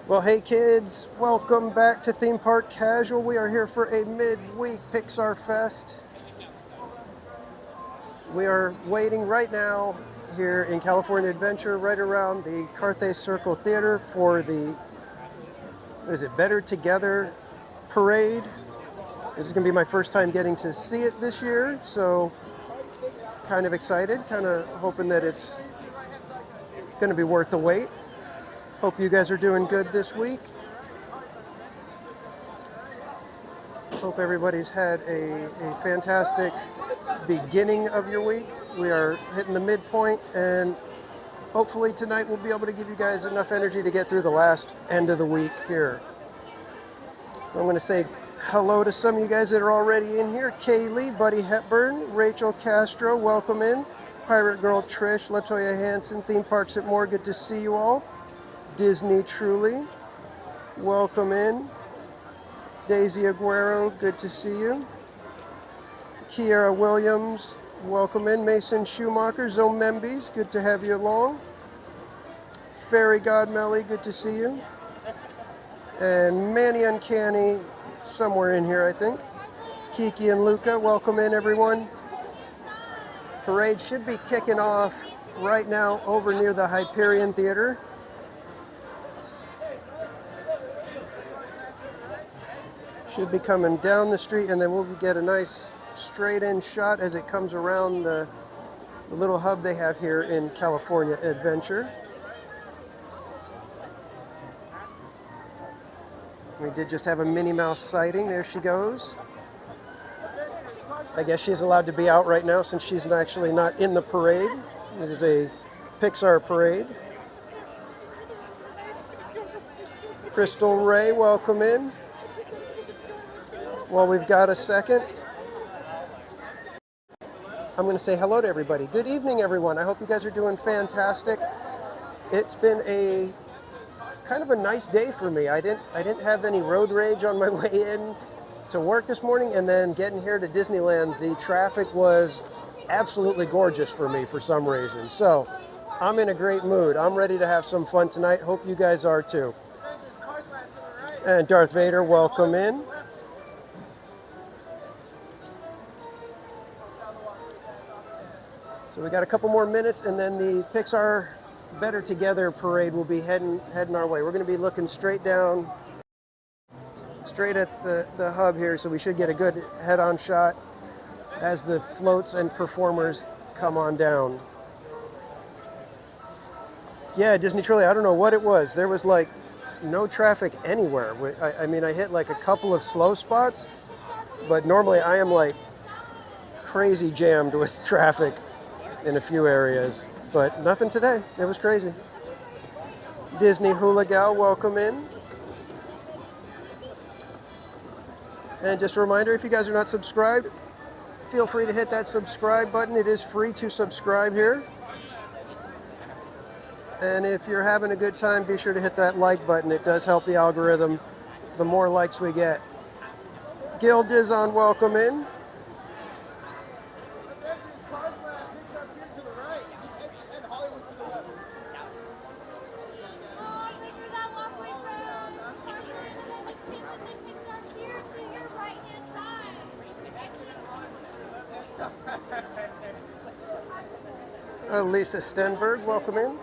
Well, hey kids, welcome back to Theme Park Casual. We are here for a midweek Pixar Fest. We are waiting right now here in California Adventure, right around the Carthay Circle Theater for the, Better Together parade. This is going to be my first time getting to see it this year, so kind of excited, kind of hoping that it's going to be worth the wait. Hope you guys are doing good this week. Hope everybody's had a fantastic beginning of your week. We are hitting the midpoint, and hopefully tonight we'll be able to give you guys enough energy to get through the last end of the week here. I'm going to say hello to some of you guys that are already in here. Kaylee, Buddy Hepburn, Rachel Castro, welcome in. Pirate Girl Trish, Latoya Hanson, Theme Parks at More, good to see you all. Disney Truly, welcome in. Daisy Aguero, good to see you. Kiera Williams, welcome in. Mason Schumacher, Zomembis, good to have you along. Fairy God Melly, good to see you. And Manny Uncanny, somewhere in here I think. Kiki and Luca, welcome in everyone. Parade should be kicking off right now over near the Hyperion Theater. Should be coming down the street, and then we'll get a nice straight-in shot as it comes around the little hub they have here in California Adventure. We did just have a Minnie Mouse sighting. There she goes. I guess she's allowed to be out right now since she's actually not in the parade. It is a Pixar parade. Crystal Ray, welcome in. Well, we've got a second. I'm going to say hello to everybody. Good evening, everyone. I hope you guys are doing fantastic. It's been a kind of a nice day for me. I didn't have any road rage on my way in to work this morning, and then getting here to Disneyland, the traffic was absolutely gorgeous for me for some reason. So I'm in a great mood. I'm ready to have some fun tonight. Hope you guys are too. And Darth Vader, welcome in. So we got a couple more minutes, and then the Pixar Better Together parade will be heading our way. We're going to be looking straight at the hub here, so we should get a good head-on shot as the floats and performers come on down. Yeah, Disney Truly, I don't know what it was. There was like no traffic anywhere. I mean, I hit like a couple of slow spots, but normally I am like crazy jammed with traffic in a few areas, but nothing today. It was crazy. Disney Hula Gal, welcome in. And just a reminder, if you guys are not subscribed, feel free to hit that subscribe button. It is free to subscribe here. And if you're having a good time, be sure to hit that like button. It does help the algorithm the more likes we get. Gil Dizon, welcome in. Lisa Stenberg, welcome in.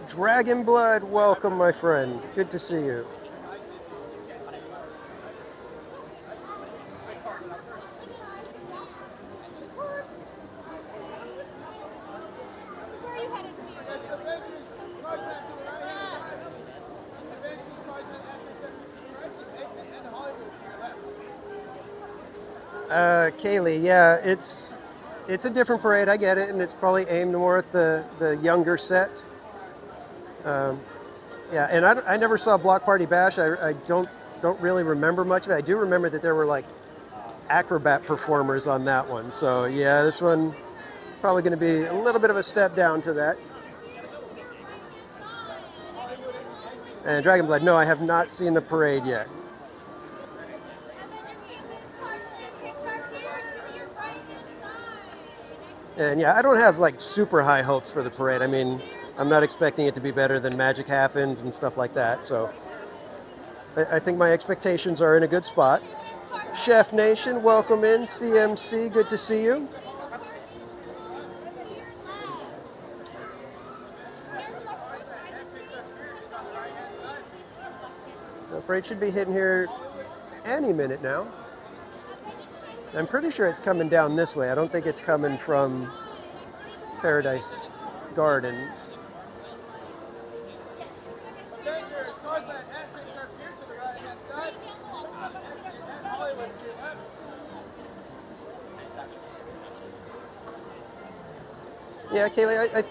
Dragon Blood, welcome, my friend. Good to see you. Kaylee, yeah, it's a different parade. I get it, and it's probably aimed more at the younger set. Yeah, and I never saw Block Party Bash. I don't really remember much of it. I do remember that there were like acrobat performers on that one. So yeah, this one probably going to be a little bit of a step down to that. And Dragon Blood, no, I have not seen the parade yet. And yeah, I don't have like super high hopes for the parade. I mean, I'm not expecting it to be better than Magic Happens and stuff like that. So I think my expectations are in a good spot. Chef Nation, welcome in. CMC, good to see you. The parade should be hitting here any minute now. I'm pretty sure it's coming down this way. I don't think it's coming from Paradise Gardens. Yeah, Kaylee,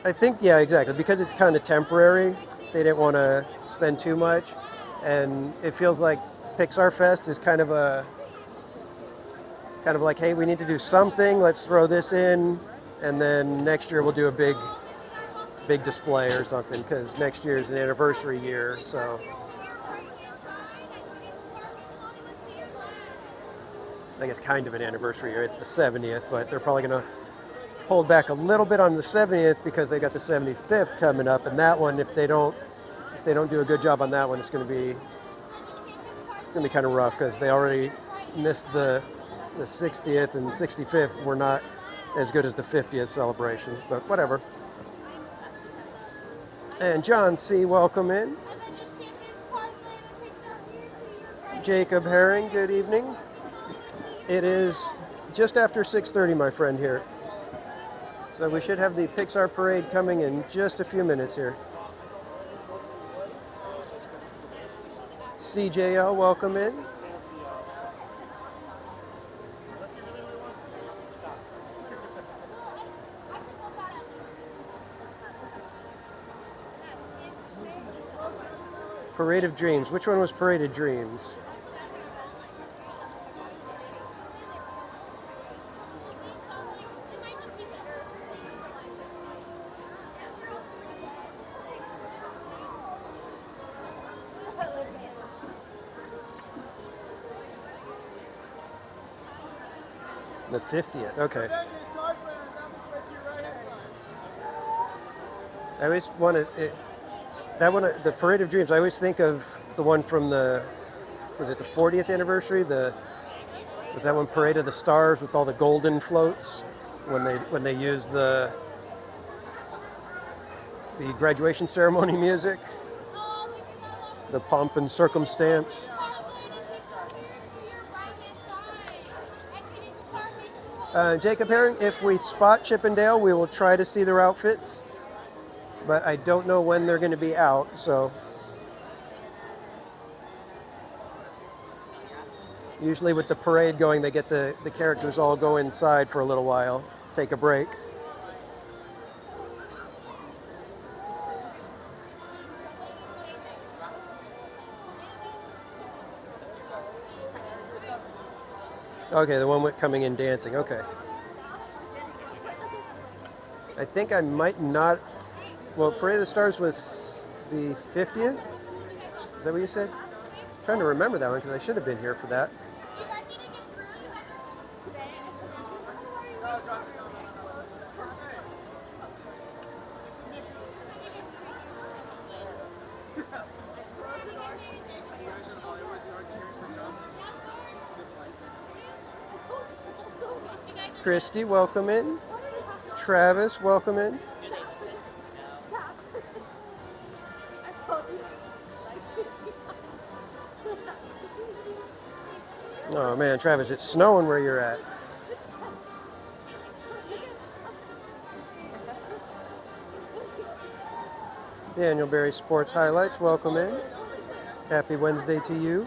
I think, yeah, exactly. Because it's kind of temporary, they didn't want to spend too much. And it feels like Pixar Fest is kind of like, hey, we need to do something. Let's throw this in. And then next year we'll do a big display or something, because next year is an anniversary year. So I guess kind of an anniversary year. It's the 70th, but they're probably going to hold back a little bit on the 70th because they got the 75th coming up, and that one, if they don't do a good job on that one, it's going to be kind of rough, because they already missed the 60th, and 65th were not as good as the 50th celebration, but whatever. And John C., welcome in. Jacob Herring, good evening. It is just after 6:30, my friend, here. So we should have the Pixar parade coming in just a few minutes here. CJL, welcome in. Parade of Dreams. Which one was Parade of Dreams? The 50th, okay. I always want to, that one, the Parade of Dreams, I always think of the one from was it the 40th anniversary? Was that one Parade of the Stars with all the golden floats? When they used the graduation ceremony music? The pomp and circumstance? Jacob Herring, if we spot Chip and Dale, we will try to see their outfits, but I don't know when they're going to be out, so. Usually with the parade going, they get the characters all go inside for a little while, take a break. Okay, the one coming in dancing, okay. I think I might not, well, Parade of the Stars was the 50th? Is that what you said? I'm trying to remember that one because I should have been here for that. Christy, welcome in. Travis, welcome in. Oh man, Travis, it's snowing where you're at. Daniel Berry Sports Highlights, welcome in. Happy Wednesday to you.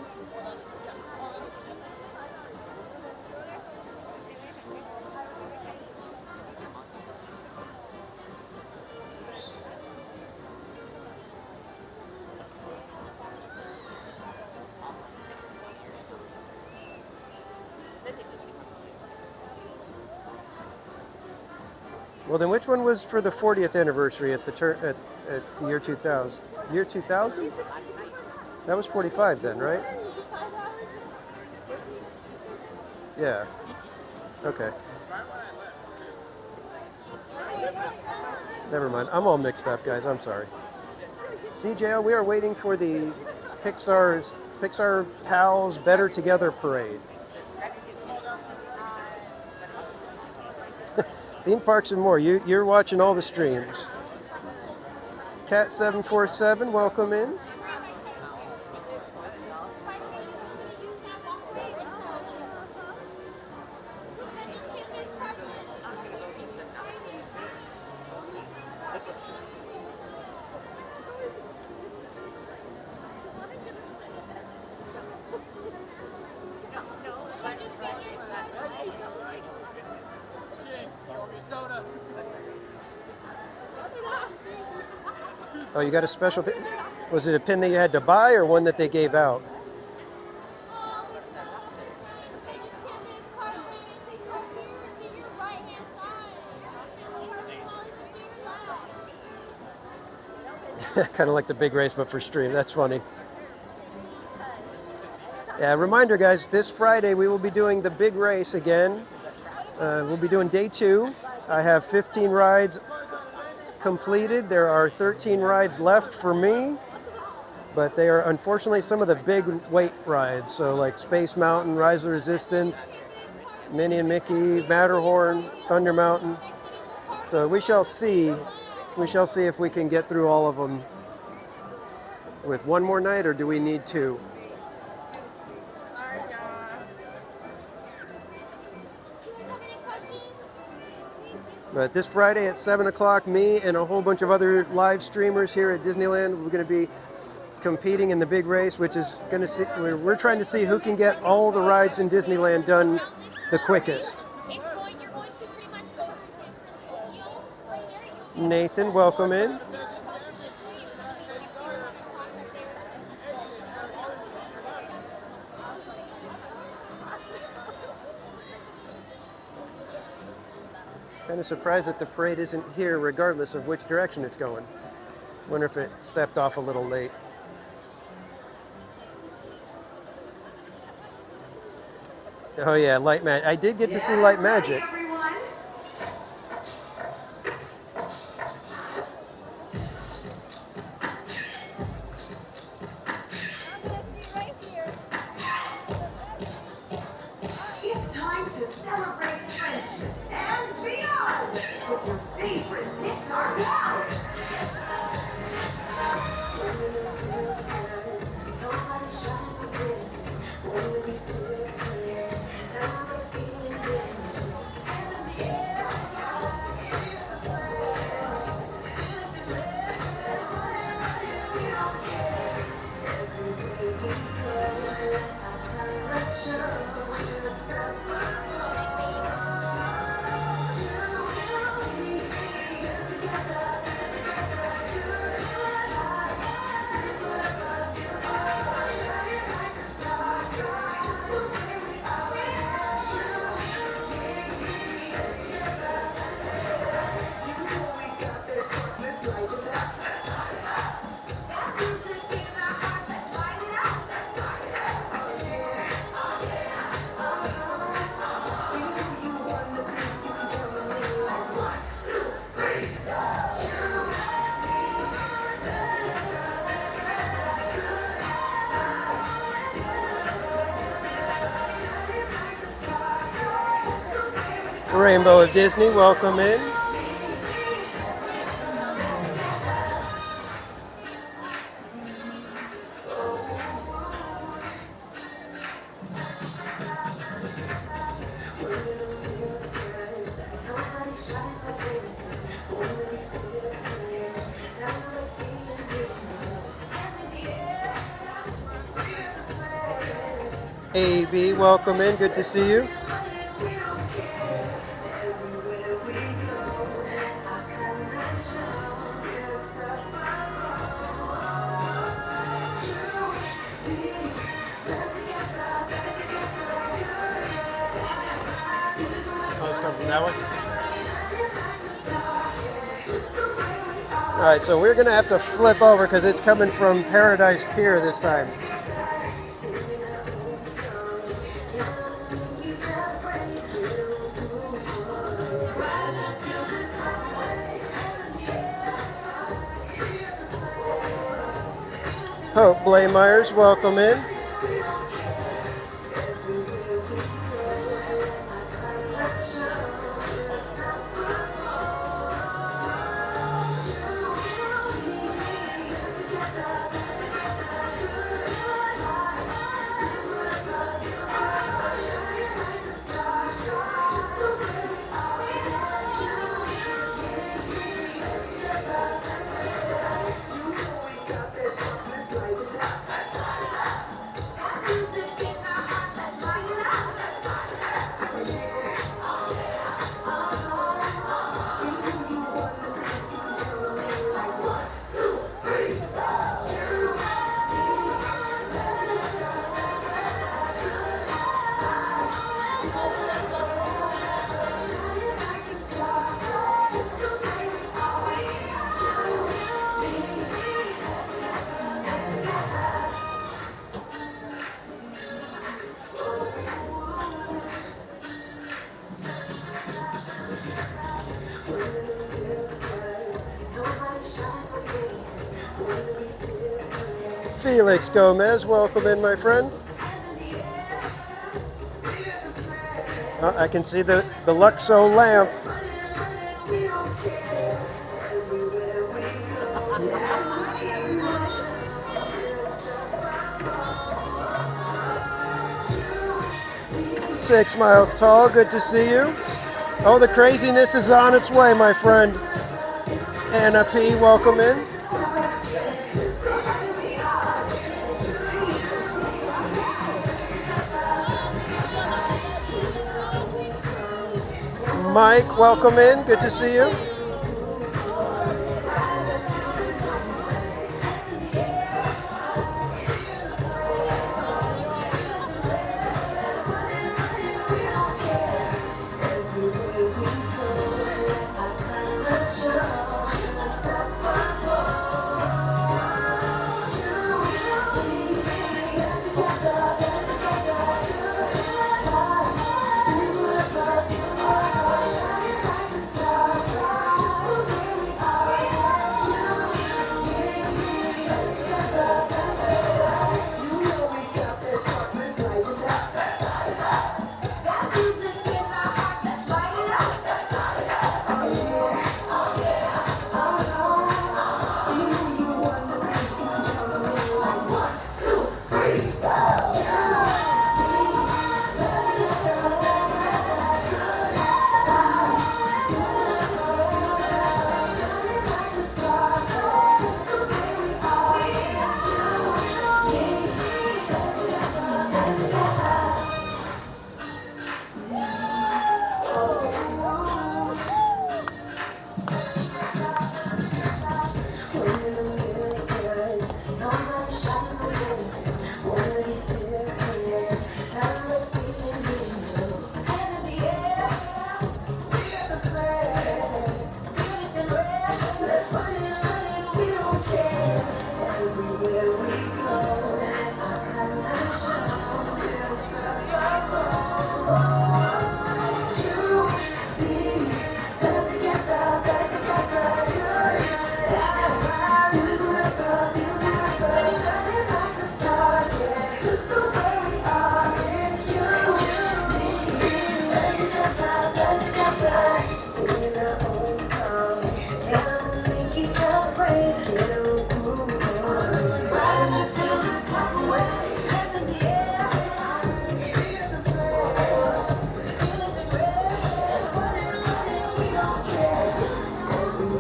Well, then which one was for the 40th anniversary at the at year 2000? Year 2000? That was 45 then, right? Yeah. Okay. Never mind. I'm all mixed up, guys. I'm sorry. CJL, we are waiting for the Pixar Pals Better Together parade. Theme parks and more. You're watching all the streams. Cat747, welcome in. Oh, you got a special pin? Was it a pin that you had to buy or one that they gave out? Kind of like the big race, but for stream. That's funny. Yeah, reminder, guys, this Friday we will be doing the big race again. We'll be doing day 2. I have 15 rides completed. There are 13 rides left for me, but they are unfortunately some of the big weight rides. So like Space Mountain, Rise of Resistance, Minnie and Mickey, Matterhorn, Thunder Mountain. So we shall see. We shall see if we can get through all of them with one more night, or do we need 2? But this Friday at 7 o'clock, me and a whole bunch of other live streamers here at Disneyland, we're going to be competing in the big race, which is going to see, we're trying to see who can get all the rides in Disneyland done the quickest. Nathan, welcome in. Kind of surprised that the parade isn't here regardless of which direction it's going. Wonder if it stepped off a little late. Oh yeah, Light Magic. I did get to see Light Magic. It's time to celebrate friendship and beyond with your favorite Pixar pals. Rainbow of Disney, welcome in. AB, welcome in, good to see you. That one? All right, so we're gonna have to flip over because it's coming from Paradise Pier this time. Hope Blaymeyers, welcome in. Felix Gomez, welcome in, my friend. I can see the Luxo lamp. Six Miles Tall, good to see you. Oh, the craziness is on its way, my friend. Anna P, welcome in. Mike, welcome in. Good to see you.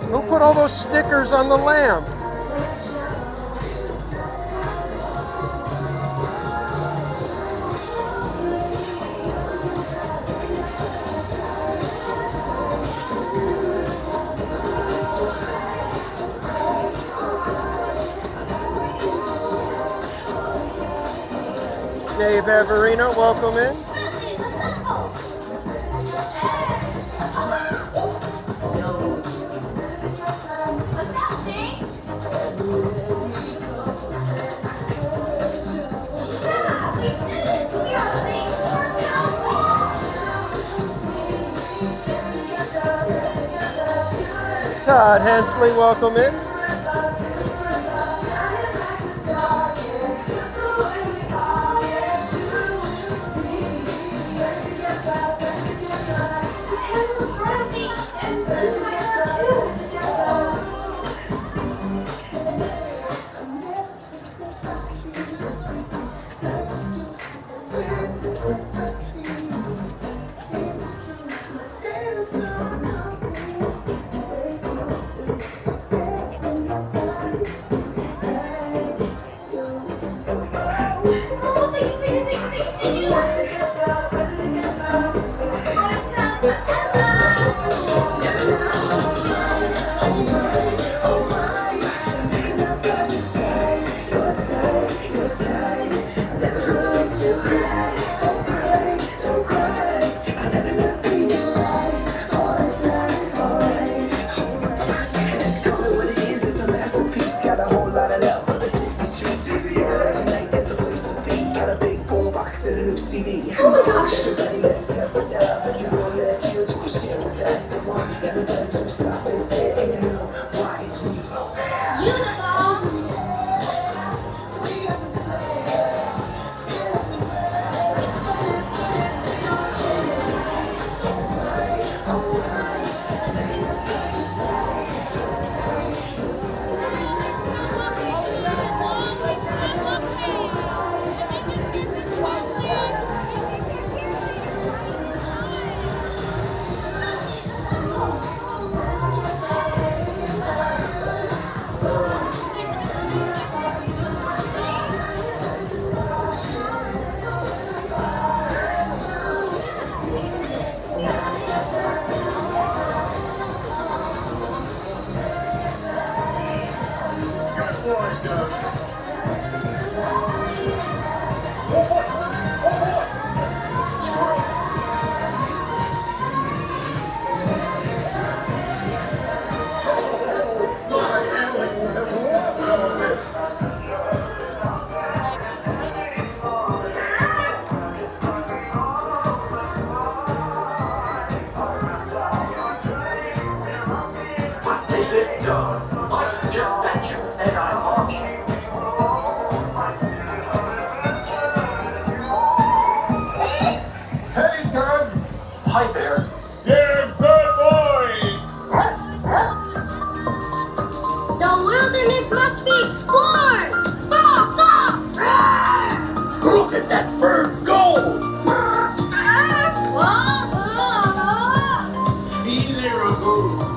Who put all those stickers on the lamp? Dave Everino, welcome in. Todd Hensley, welcome in. inside. Never gonna let you cry. Don't cry, don't cry. I'll never let be alright. Alright. Let's call it what it is. It's a masterpiece. Got a whole lot of love for the city streets. Tonight is the place to be. Got a big boom box and a new CD. Oh my gosh! Everybody, let's step it up. If you want less skills, you can share with us. I want everybody to stop and stare, and you know why it's me. Hi there. Yeah, good boy! The wilderness must be explored! Stop! Stop! Look at that bird go! Easy, Russell.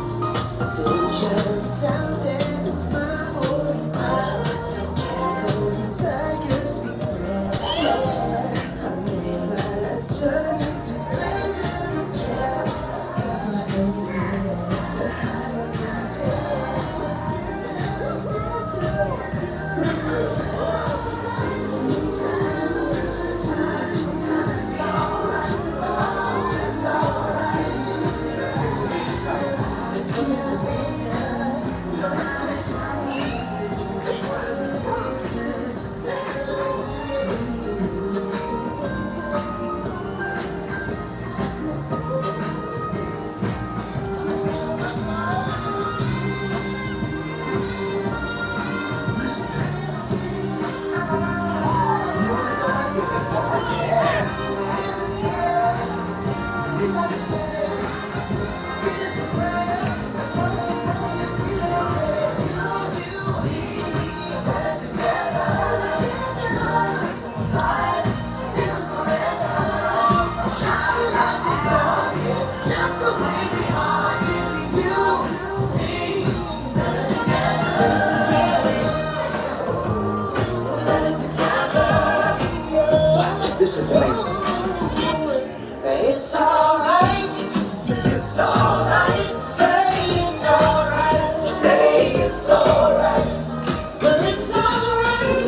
This is amazing. It's alright. It's alright. Say it's alright. Say it's alright. Well, it's alright.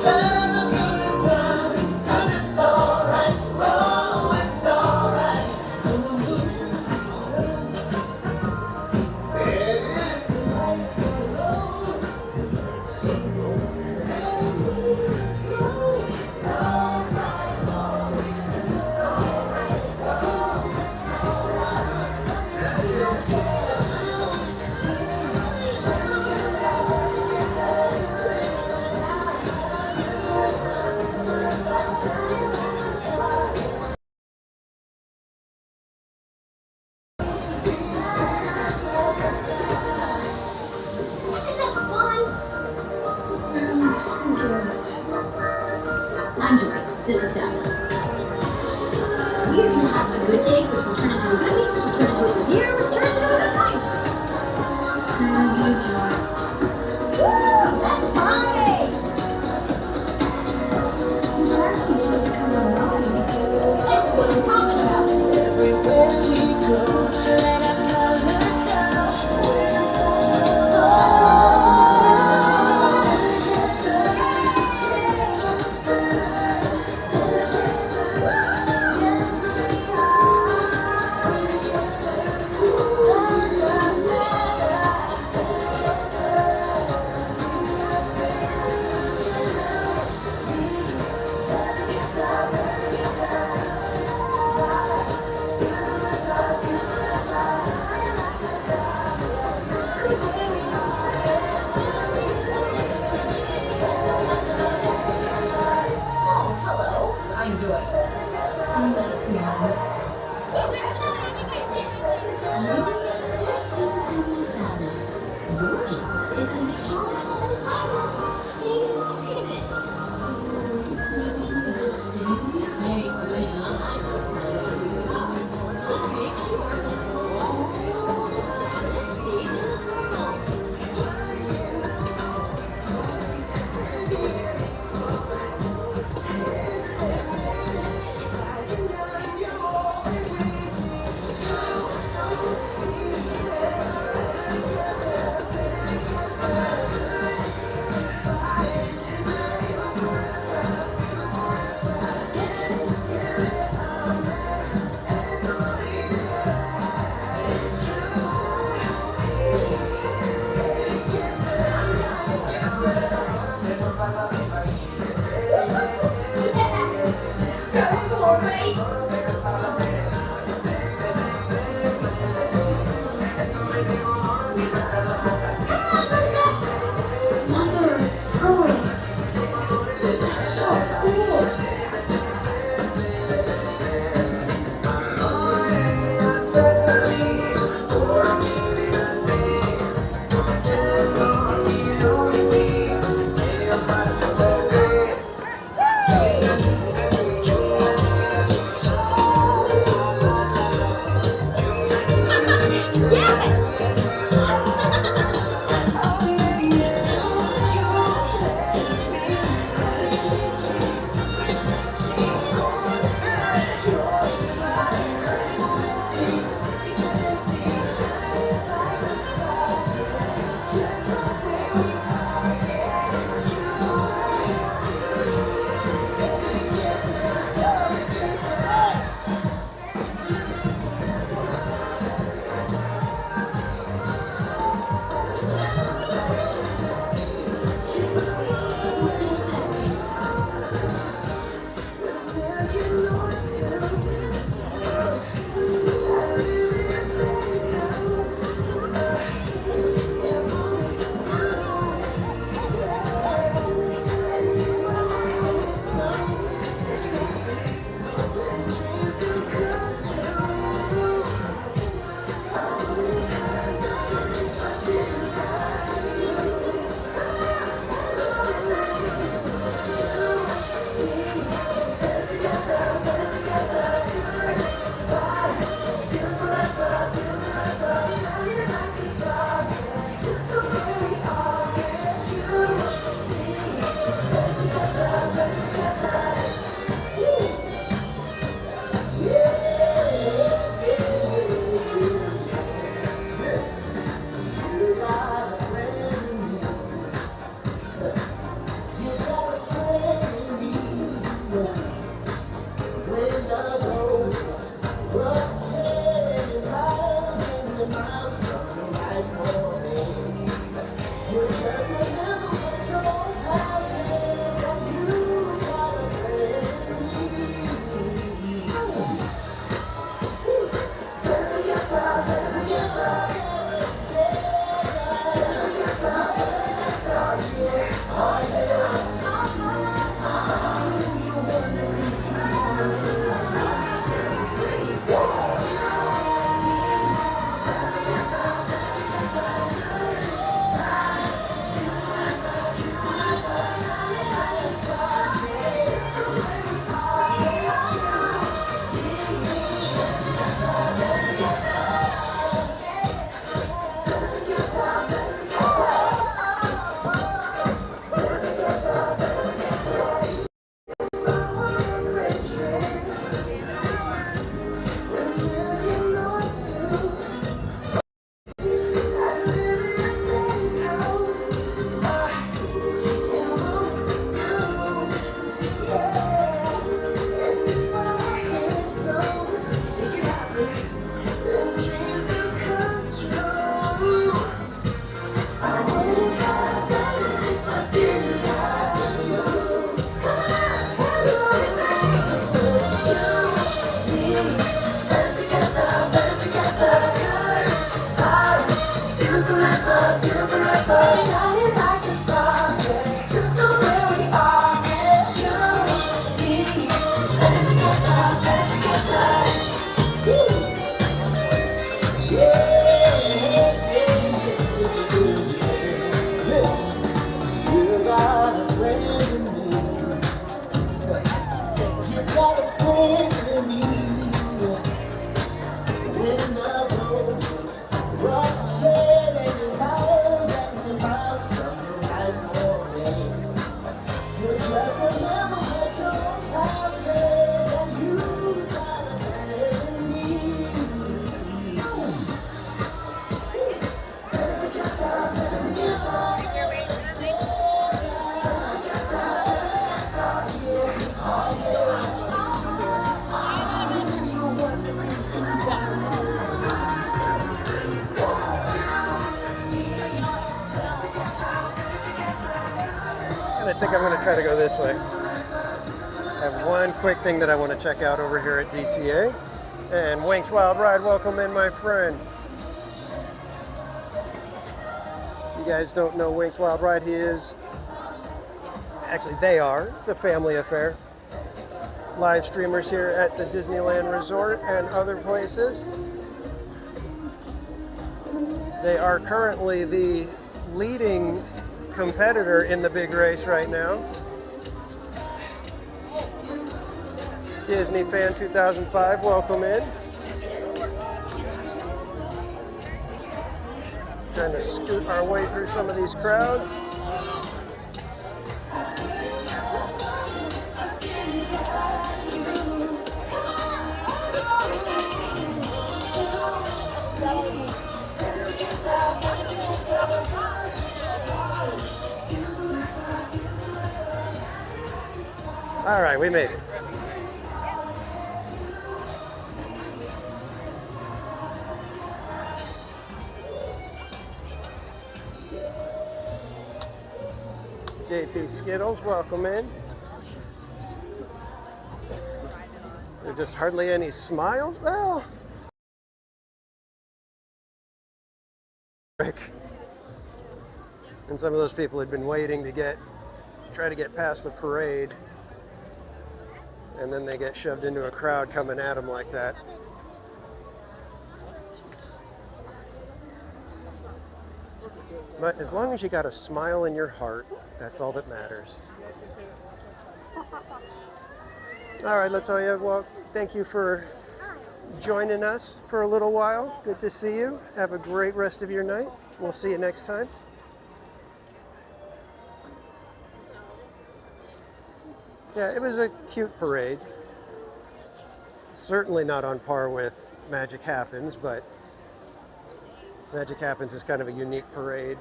Have a good time. 'Cause it's alright. Oh, it's alright. Isn't this fun? Who cares? I'm Joy. This is Sadness. We are gonna have a good day, which will turn into a good week, which will turn into a good year, which will turn into a good life. Good job. Woo! That's Friday! This actually feels kind of nice. That's what I'm talking about. Everywhere we go, let our colors out. We're unstoppable. Yes! Shining like the stars, yeah, just the way we are, yeah, truly. Better together, better together. Listen, you got a friend in me. You got a friend in me. When the road looks rough ahead and you're miles from the nice morning, you just remember what your past said, and you got a friend in me. Better together, better together. And I think I'm going to try to go this way. I have one quick thing that I want to check out over here at DCA. And Winx Wild Ride, welcome in, my friend. You guys don't know Winx Wild Ride, he is Actually, they are. It's a family affair. Live streamers here at the Disneyland Resort and other places. They are currently the leading competitor in the big race right now. Disney Fan 2005, welcome in. Trying to scoot our way through some of these crowds. All right, we made it. JP Skittles, welcome in. There's just hardly any smiles. Well, and some of those people had been waiting to try to get past the parade, and then they get shoved into a crowd coming at them like that. But as long as you got a smile in your heart, that's all that matters. All right, Latoya, well, thank you for joining us for a little while. Good to see you. Have a great rest of your night. We'll see you next time. Yeah, it was a cute parade. Certainly not on par with Magic Happens, but Magic Happens is kind of a unique parade.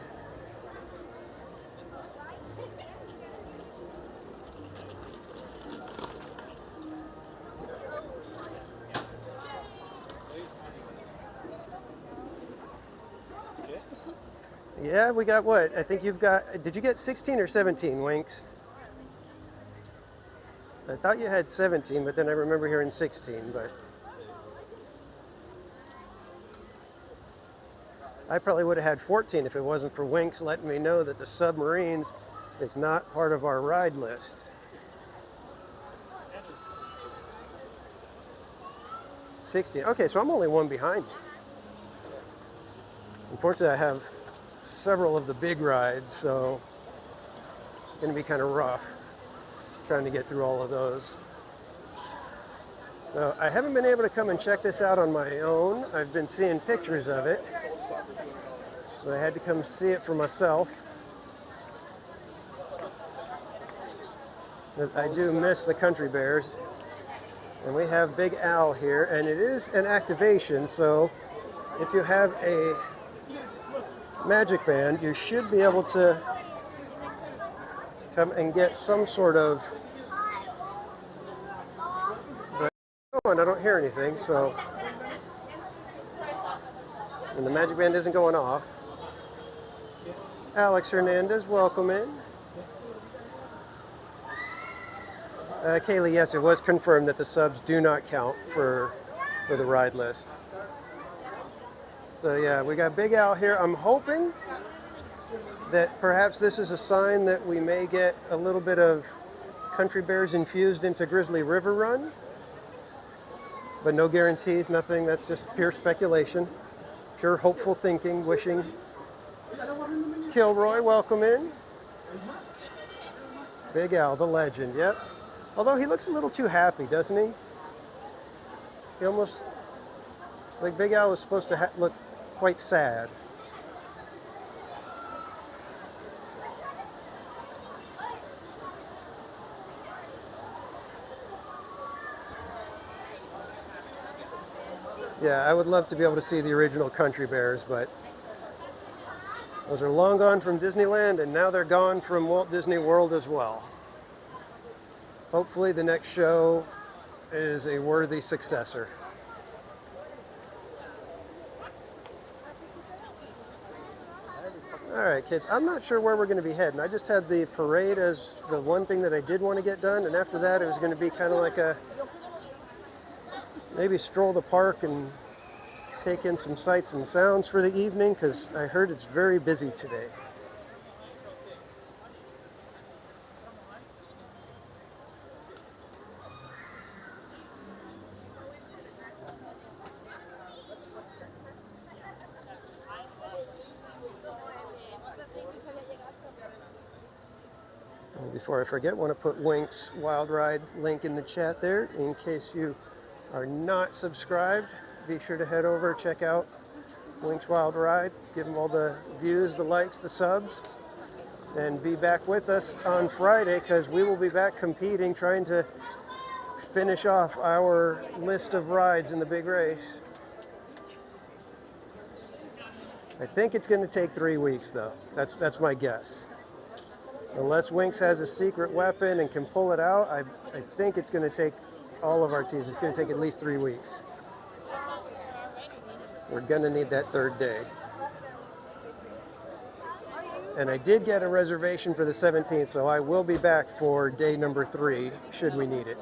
Yeah, we got what? I think you've got, did you get 16 or 17, Winks? I thought you had 17, but then I remember hearing 16, but I probably would have had 14 if it wasn't for Winks letting me know that the submarines is not part of our ride list. $16. Okay, so I'm only one behind you. Unfortunately, I have several of the big rides, so it's going to be kind of rough trying to get through all of those. So I haven't been able to come and check this out on my own. I've been seeing pictures of it, so I had to come see it for myself. I do miss the Country Bears. And we have Big Al here, and it is an activation, so if you have a Magic Band, you should be able to come and get some sort of, but I don't hear anything, so, and the Magic Band isn't going off. Alex Hernandez, welcome in. Kaylee, yes, it was confirmed that the subs do not count for the ride list. So yeah, we got Big Al here. I'm hoping that perhaps this is a sign that we may get a little bit of Country Bears infused into Grizzly River Run. But no guarantees, nothing. That's just pure speculation. Pure hopeful thinking, wishing. Kilroy, welcome in. Big Al, the legend, yep. Although he looks a little too happy, doesn't he? He almost, like Big Al is supposed to look quite sad. Yeah, I would love to be able to see the original Country Bears, but those are long gone from Disneyland, and now they're gone from Walt Disney World as well. Hopefully the next show is a worthy successor. All right, kids, I'm not sure where we're going to be heading. I just had the parade as the one thing that I did want to get done, and after that it was going to be kind of like a, maybe stroll the park and take in some sights and sounds for the evening, because I heard it's very busy today. Before I forget, I want to put Wink's Wild Ride link in the chat there in case you are not subscribed. Be sure to head over, check out Wink's Wild Ride, give them all the views, the likes, the subs, and be back with us on Friday because we will be back competing, trying to finish off our list of rides in the big race. I think it's going to take 3 weeks though. That's my guess. Unless Winx has a secret weapon and can pull it out, I think it's going to take all of our teams. It's going to take at least 3 weeks. We're going to need that third day. And I did get a reservation for the 17th, so I will be back for day number 3, should we need it.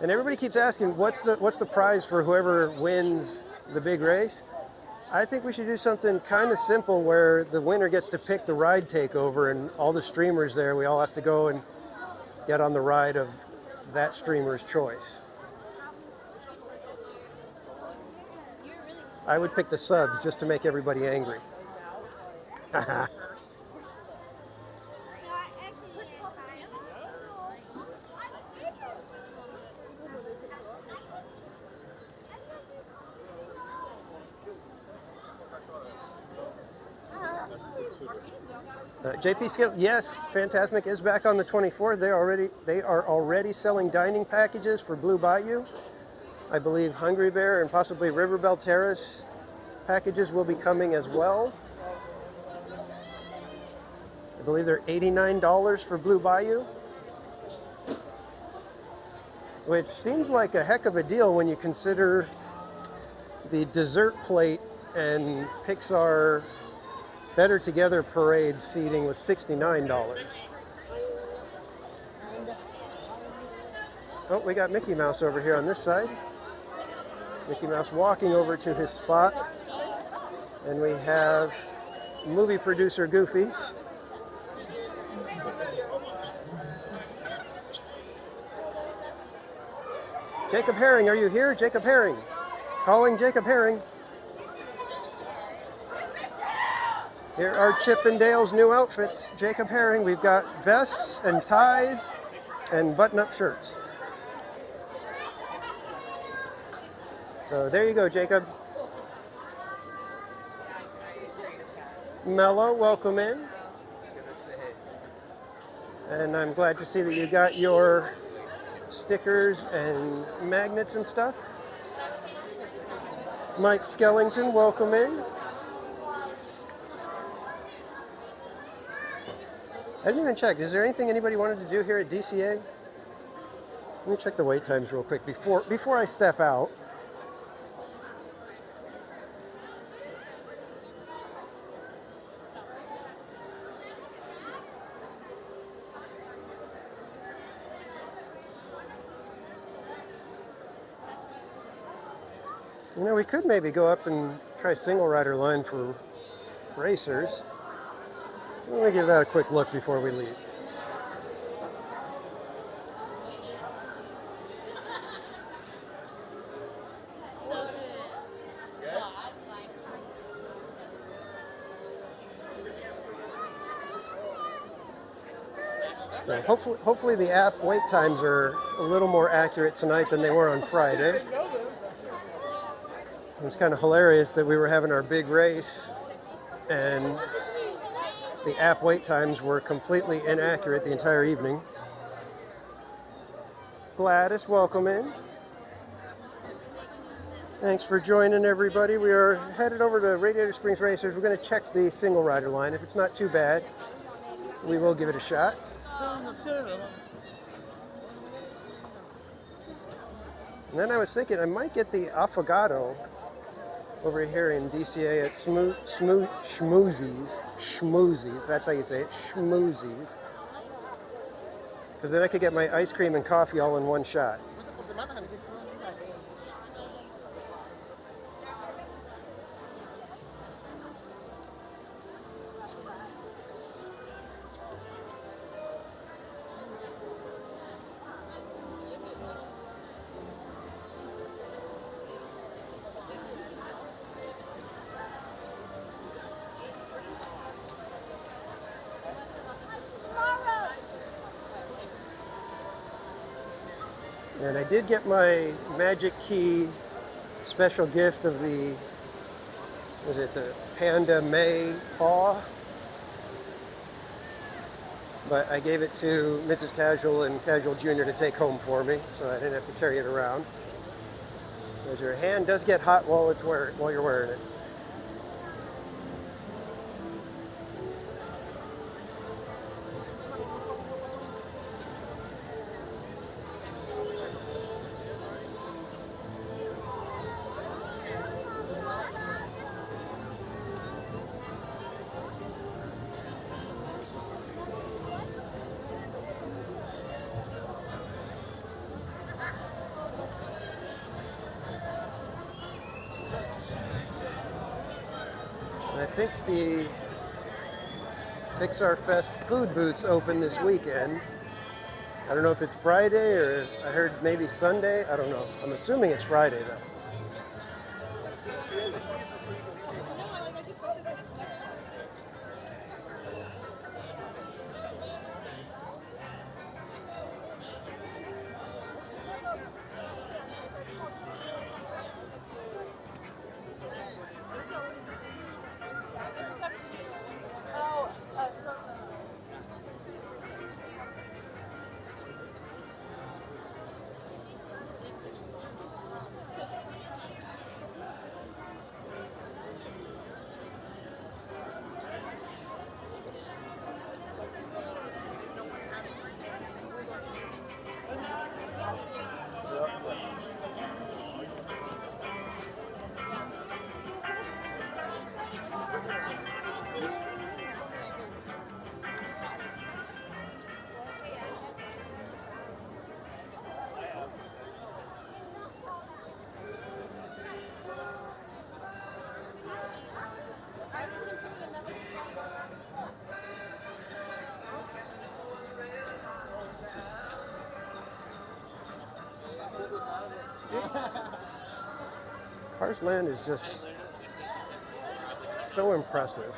And everybody keeps asking, what's the prize for whoever wins the big race? I think we should do something kind of simple where the winner gets to pick the ride takeover, and all the streamers there, we all have to go and get on the ride of that streamer's choice. I would pick the subs just to make everybody angry. JP Scale, yes, Fantasmic is back on the 24th. They are already selling dining packages for Blue Bayou. I believe Hungry Bear and possibly Riverbell Terrace packages will be coming as well. I believe they're $89 for Blue Bayou, which seems like a heck of a deal when you consider the dessert plate and Pixar Better Together parade seating was $69. Oh, we got Mickey Mouse over here on this side. Mickey Mouse walking over to his spot. And we have movie producer Goofy. Jacob Herring, are you here? Jacob Herring. Calling Jacob Herring. Here are Chip and Dale's new outfits. Jacob Herring, we've got vests and ties and button-up shirts. So there you go, Jacob. Mello, welcome in. And I'm glad to see that you got your stickers and magnets and stuff. Mike Skellington, welcome in. I didn't even check. Is there anything anybody wanted to do here at DCA? Let me check the wait times real quick before I step out. You know, we could maybe go up and try single rider line for racers. Let me give that a quick look before we leave. So hopefully the app wait times are a little more accurate tonight than they were on Friday. It was kind of hilarious that we were having our big race and the app wait times were completely inaccurate the entire evening. Gladys, welcome in. Thanks for joining, everybody. We are headed over to Radiator Springs Racers. We're going to check the single rider line. If it's not too bad, we will give it a shot. And then I was thinking I might get the affogato over here in DCA at Schmoozies, that's how you say it, Schmoozies. Because then I could get my ice cream and coffee all in one shot. And I did get my Magic Key special gift of the, was it the Panda May paw? But I gave it to Mrs. Casual and Casual Jr. to take home for me, so I didn't have to carry it around. Because your hand does get hot while you're wearing it. I think the Pixar Fest food booths open this weekend. I don't know if it's Friday or I heard maybe Sunday. I don't know. I'm assuming it's Friday though. Cars Land is just so impressive.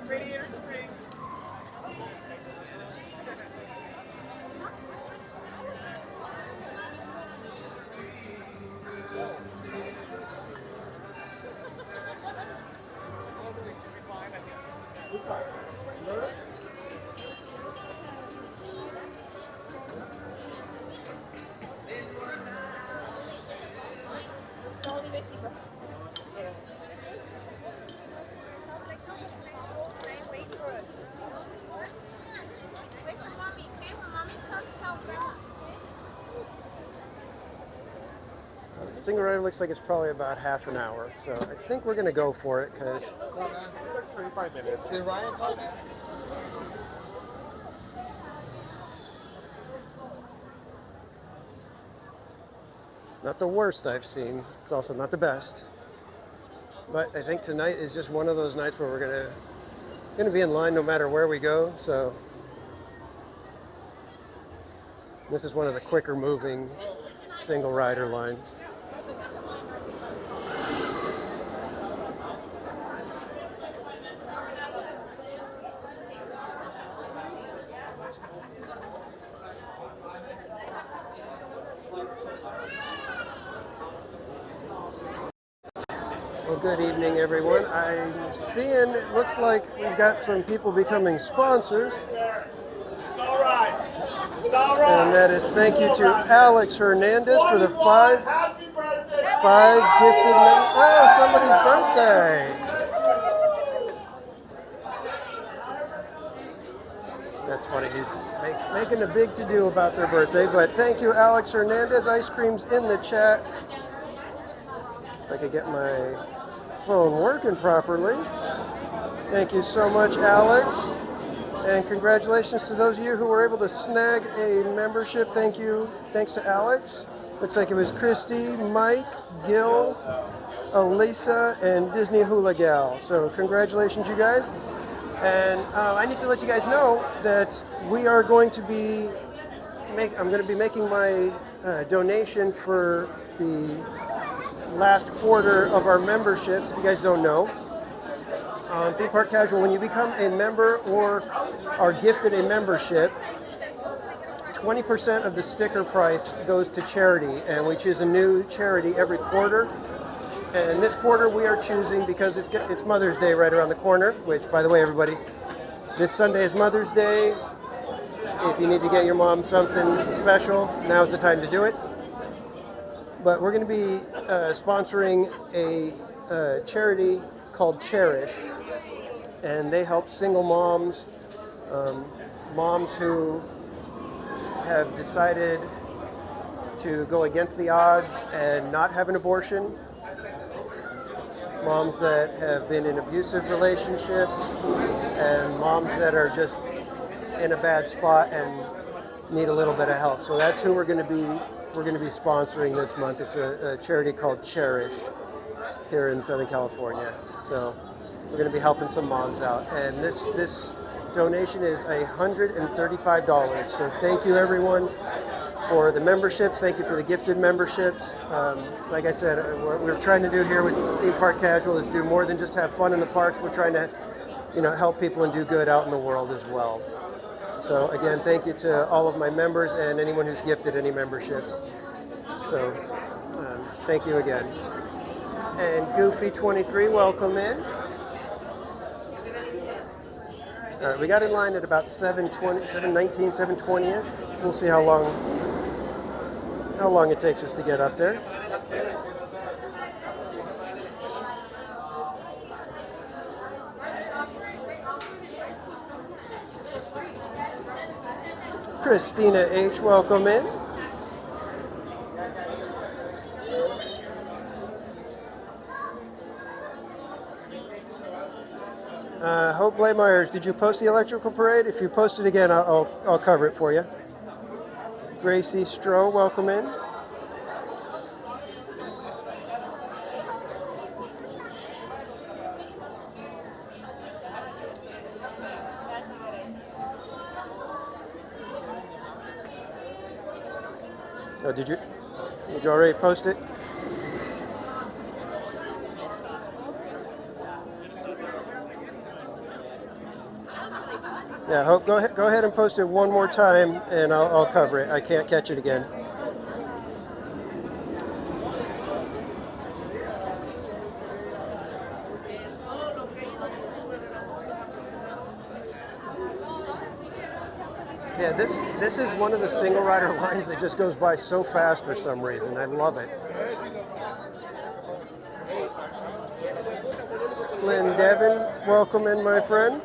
Radiator spring. Single rider looks like it's probably about half an hour, so I think we're going to go for it because 35 minutes. Did Ryan call me? it's not the worst I've seen. It's also not the best. But I think tonight is just one of those nights where we're going to be in line no matter where we go. So this is one of the quicker moving single rider lines. Well, good evening, everyone. I'm seeing, it looks like we've got some people becoming sponsors. It's all right. It's all right. And that is thank you to Alex Hernandez for the five Happy birthday. gifted members. Oh, somebody's birthday. That's funny. He's making a big to-do about their birthday. But thank you, Alex Hernandez. Ice cream's in the chat. If I could get my phone working properly. Thank you so much, Alex. And congratulations to those of you who were able to snag a membership. Thank you. Thanks to Alex. Looks like it was Christy, Mike, Gil, Elisa, and Disney Hula Gal. So congratulations, you guys. And I need to let you guys know that we are going to be I'm going to be making my donation for the last quarter of our memberships. If you guys don't know, on Theme Park Casual, when you become a member or are gifted a membership, 20% of the sticker price goes to charity, and we choose a new charity every quarter. And this quarter we are choosing, because it's Mother's Day right around the corner, which, by the way, everybody, this Sunday is Mother's Day. If you need to get your mom something special, now's the time to do it. But we're going to be sponsoring a charity called Cherish, and they help single moms, moms who have decided to go against the odds and not have an abortion, moms that have been in abusive relationships, and moms that are just in a bad spot and need a little bit of help. So that's who we're going to be sponsoring this month. It's a charity called Cherish here in Southern California. So we're going to be helping some moms out, and this donation is $135. So thank you, everyone, for the memberships. Thank you for the gifted memberships. Like I said, what we're trying to do here with Theme Park Casual is do more than just have fun in the parks. We're trying to, help people and do good out in the world as well. So again, thank you to all of my members and anyone who's gifted any memberships. So thank you again. And Goofy23, welcome in. All right, we got in line at about 7:20, 7:19, 7:20ish. We'll see how long it takes us to get up there. Christina H., welcome in. Hope Blaymeyers, did you post the electrical parade? If you post it again, I'll cover it for you. Gracie Stroh, welcome in. Oh, did you already post it? Yeah, Hope, go ahead and post it one more time, and I'll cover it. I can't catch it again. Yeah, this is one of the single rider lines that just goes by so fast for some reason. I love it. Slim Devin, welcome in, my friend.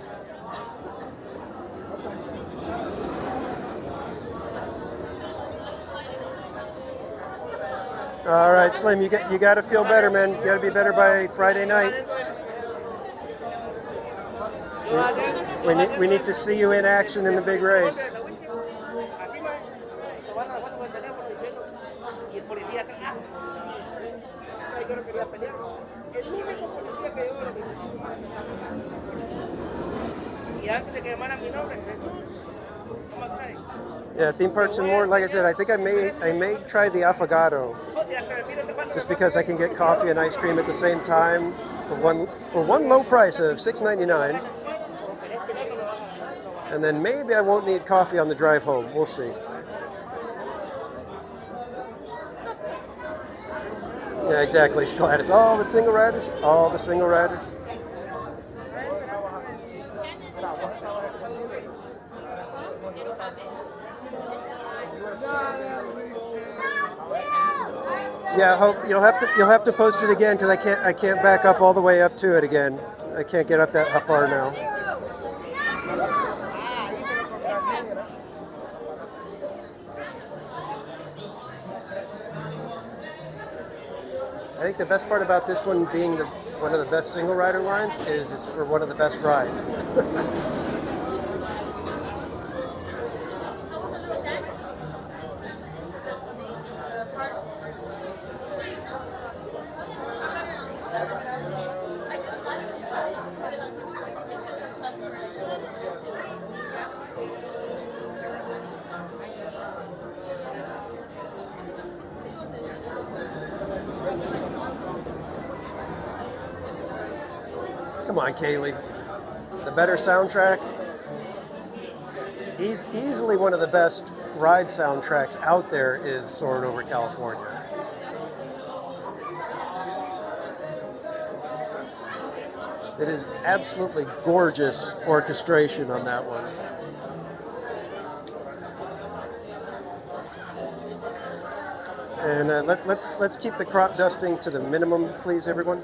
All right, Slim, you got to feel better, man. You got to be better by Friday night. We need to see you in action in the big race. Yeah, theme parks and more. Like I said, I think I may try the affogato, just because I can get coffee and ice cream at the same time for one low price of $6.99. And then maybe I won't need coffee on the drive home. We'll see. Yeah, exactly, Gladys. All the single riders. All the single riders. Yeah, Hope you'll have to post it again, because I can't back up all the way up to it again. I can't get up that far now. I think the best part about this one being one of the best single rider lines is it's for one of the best rides. Come on, Kaylee. The better soundtrack. Easily one of the best ride soundtracks out there is Soarin' Over California. It is absolutely gorgeous orchestration on that one. And let's keep the crop dusting to the minimum, please, everyone.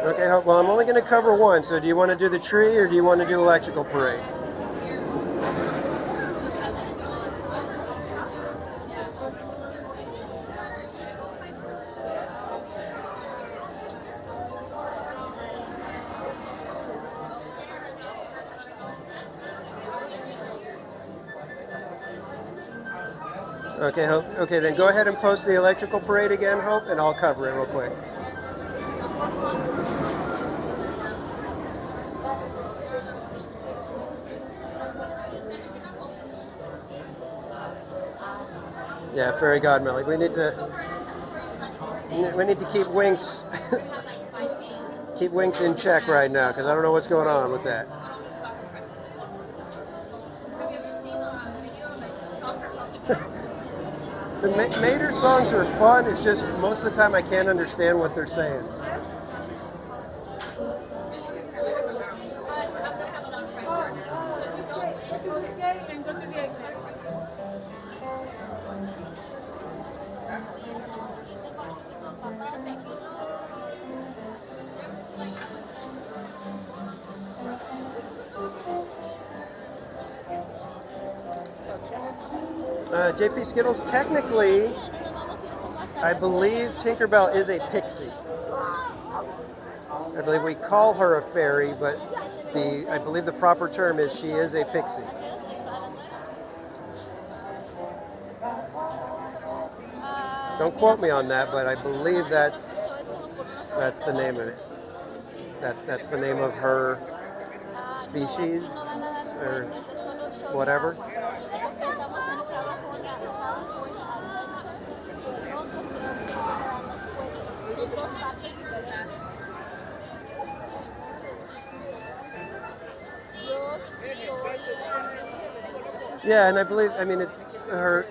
Okay, well, I'm only going to cover one, so do you want to do the tree or do you want to do electrical parade? Okay, Hope. Okay, then go ahead and post the electrical parade again, Hope, and I'll cover it real quick. Yeah, fairy godmother. We need to keep Winks keep Winks in check right now because I don't know what's going on with that. The Mater songs are fun. It's just most of the time I can't understand what they're saying. JP Skittles, technically, I believe Tinkerbell is a pixie. I believe we call her a fairy, but I believe the proper term is she is a pixie. Don't quote me on that, but I believe that's the name of it. That's the name of her species or whatever. Yeah, and I believe, it's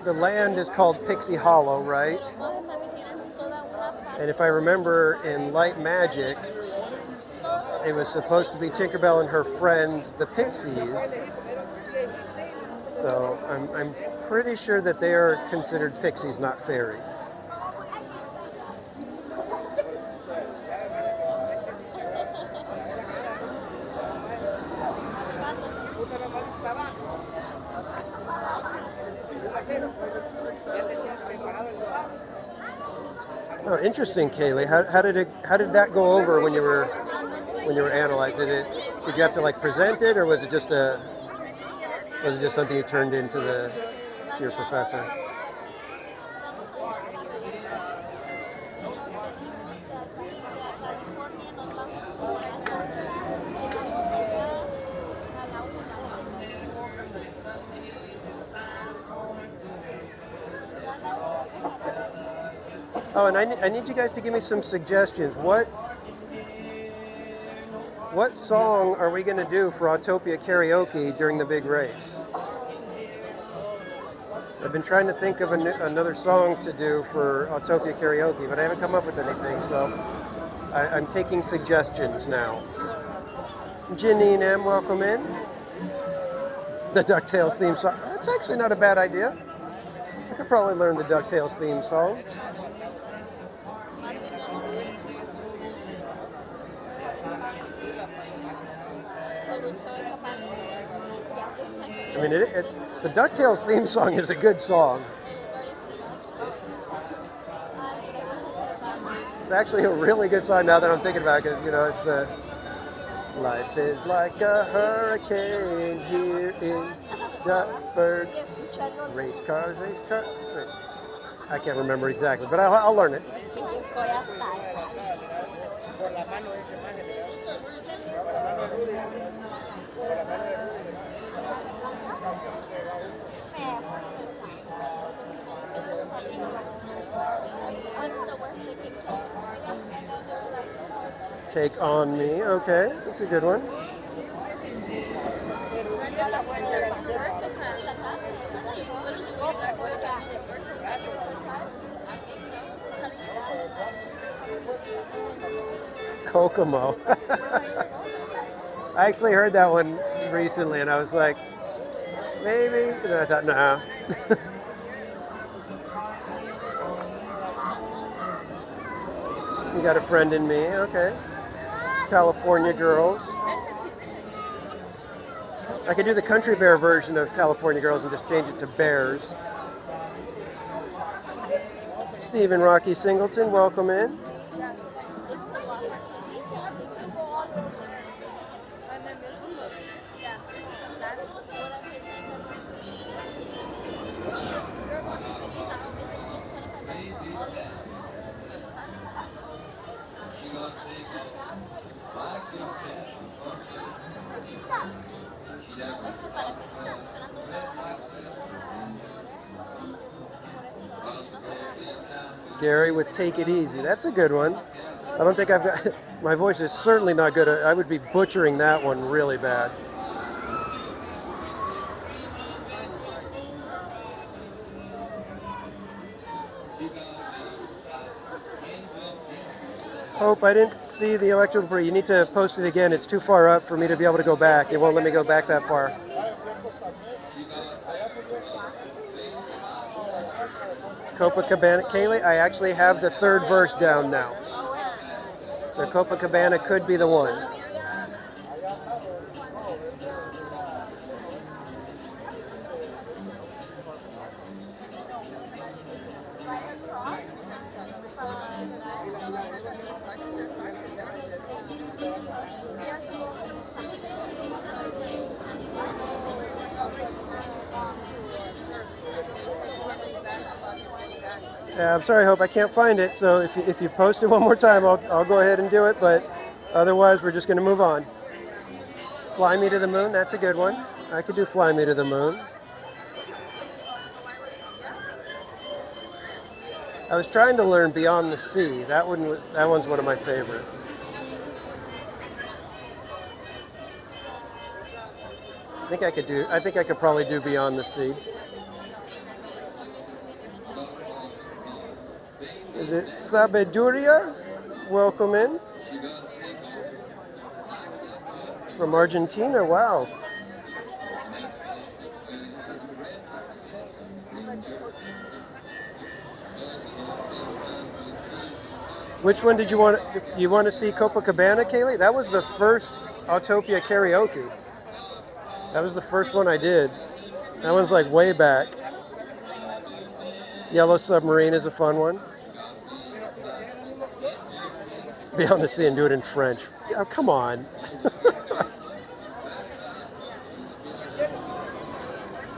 the land is called Pixie Hollow, right? And if I remember in Light Magic, it was supposed to be Tinkerbell and her friends, the Pixies. So I'm pretty sure that they are considered pixies, not fairies. Oh, interesting, Kaylee. How did that go over when you were analyzing? Did you have to like present it, or was it just something you turned into to your professor? Oh, and I need you guys to give me some suggestions. What song are we going to do for Autopia karaoke during the big race? I've been trying to think of another song to do for Autopia karaoke, but I haven't come up with anything, so I'm taking suggestions now. Janine M., welcome in. The DuckTales theme song. That's actually not a bad idea. I could probably learn the DuckTales theme song. The DuckTales theme song is a good song. It's actually a really good song now that I'm thinking about it, because, it's the life is like a hurricane here in Duckburg. Race cars, race truck. I can't remember exactly, but I'll learn it. What's the worst they could say? Take on me. Okay, that's a good one. Kokomo. I actually heard that one recently, and I was like, maybe. And then I thought, nah. You got a friend in me, okay. California Girls. I could do the Country Bear version of California Girls and just change it to Bears. Stephen Rocky Singleton, welcome in. Gary with Take It Easy. That's a good one. I don't think I've got... My voice is certainly not good. I would be butchering that one really bad. Hope, I didn't see the electrical breed. You need to post it again. It's too far up for me to be able to go back. It won't let me go back that far. Copacabana. Kaylee, I actually have the third verse down now. So Copacabana could be the one. I'm sorry, Hope, I can't find it. So if you post it one more time, I'll go ahead and do it. But otherwise, we're just going to move on. Fly Me to the Moon, that's a good one. I could do Fly Me to the Moon. I was trying to learn Beyond the Sea. That one's one of my favorites. I think I could probably do Beyond the Sea. The Sabiduria, welcome in. From Argentina, wow. Which one did you want? You want to see Copacabana, Kaylee? That was the first Autopia karaoke. That was the first one I did. That one's like way back. Yellow Submarine is a fun one. Beyond the Sea and do it in French. Oh, come on.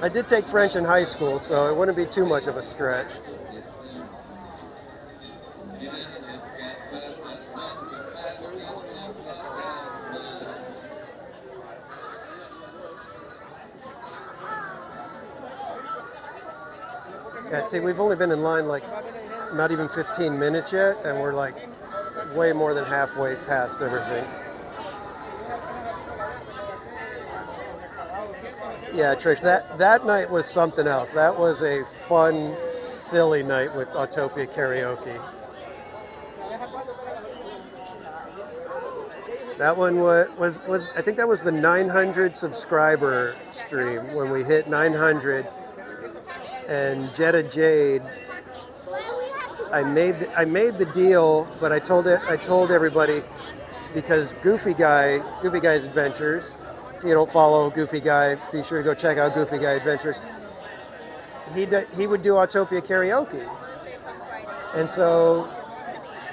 I did take French in high school, so it wouldn't be too much of a stretch. Yeah, see, we've only been in line like not even 15 minutes yet, and we're like way more than halfway past everything. Yeah, Trish, that night was something else. That was a fun, silly night with Autopia karaoke. That one was I think that was the 900 subscriber stream when we hit 900, and Jetta Jade. I made the deal, but I told everybody, because Goofy Guy's Adventures. If you don't follow Goofy Guy, be sure to go check out Goofy Guy Adventures. He would do Autopia karaoke, and so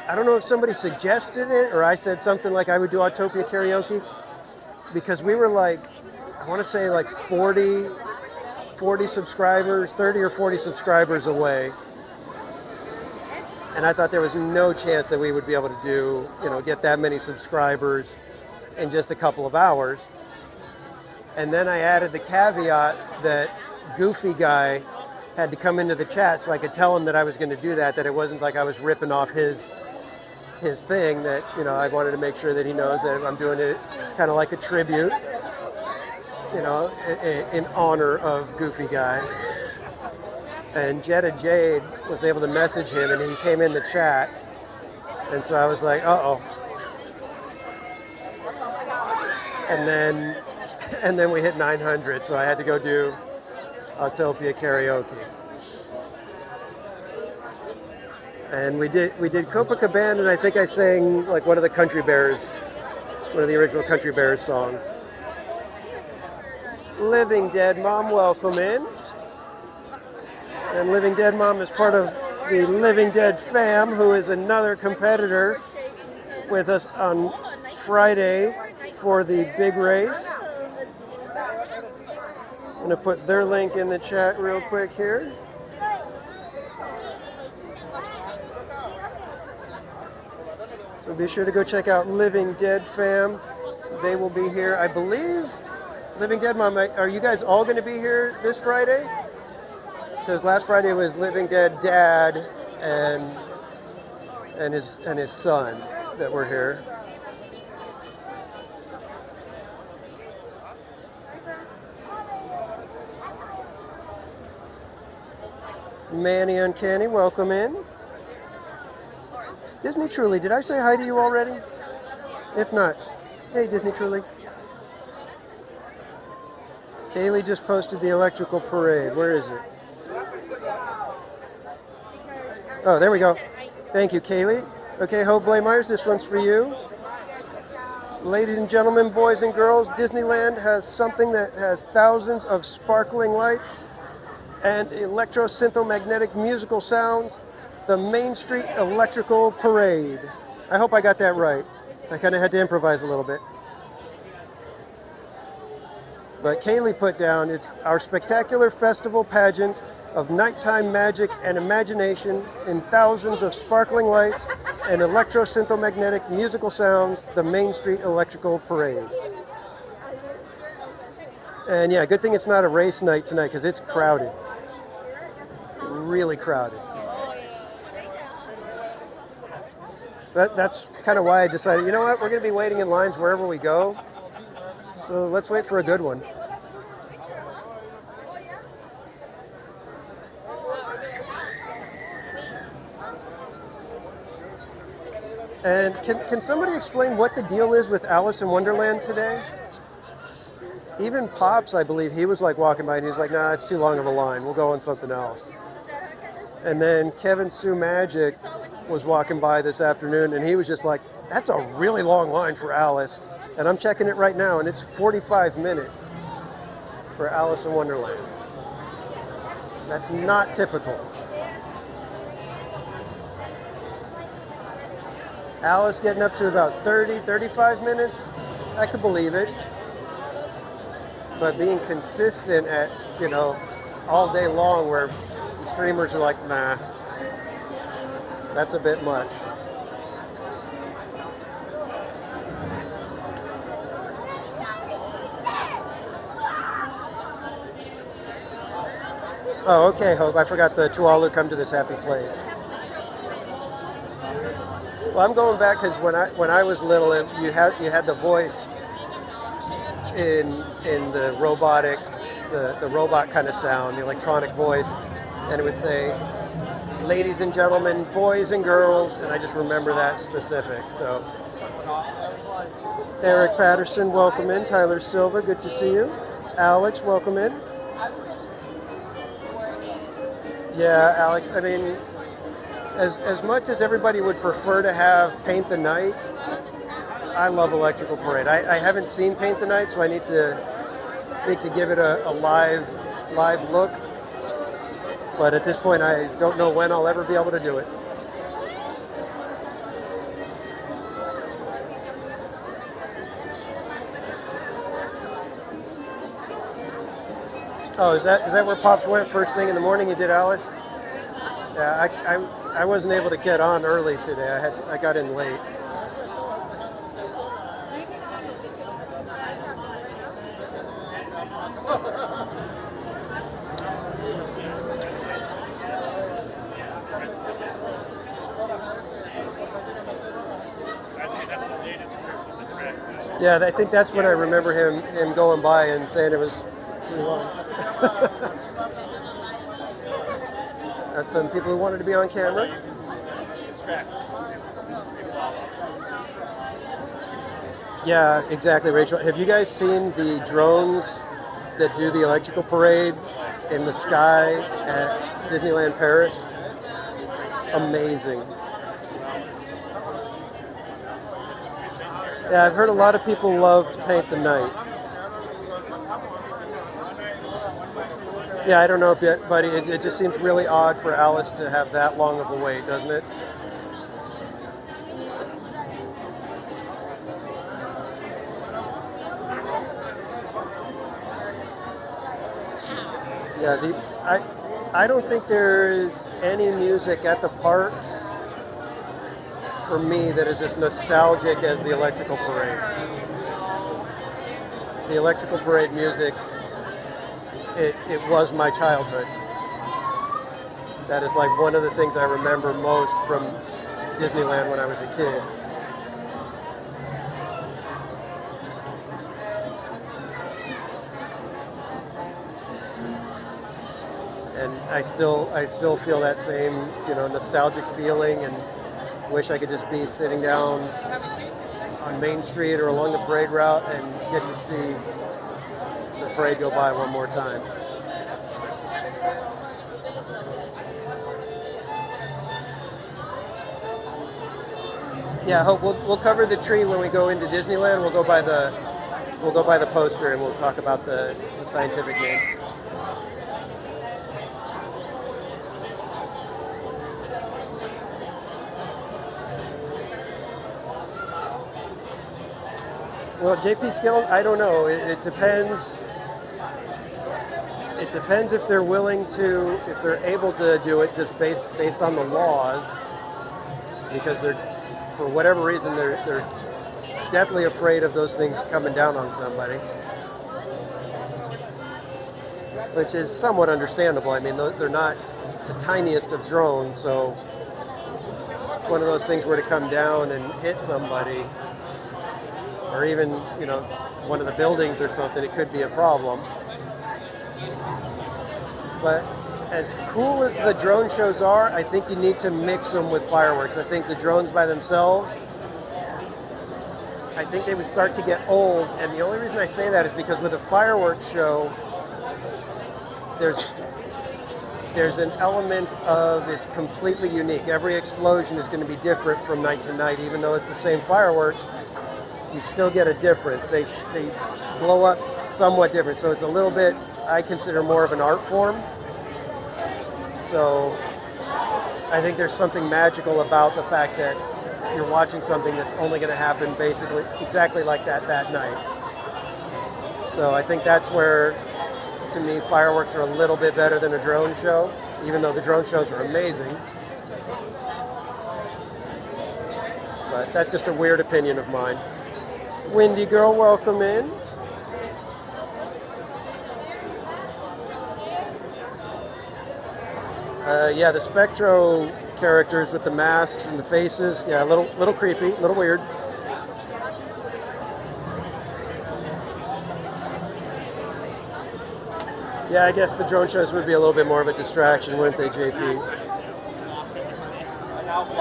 I don't know if somebody suggested it or I said something like I would do Autopia karaoke, because we were like, I want to say like 40 subscribers, 30 or 40 subscribers away. And I thought there was no chance that we would be able to do, get that many subscribers in just a couple of hours. And then I added the caveat that Goofy Guy had to come into the chat so I could tell him that I was going to do that, that it wasn't like I was ripping off his thing, that, you know, I wanted to make sure that he knows that I'm doing it kind of like a tribute, you know, in honor of Goofy Guy. And Jetta Jade was able to message him, and he came in the chat. And so I was like, uh-oh. And then we hit 900, so I had to go do Autopia karaoke. And we did Copacabana, and I think I sang like one of the Country Bears, one of the original Country Bears songs. Living Dead Mom, welcome in. And Living Dead Mom is part of the Living Dead fam, who is another competitor with us on Friday for the big race. I'm going to put their link in the chat real quick here. So be sure to go check out Living Dead fam. They will be here, I believe. Living Dead Mom, are you guys all going to be here this Friday? Because last Friday was Living Dead Dad and his son that were here. Manny Uncanny, welcome in. Disney Truly, did I say hi to you already? If not, hey Disney Truly. Kaylee just posted the electrical parade. Where is it? Oh, there we go. Thank you, Kaylee. Okay, Hope Blaemeyers, this one's for you. Ladies and gentlemen, boys and girls, Disneyland has something that has thousands of sparkling lights and electro-syntho-magnetic musical sounds, the Main Street Electrical Parade. I hope I got that right. I kind of had to improvise a little bit. But Kaylee put down, it's our spectacular festival pageant of nighttime magic and imagination in thousands of sparkling lights and electro-syntho-magnetic musical sounds, the Main Street Electrical Parade. And yeah, good thing it's not a race night tonight because it's crowded. Really crowded. That's kind of why I decided, you know what, we're going to be waiting in lines wherever we go. So let's wait for a good one. And can somebody explain what the deal is with Alice in Wonderland today? Even Pops, I believe, he was like walking by and he was like, nah, it's too long of a line. We'll go on something else. And then Kevin Sue Magic was walking by this afternoon and he was just like, that's a really long line for Alice. And I'm checking it right now and it's 45 minutes for Alice in Wonderland. That's not typical. Alice getting up to about 30, 35 minutes, I could believe it. But being consistent at, you know, all day long where the streamers are like, nah, that's a bit much. Oh, okay, Hope. I forgot the To All Who Come to This Happy Place. Well, I'm going back because when I was little, you had the voice in the robotic, the robot kind of sound, the electronic voice, and it would say, "Ladies and gentlemen, boys and girls," and I just remember that specific. So, Eric Patterson, welcome in. Tyler Silva, good to see you. Alex, welcome in. Yeah, Alex, I mean, as much as everybody would prefer to have Paint the Night, I love Electrical Parade. I haven't seen Paint the Night, so I need to give it a live look. But at this point, I don't know when I'll ever be able to do it. Oh, is that where Pops went first thing in the morning? You did, Alex? Yeah, I wasn't able to get on early today. I got in late. Yeah, I think that's when I remember him going by and saying it was too long. That's some people who wanted to be on camera. Yeah, exactly, Rachel. Have you guys seen the drones that do the electrical parade in the sky at Disneyland Paris? Amazing. Yeah, I've heard a lot of people love to paint the night. Yeah, I don't know, buddy. It just seems really odd for Alice to have that long of a wait, doesn't it? Yeah, I don't think there is any music at the parks for me that is as nostalgic as the electrical parade. The electrical parade music, it was my childhood. That is like one of the things I remember most from Disneyland when I was a kid. And I still feel that same, nostalgic feeling, and wish I could just be sitting down on Main Street or along the parade route and get to see the parade go by one more time. Yeah, I hope we'll cover the tree when we go into Disneyland. We'll go by the poster and we'll talk about the scientific name. Well, JP Skill, I don't know. It depends. It depends if they're willing to, if they're able to do it just based on the laws, because for whatever reason, they're deathly afraid of those things coming down on somebody, which is somewhat understandable. I mean, they're not the tiniest of drones, so if one of those things were to come down and hit somebody, or even, one of the buildings or something, it could be a problem. But as cool as the drone shows are, I think you need to mix them with fireworks. I think the drones by themselves, I think they would start to get old. And the only reason I say that is because with a fireworks show, there's an element of it's completely unique. Every explosion is going to be different from night to night, even though it's the same fireworks. You still get a difference. They blow up somewhat different. So it's a little bit, I consider, more of an art form. So I think there's something magical about the fact that you're watching something that's only going to happen basically exactly like that night. So I think that's where, to me, fireworks are a little bit better than a drone show, even though the drone shows are amazing. But that's just a weird opinion of mine. Windy Girl, welcome in. Yeah, the Spectro characters with the masks and the faces, yeah, a little creepy, a little weird. Yeah, I guess the drone shows would be a little bit more of a distraction, wouldn't they, JP?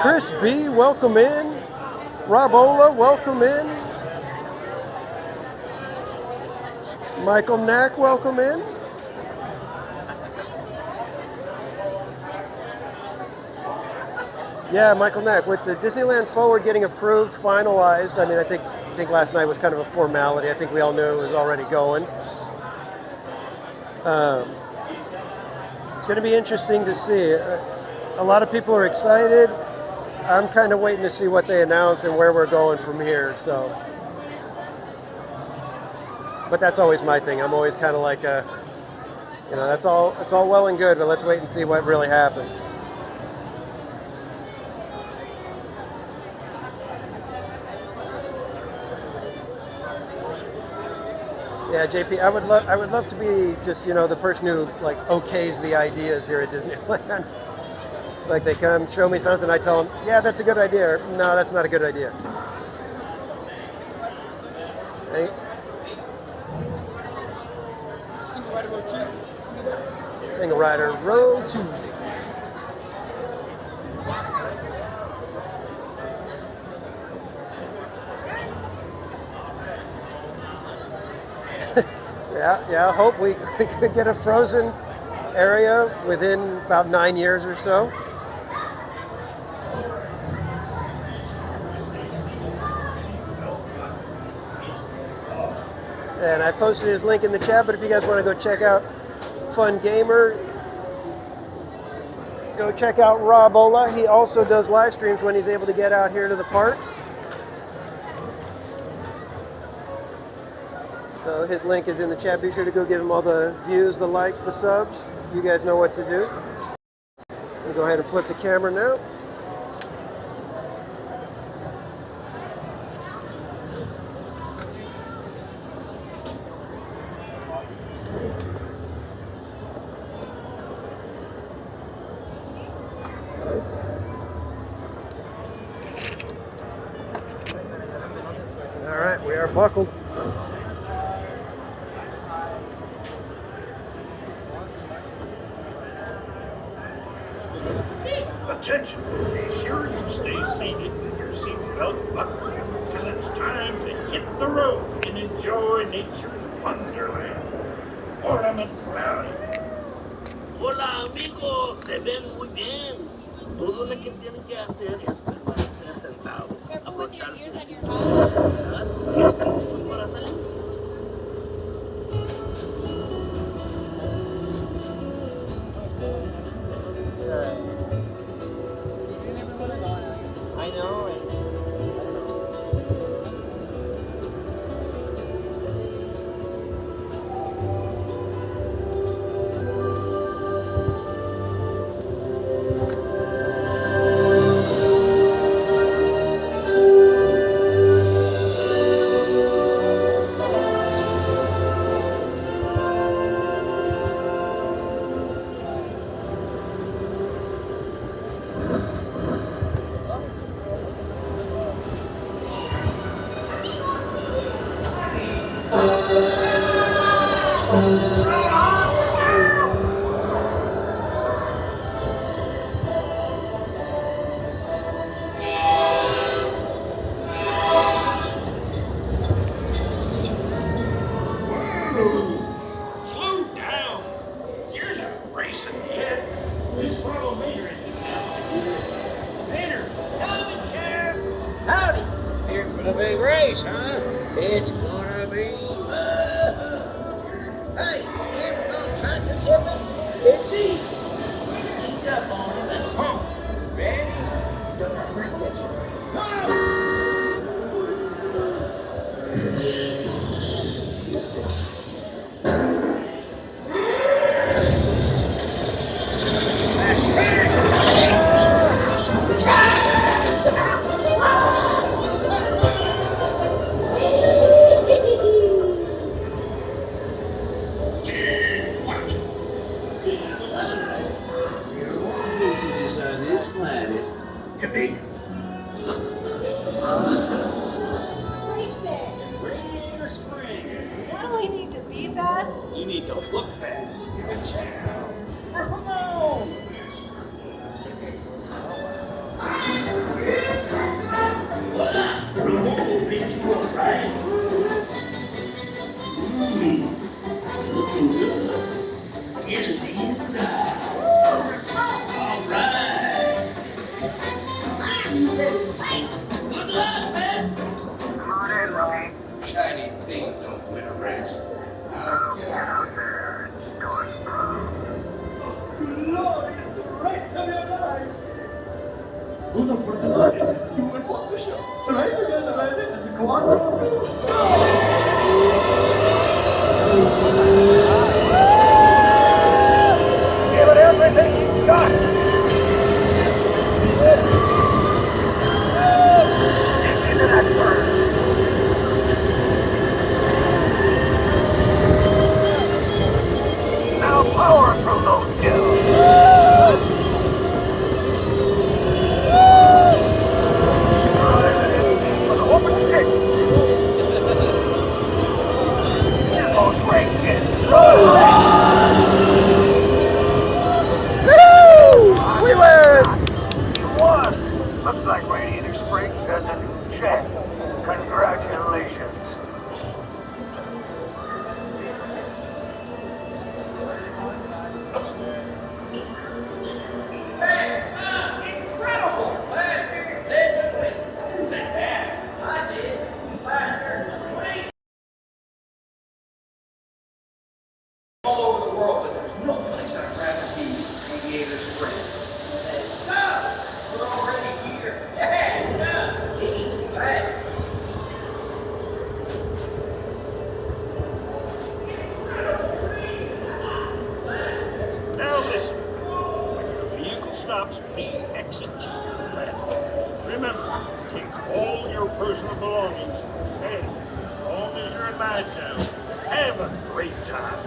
Chris B, welcome in. Rob Ola, welcome in. Michael Knack, welcome in. Yeah, Michael Knack, with the Disneyland Forward getting approved, finalized, I mean, I think last night was kind of a formality. I think we all knew it was already going. It's going to be interesting to see. A lot of people are excited. I'm kind of waiting to see what they announce and where we're going from here, so. But that's always my thing. I'm always kind of like, it's all well and good, but let's wait and see what really happens. Yeah, JP, I would love to be just, the person who like okays the ideas here at Disneyland. Like they come show me something, I tell them, yeah, that's a good idea. Or, no, that's not a good idea. Hey, Single Rider Road 2. Single Rider Road 2. Yeah, I hope we could get a Frozen area within about 9 years or so. And I posted his link in the chat, but if you guys want to go check out Fun Gamer, go check out Rob Ola. He also does live streams when he's able to get out here to the parks. So his link is in the chat. Be sure to go give him all the views, the likes, the subs. You guys know what to do. We'll go ahead and flip the camera now. All right, we are buckled. Attention, be sure you stay seated with your seatbelt buckled, because it's time to hit the road and enjoy nature's wonderland. Ornament Valley. Hola amigos, se ven muy bien. Todo lo que tienen que hacer es permanecer sentados, aprovechar su seguridad y están listos para salir. I know. Slow down. You're not racing yet. Just follow me into town. Peter, howdy, Sheriff. Howdy! Here for the big race, huh? It's gonna be fun. Hey, you ever gonna try to tell me? It's easy. Sneak up on him and pump. Ready? Don't let Frank catch you. Hippie. Radiator Spring. Why do I need to be fast? You need to look fast. Come on. Remove me to a right. Looking good. Here's the inside. All right. Good luck, man. Come on in, Rookie. Shiny paint don't win a race. I'll get out there and start Lord, it's the rest of your life. Una fortuna. You were for the show. Try to get ready at the commando. Give it everything you got. Into that bird. Now power through those hills. For the open stick. Looks like Radiator Springs has a new check. Congratulations. Incredible! Faster than the blink. I didn't say that. I did. Faster than the blink. All over the world, but there's no place I'd rather be than Radiator Springs. Let's go! We're already here. Yeah, he's fast. Now listen. When your vehicle stops, please exit to your left. Remember, take all your personal belongings. And as long as you're in my town, have a great time.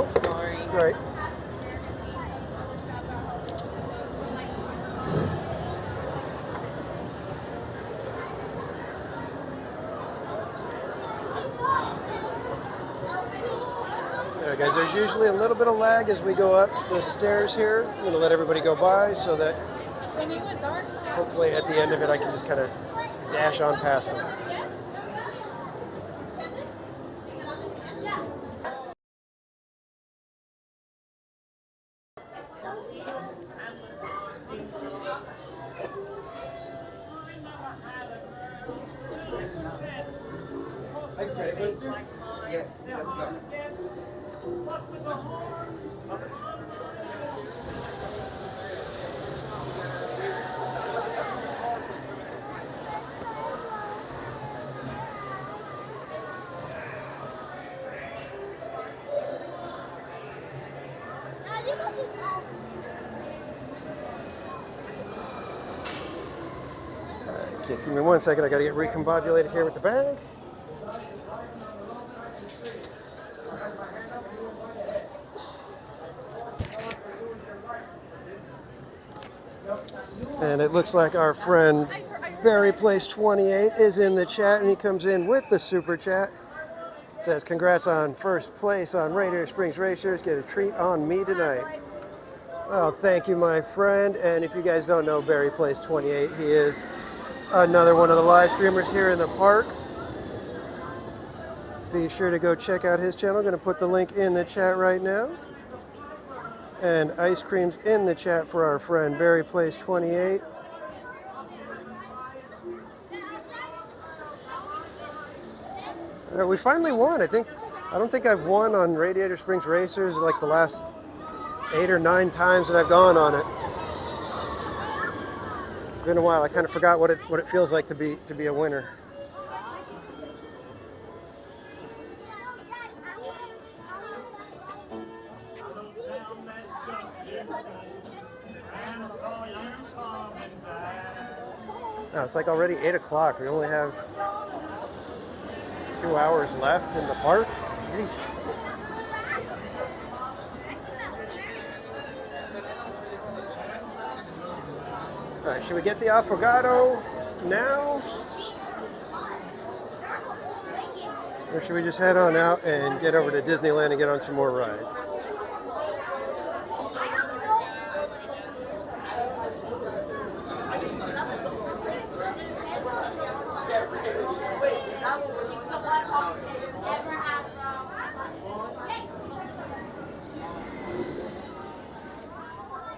Oh, sorry. Right. Alright guys, there's usually a little bit of lag as we go up the stairs here. I'm going to let everybody go by so that hopefully at the end of it I can just kind of dash on past them. Yes, let's go. Kids, give me 1 second. I got to get recombobulated here with the bag. And it looks like our friend Barry Place 28 is in the chat, and he comes in with the super chat. Says, congrats on first place on Radiator Springs Racers. Get a treat on me tonight. Well, thank you, my friend. And if you guys don't know Barry Place 28, he is another one of the live streamers here in the park. Be sure to go check out his channel. I'm going to put the link in the chat right now. And ice cream's in the chat for our friend Barry Place 28. We finally won. I don't think I've won on Radiator Springs Racers like the last 8 or 9 times that I've gone on it. It's been a while. I kind of forgot what it feels like to be a winner. Oh, it's like already 8 o'clock. We only have 2 hours left in the parks. Yeesh. All right, should we get the affogato now? Or should we just head on out and get over to Disneyland and get on some more rides?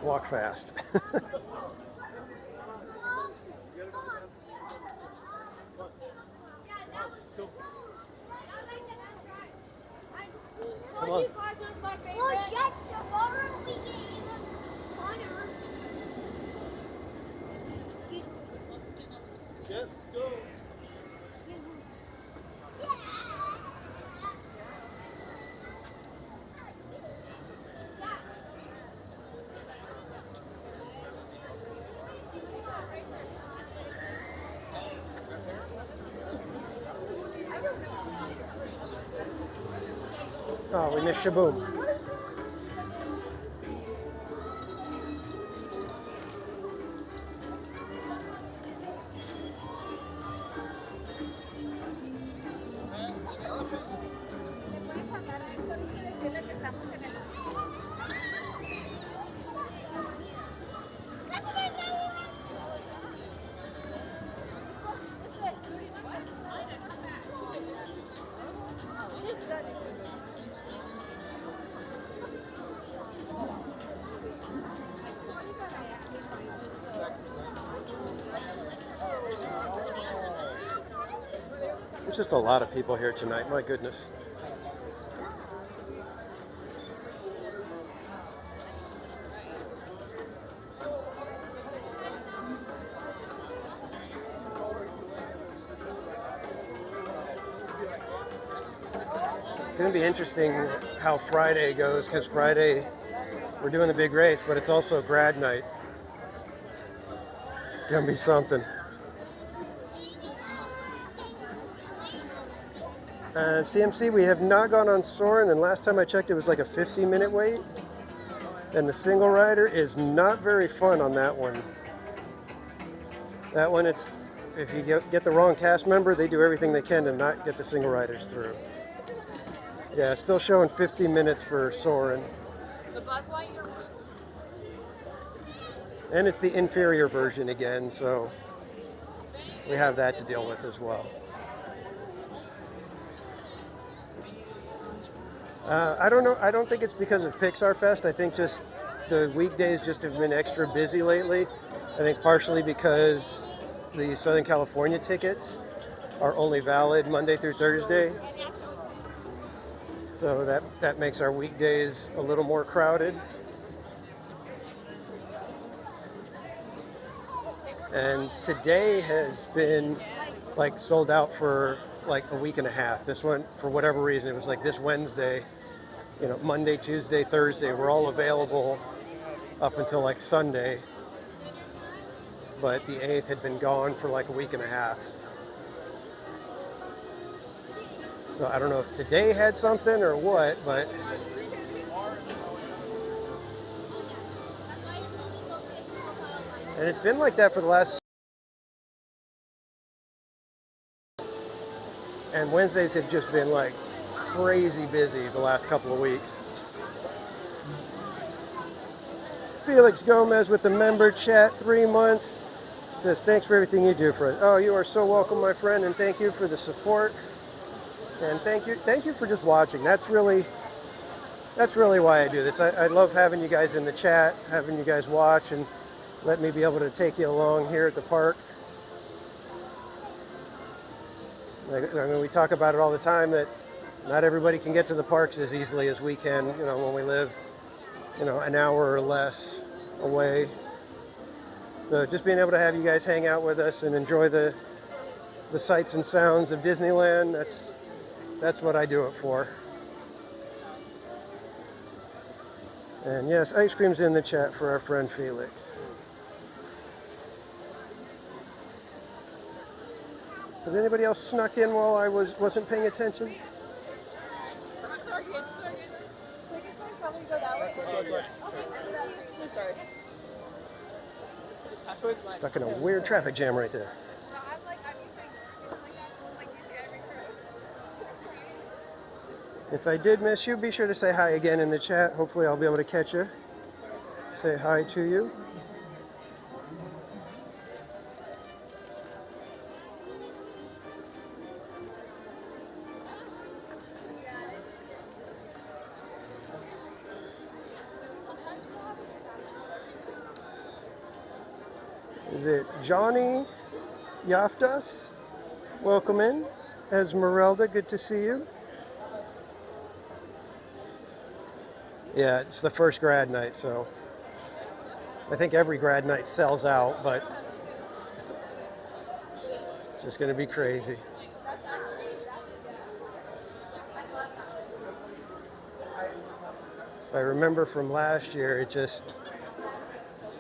Walk fast. Come on. Yeah, let's go. Oh, we missed Shaboom. There's just a lot of people here tonight, my goodness. It's going to be interesting how Friday goes, because Friday we're doing the big race, but it's also grad night. It's going to be something. CMC, we have not gone on Soarin', and last time I checked it was like a 50-minute wait. And the single rider is not very fun on that one. That one, it's if you get the wrong cast member, they do everything they can to not get the single riders through. Yeah, still showing 50 minutes for Soarin'. And it's the inferior version again, so we have that to deal with as well. I don't know. I don't think it's because of Pixar Fest. I think just the weekdays just have been extra busy lately. I think partially because the Southern California tickets are only valid Monday through Thursday. So that makes our weekdays a little more crowded. And today has been like sold out for like a week and a half. This one, for whatever reason, it was like this Wednesday, you know, Monday, Tuesday, Thursday, were all available up until like Sunday. But the 8th had been gone for like a week and a half. So I don't know if today had something or what, but and it's been like that for the last. And Wednesdays have just been like crazy busy the last couple of weeks. Felix Gomez with the member chat, 3 months. Says, thanks for everything you do for us. Oh, you are so welcome, my friend, and thank you for the support. And thank you for just watching. That's really why I do this. I love having you guys in the chat, having you guys watch, and let me be able to take you along here at the park. I mean, we talk about it all the time that not everybody can get to the parks as easily as we can, you know, when we live, you know, an hour or less away. So just being able to have you guys hang out with us and enjoy the sights and sounds of Disneyland, that's what I do it for. And yes, ice cream's in the chat for our friend Felix. Has anybody else snuck in while I wasn't paying attention? Stuck in a weird traffic jam right there. If I did miss you, be sure to say hi again in the chat. Hopefully I'll be able to catch you. Say hi to you. Is it Johnny Yaftas? Welcome in. Esmeralda, good to see you. Yeah, it's the first grad night, so I think every grad night sells out, but it's just going to be crazy. If I remember from last year, it just,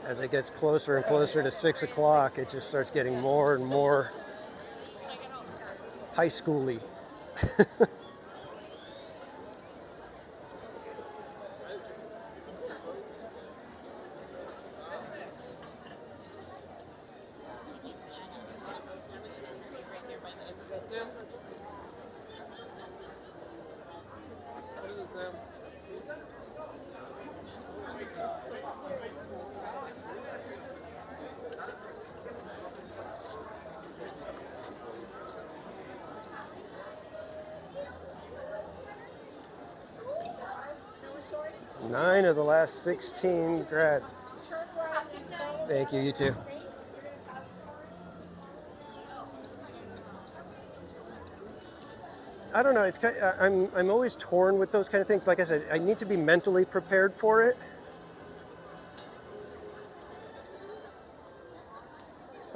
as it gets closer and closer to 6 o'clock, it just starts getting more and more high school-y. 9 of the last 16 grad. Thank you, you too. I don't know. It's kind I'm always torn with those kind of things. Like I said, I need to be mentally prepared for it.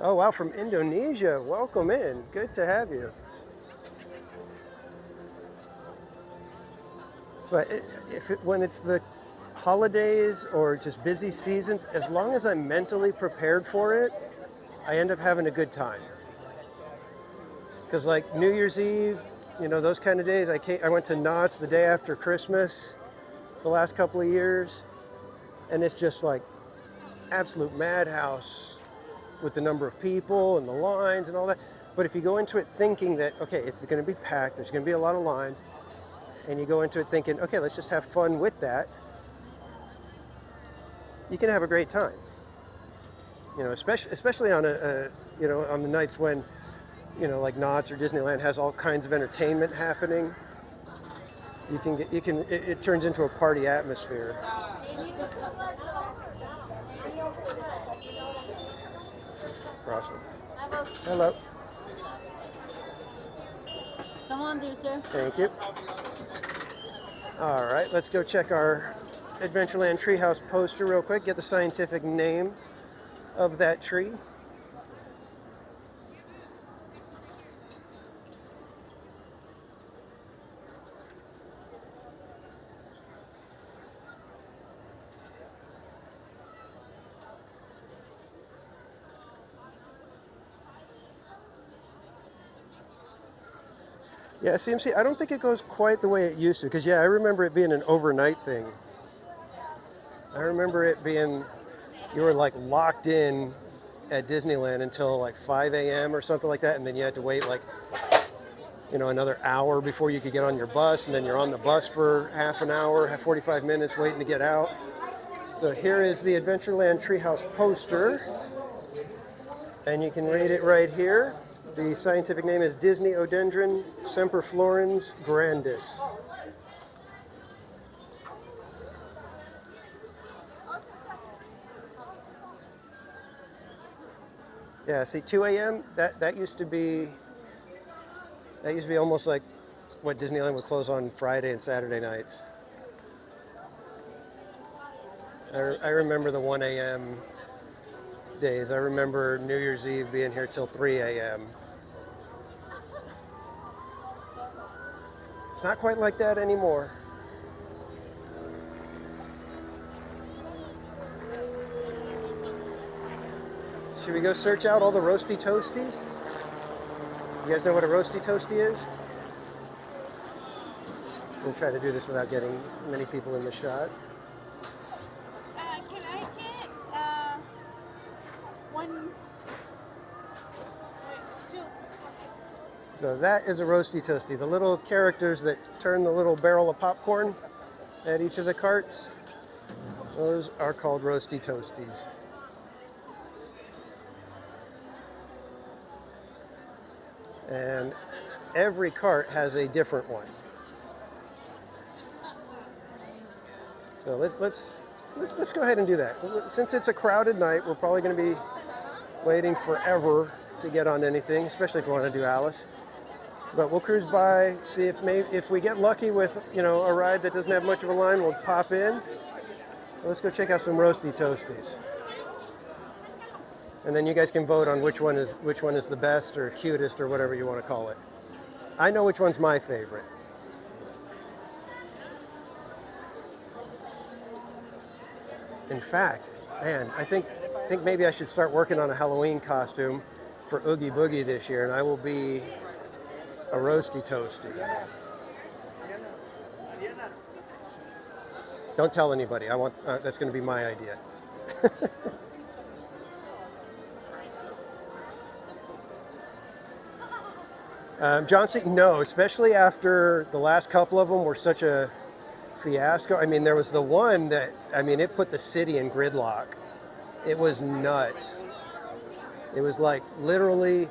Oh wow, from Indonesia. Welcome in. Good to have you. But when it's the holidays or just busy seasons, as long as I'm mentally prepared for it, I end up having a good time. Because like New Year's Eve, you know, those kind of days, I went to Knott's the day after Christmas the last couple of years, and it's just like absolute madhouse with the number of people and the lines and all that. But if you go into it thinking that, okay, it's going to be packed, there's going to be a lot of lines, and you go into it thinking, okay, let's just have fun with that, you can have a great time. You know, especially on you know, on the nights when, you know, like Knott's or Disneyland has all kinds of entertainment happening. It turns into a party atmosphere. Awesome. Hello. Come on, dear sir. Thank you. All right, let's go check our Adventureland Treehouse poster real quick. Get the scientific name of that tree. Yeah, CMC, I don't think it goes quite the way it used to, because yeah, I remember it being an overnight thing. I remember it being, you were like locked in at Disneyland until like 5 a.m. or something like that, and then you had to wait like, you know, another hour before you could get on your bus, and then you're on the bus for half an hour, 45 minutes waiting to get out. So here is the Adventureland Treehouse poster, and you can read it right here. The scientific name is Disneyodendron semperflorens grandis. Yeah, see, 2 a.m. That used to be almost like what Disneyland would close on Friday and Saturday nights. I remember the 1 a.m. days. I remember New Year's Eve being here till 3 a.m. It's not quite like that anymore. Should we go search out all the Roasty Toasties? You guys know what a Roasty Toasty is? I'm going to try to do this without getting many people in the shot. Can I get one? Wait, two. So that is a Roasty Toasty. The little characters that turn the little barrel of popcorn at each of the carts, those are called Roasty Toasties. And every cart has a different one. So let's go ahead and do that. Since it's a crowded night, we're probably going to be waiting forever to get on anything, especially if we want to do Alice. But we'll cruise by, see if we get lucky with, you know, a ride that doesn't have much of a line, we'll pop in. Let's go check out some Roasty Toasties. And then you guys can vote on which one is the best or cutest or whatever you want to call it. I know which one's my favorite. In fact, man, I think maybe I should start working on a Halloween costume for Oogie Boogie this year, and I will be a Roasty Toasty. Don't tell anybody. I want that's going to be my idea. John C. No, especially after the last couple of them were such a fiasco. I mean, there was the one that, I mean, it put the city in gridlock. It was nuts. It was like literally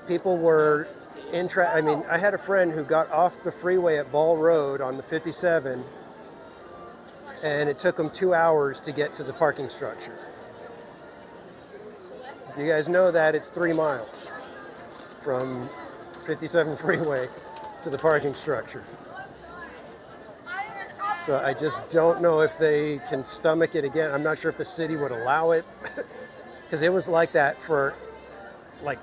people were in I mean, I had a friend who got off the freeway at Ball Road on the 57 and it took them 2 hours to get to the parking structure. If you guys know that, it's 3 miles from 57 freeway to the parking structure. So I just don't know if they can stomach it again. I'm not sure if the city would allow it, because it was like that for like,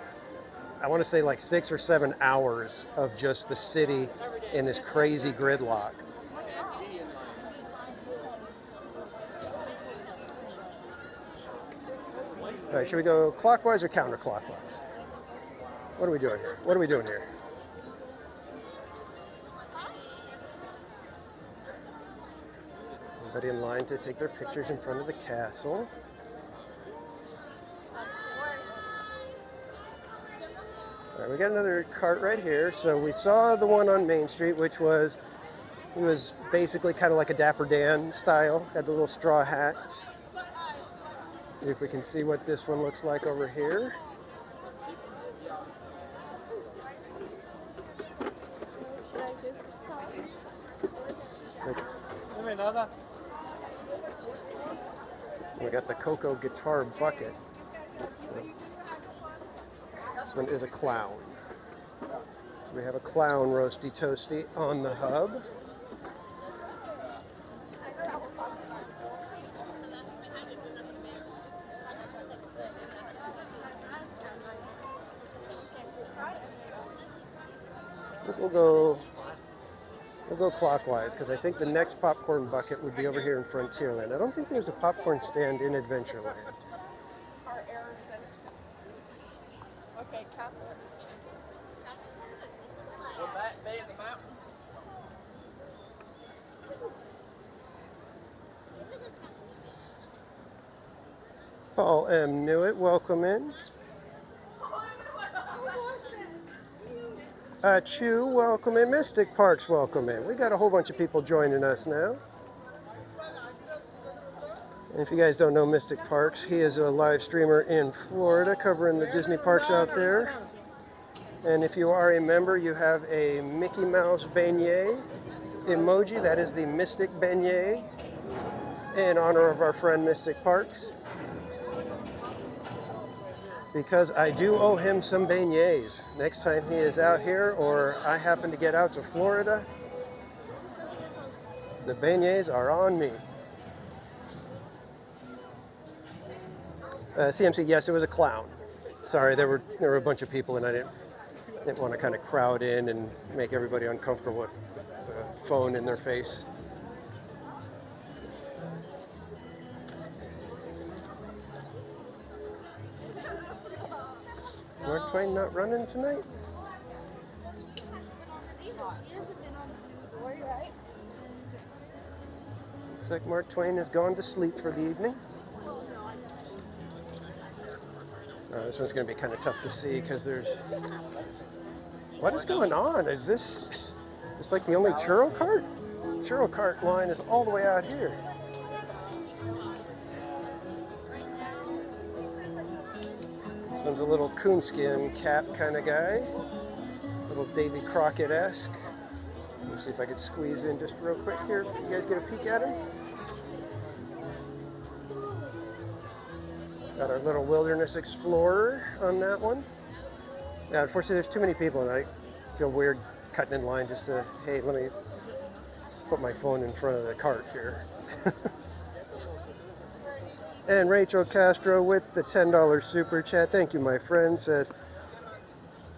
I want to say like 6 or 7 hours of just the city in this crazy gridlock. All right, should we go clockwise or counterclockwise? What are we doing here? What are we doing here? Everybody in line to take their pictures in front of the castle. All right, we got another cart right here. So we saw the one on Main Street, which was, it was basically kind of like a Dapper Dan style. Had the little straw hat. Let's see if we can see what this one looks like over here. We got the Coco guitar bucket. So this one is a clown. So we have a clown Roasty Toasty on the hub. We'll go clockwise, because I think the next popcorn bucket would be over here in Frontierland. I don't think there's a popcorn stand in Adventureland. Okay, castle. Will that be the mountain? Paul M. Newitt, welcome in. Chu, welcome in. Mystic Parks, welcome in. We got a whole bunch of people joining us now. And if you guys don't know Mystic Parks, he is a live streamer in Florida covering the Disney parks out there. And if you are a member, you have a Mickey Mouse beignet emoji. That is the Mystic Beignet in honor of our friend Mystic Parks. Because I do owe him some beignets. Next time he is out here, or I happen to get out to Florida, the beignets are on me. CMC, yes, it was a clown. Sorry, there were a bunch of people, and I didn't want to kind of crowd in and make everybody uncomfortable with the phone in their face. Mark Twain not running tonight? Looks like Mark Twain has gone to sleep for the evening. This one's going to be kind of tough to see because there's... What is going on? Is this like the only churro cart? Churro cart line is all the way out here. This one's a little coonskin cap kind of guy. Little Davy Crockett-esque. Let me see if I could squeeze in just real quick here. You guys get a peek at him? Got our little wilderness explorer on that one. Yeah, unfortunately there's too many people and I feel weird cutting in line just to, hey, let me put my phone in front of the cart here. And Rachel Castro with the $10 super chat. Thank you, my friend. Says,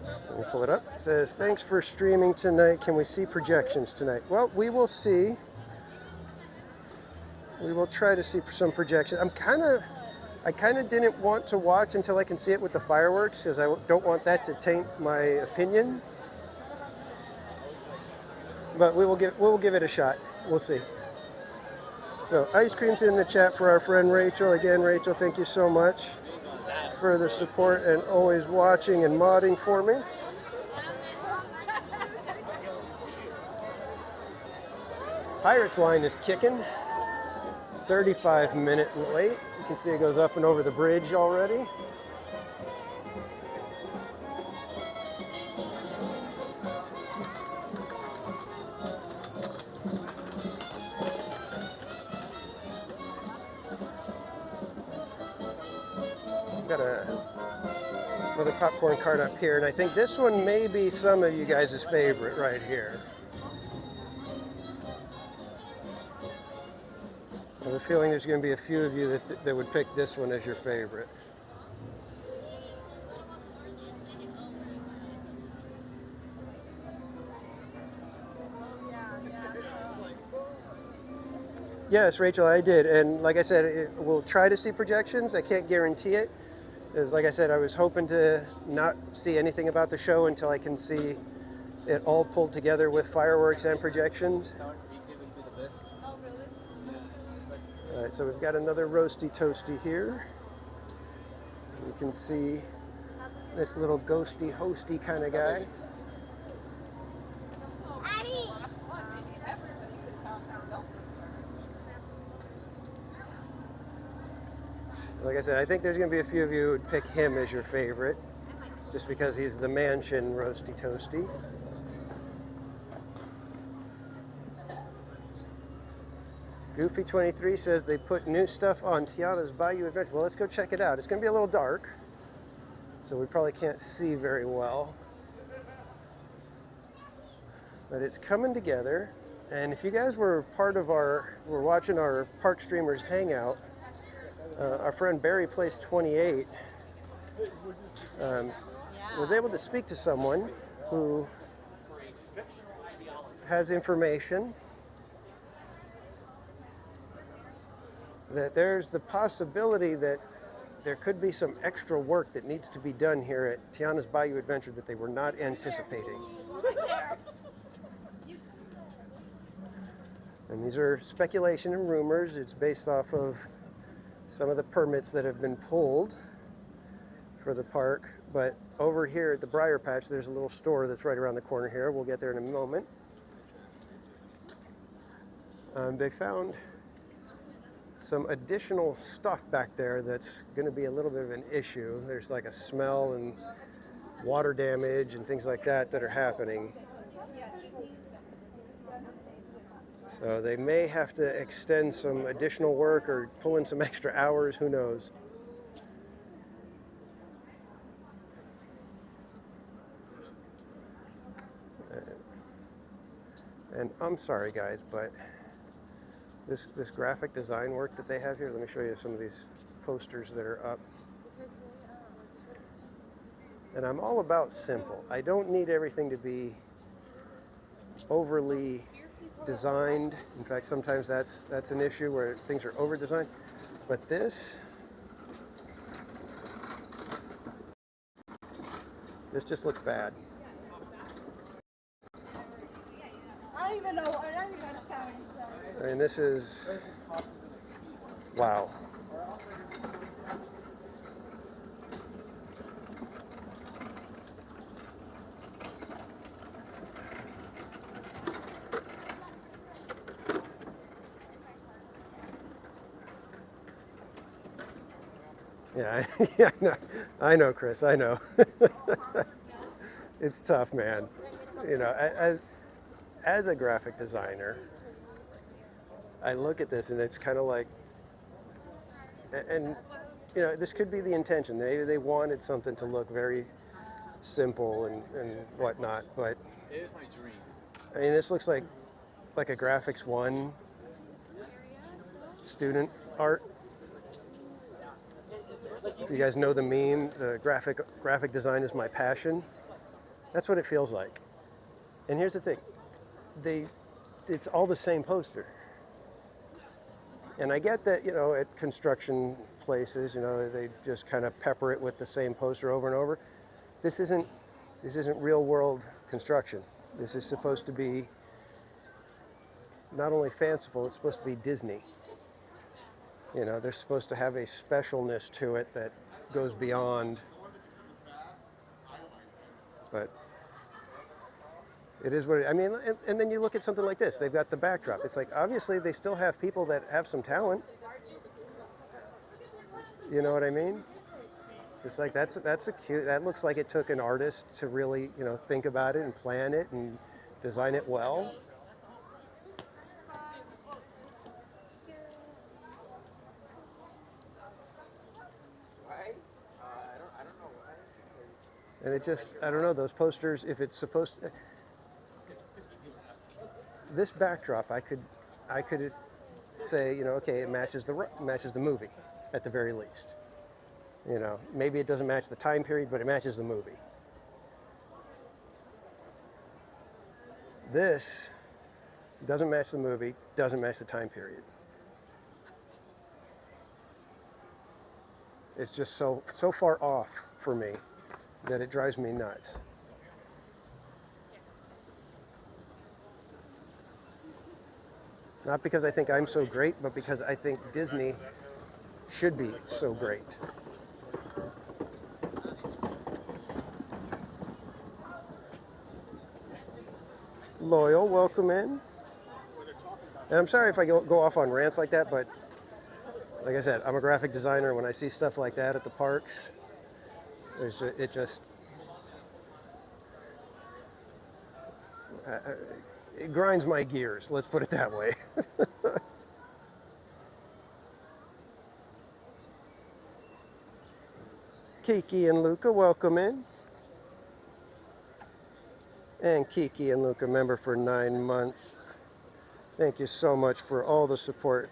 let me pull it up. Says, thanks for streaming tonight. Can we see projections tonight? Well, we will see. We will try to see some projections. I kind of didn't want to watch until I can see it with the fireworks because I don't want that to taint my opinion. But we will give it a shot. We'll see. So ice cream's in the chat for our friend Rachel. Again, Rachel, thank you so much for the support and always watching and modding for me. Pirates line is kicking. 35-minute late. You can see it goes up and over the bridge already. for the popcorn cart up here, and I think this one may be some of you guys' favorite right here. I have a feeling there's going to be a few of you that would pick this one as your favorite. Yes, Rachel, I did. And like I said, we'll try to see projections. I can't guarantee it. As like I said, I was hoping to not see anything about the show until I can see it all pulled together with fireworks and projections. All right, so we've got another Roasty Toasty here. You can see this little ghosty, hosty kind of guy. Like I said, I think there's going to be a few of you who would pick him as your favorite, just because he's the mansion Roasty Toasty. Goofy23 says they put new stuff on Tiana's Bayou Adventure. Well, let's go check it out. It's going to be a little dark, so we probably can't see very well. But it's coming together. And if you guys were part of were watching our Park Streamers Hangout, our friend Barry Place 28 was able to speak to someone who has information that there's the possibility that there could be some extra work that needs to be done here at Tiana's Bayou Adventure that they were not anticipating. And these are speculation and rumors. It's based off of some of the permits that have been pulled for the park. But over here at the Briar Patch, there's a little store that's right around the corner here. We'll get there in a moment. They found some additional stuff back there that's going to be a little bit of an issue. There's like a smell and water damage and things like that are happening. So they may have to extend some additional work or pull in some extra hours, who knows. And I'm sorry guys, but this graphic design work that they have here, let me show you some of these posters that are up. And I'm all about simple. I don't need everything to be overly designed. In fact, sometimes that's an issue where things are over designed. But this just looks bad. I don't even know. I don't even understand what you're saying. I mean, this is wow. Yeah, yeah, I know, Chris. I know. It's tough, man. You know, as a graphic designer, I look at this and it's kind of like, and you know, this could be the intention. Maybe they wanted something to look very simple and whatnot, but it is my dream. I mean, this looks like a Graphics 1 student art. If you guys know the meme, the graphic design is my passion. That's what it feels like. And here's the thing, it's all the same poster. And I get that, you know, at construction places, you know, they just kind of pepper it with the same poster over and over. This isn't real world construction. This is supposed to be not only fanciful, it's supposed to be Disney. You know, they're supposed to have a specialness to it that goes beyond. But it is what I mean, and then you look at something like this. They've got the backdrop. It's like, obviously, they still have people that have some talent. You know what I mean? It's like, that's a cute, that looks like it took an artist to really, you know, think about it and plan it and design it well. And it just, I don't know, those posters, if it's supposed to, this backdrop, I could say, you know, okay, it matches the movie at the very least. You know, maybe it doesn't match the time period, but it matches the movie. This doesn't match the movie, doesn't match the time period. It's just so far off for me that it drives me nuts. Not because I think I'm so great, but because I think Disney should be so great. Loyal, welcome in. And I'm sorry if I go off on rants like that, but like I said, I'm a graphic designer. When I see stuff like that at the parks, it grinds my gears, let's put it that way. Kiki and Luca, welcome in. And Kiki and Luca, member for 9 months. Thank you so much for all the support.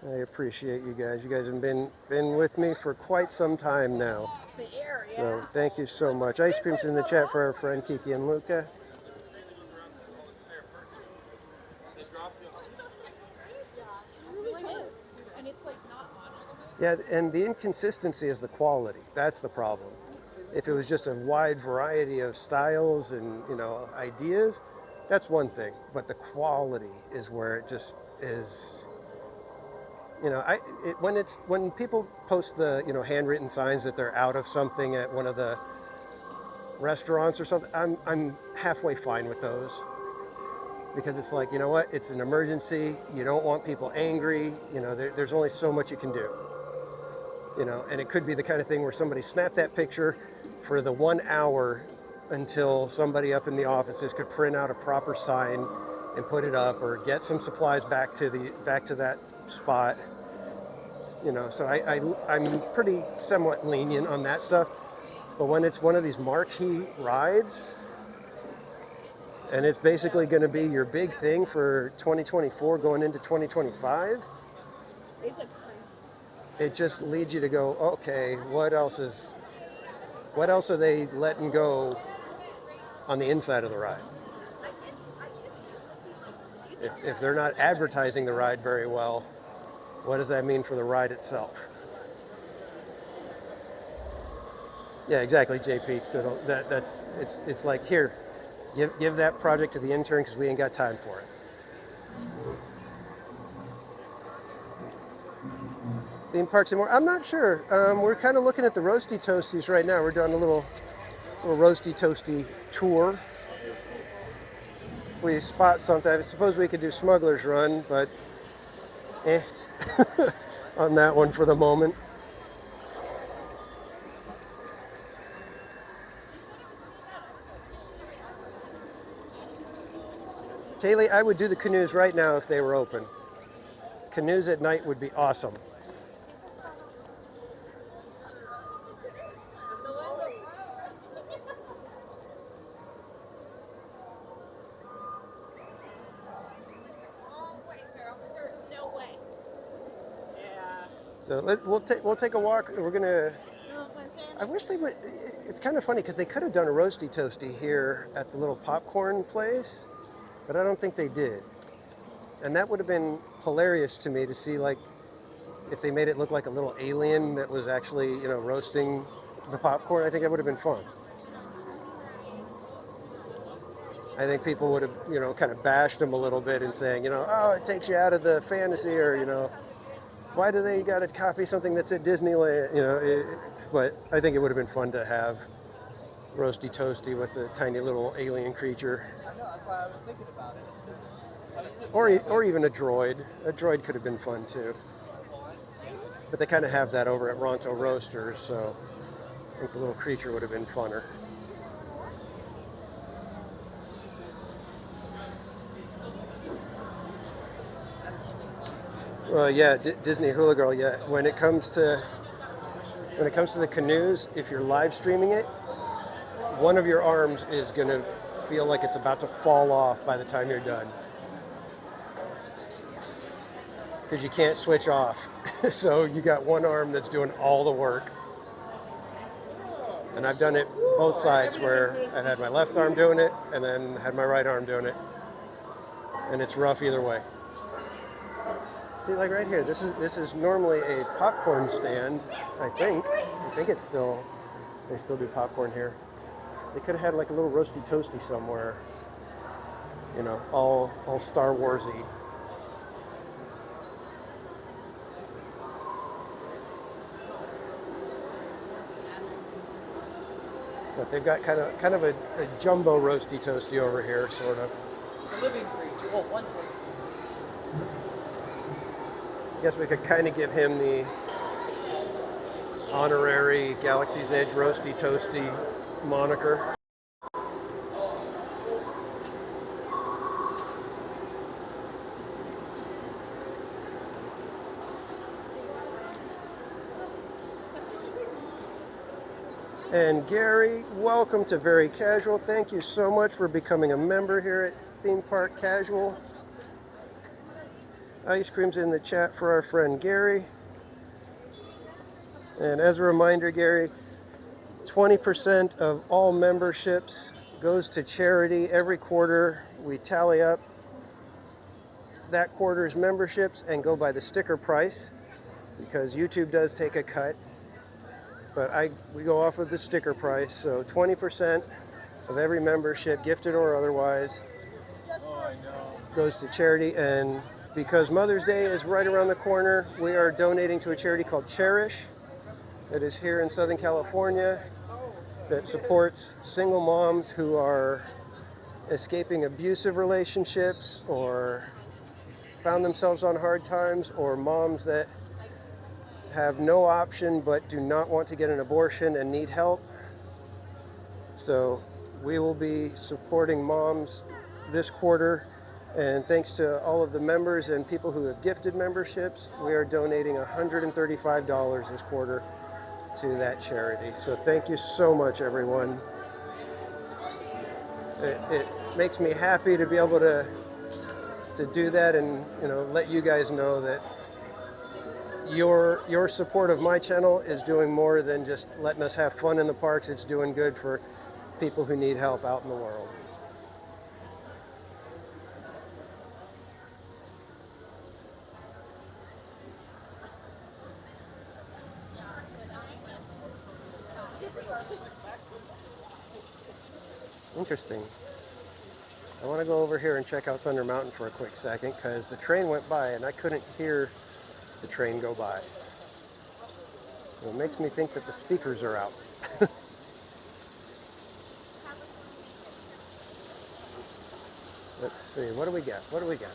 I appreciate you guys. You guys have been with me for quite some time now. So thank you so much. Ice cream's in the chat for our friend Kiki and Luca. Yeah, and the inconsistency is the quality. That's the problem. If it was just a wide variety of styles and, you know, ideas, that's one thing. But the quality is where it just is. You know, when people post the, you know, handwritten signs that they're out of something at one of the restaurants or something, I'm halfway fine with those, because it's like, you know what, it's an emergency. You don't want people angry. You know, there's only so much you can do. You know, and it could be the kind of thing where somebody snapped that picture for the 1 hour until somebody up in the offices could print out a proper sign and put it up, or get some supplies back to that spot. You know, so I'm pretty somewhat lenient on that stuff. But when it's one of these marquee rides, and it's basically going to be your big thing for 2024 going into 2025, it just leads you to go, okay, what else are they letting go on the inside of the ride? If they're not advertising the ride very well, what does that mean for the ride itself? Yeah, exactly, JP. It's like, here, give that project to the intern because we ain't got time for it. Theme parks and more. I'm not sure. We're kind of looking at the Roasty Toasties right now. We're doing a little Roasty Toasty tour. If we spot something, I suppose we could do Smuggler's Run, but on that one for the moment. Kaylee, I would do the canoes right now if they were open. Canoes at night would be awesome. So we'll take a walk. We're gonna. I wish they would. It's kind of funny because they could have done a Roasty Toasty here at the little popcorn place, but I don't think they did. And that would have been hilarious to me to see, like, if they made it look like a little alien that was actually, you know, roasting the popcorn. I think that would have been fun. I think people would have, you know, kind of bashed them a little bit and saying, you know, oh, it takes you out of the fantasy, or, you know, why do they got to copy something that's at Disneyland? You know, but I think it would have been fun to have Roasty Toasty with the tiny little alien creature. I know, that's why I was thinking about it. Or even a droid. A droid could have been fun too. But they kind of have that over at Ronto Roasters, so I think the little creature would have been funner. Well, yeah, Disney Hula Girl, yeah. When it comes to when it comes to the canoes, if you're live streaming it, one of your arms is going to feel like it's about to fall off by the time you're done. Because you can't switch off. So you got one arm that's doing all the work. And I've done it both sides, where I've had my left arm doing it and then had my right arm doing it. And it's rough either way. See, like right here, this is normally a popcorn stand, I think. I think it's still, they still do popcorn here. They could have had like a little Roasty Toasty somewhere, you know, all Star Wars-y. But they've got kind of a jumbo Roasty Toasty over here, sort of. It's a living creature. Well, one's living. I guess we could kind of give him the honorary Galaxy's Edge Roasty Toasty moniker. And Gary, welcome to Very Casual. Thank you so much for becoming a member here at Theme Park Casual. Ice cream's in the chat for our friend Gary. And as a reminder, Gary, 20% of all memberships goes to charity. Every quarter we tally up that quarter's memberships and go by the sticker price, because YouTube does take a cut. But we go off of the sticker price, so 20% of every membership, gifted or otherwise, goes to charity. And because Mother's Day is right around the corner, we are donating to a charity called Cherish that is here in Southern California, that supports single moms who are escaping abusive relationships or found themselves on hard times, or moms that have no option but do not want to get an abortion and need help. So we will be supporting moms this quarter, and thanks to all of the members and people who have gifted memberships, we are donating $135 this quarter to that charity. So thank you so much, everyone. It makes me happy to be able to do that, and let you guys know that your support of my channel is doing more than just letting us have fun in the parks. It's doing good for people who need help out in the world. Interesting. I want to go over here and check out Thunder Mountain for a quick second, because the train went by and I couldn't hear the train go by. So it makes me think that the speakers are out. Let's see, what do we got? What do we got?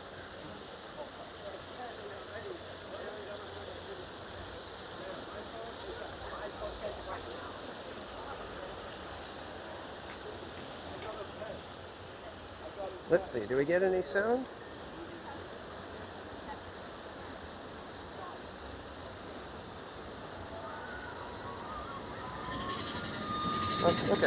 Let's see, do we get any sound? Oh, okay.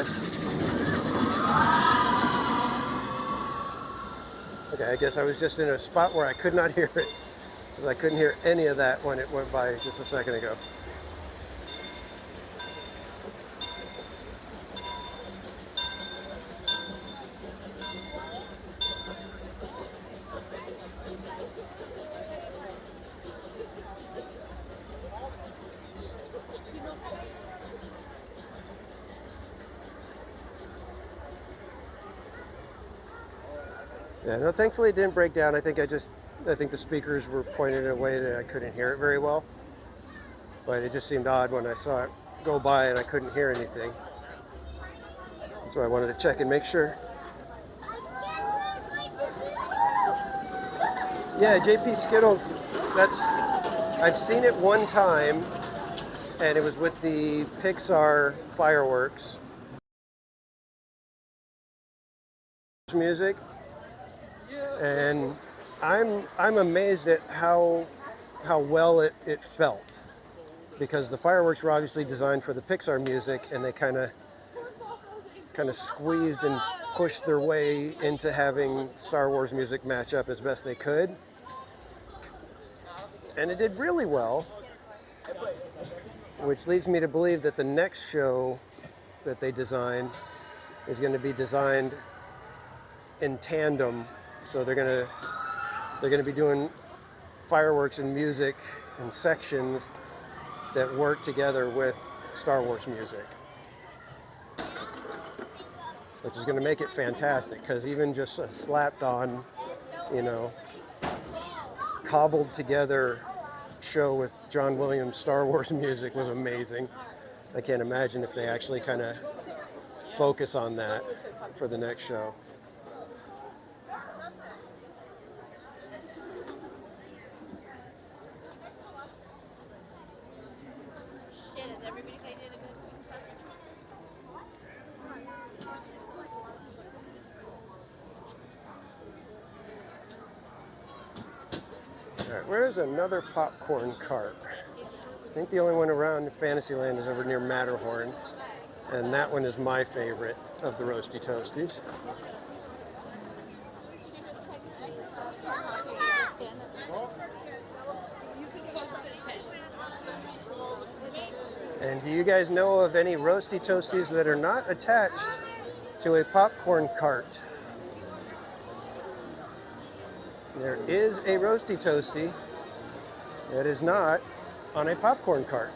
Okay, I guess I was just in a spot where I could not hear it, because I couldn't hear any of that when it went by just a second ago. Yeah, no, thankfully it didn't break down. I think the speakers were pointed in a way that I couldn't hear it very well. But it just seemed odd when I saw it go by and I couldn't hear anything. So I wanted to check and make sure. Yeah, JP Skittles, I've seen it one time, and it was with the Pixar fireworks music. And I'm amazed at how well it felt. because the fireworks were obviously designed for the Pixar music, and they kind of squeezed and pushed their way into having Star Wars music match up as best they could. And it did really well, which leads me to believe that the next show that they design is going to be designed in tandem. So they're going to be doing fireworks and music and sections that work together with Star Wars music, which is going to make it fantastic, because even just a slapped on, you know, cobbled together show with John Williams Star Wars music was amazing. I can't imagine if they actually kind of focus on that for the next show. All right, where's another popcorn cart? I think the only one around Fantasyland is over near Matterhorn, and that one is my favorite of the Roasty Toasties. And do you guys know of any Roasty Toasties that are not attached to a popcorn cart? There is a Roasty Toasty that is not on a popcorn cart.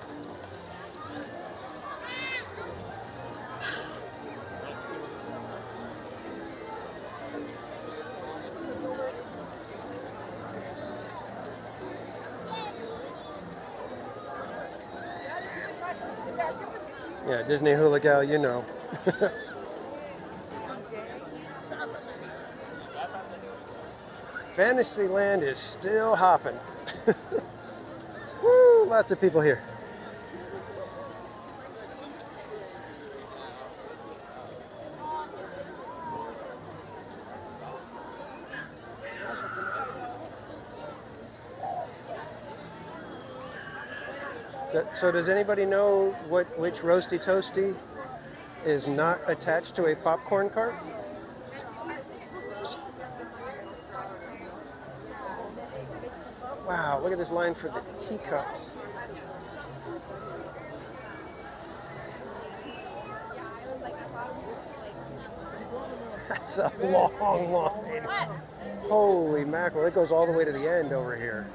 Yeah, Disney Hula Gal, you know. Fantasyland is still hopping. Woo, lots of people here. So does anybody know which Roasty Toasty is not attached to a popcorn cart? Wow, look at this line for the teacups. That's a long line. Holy mackerel, it goes all the way to the end over here.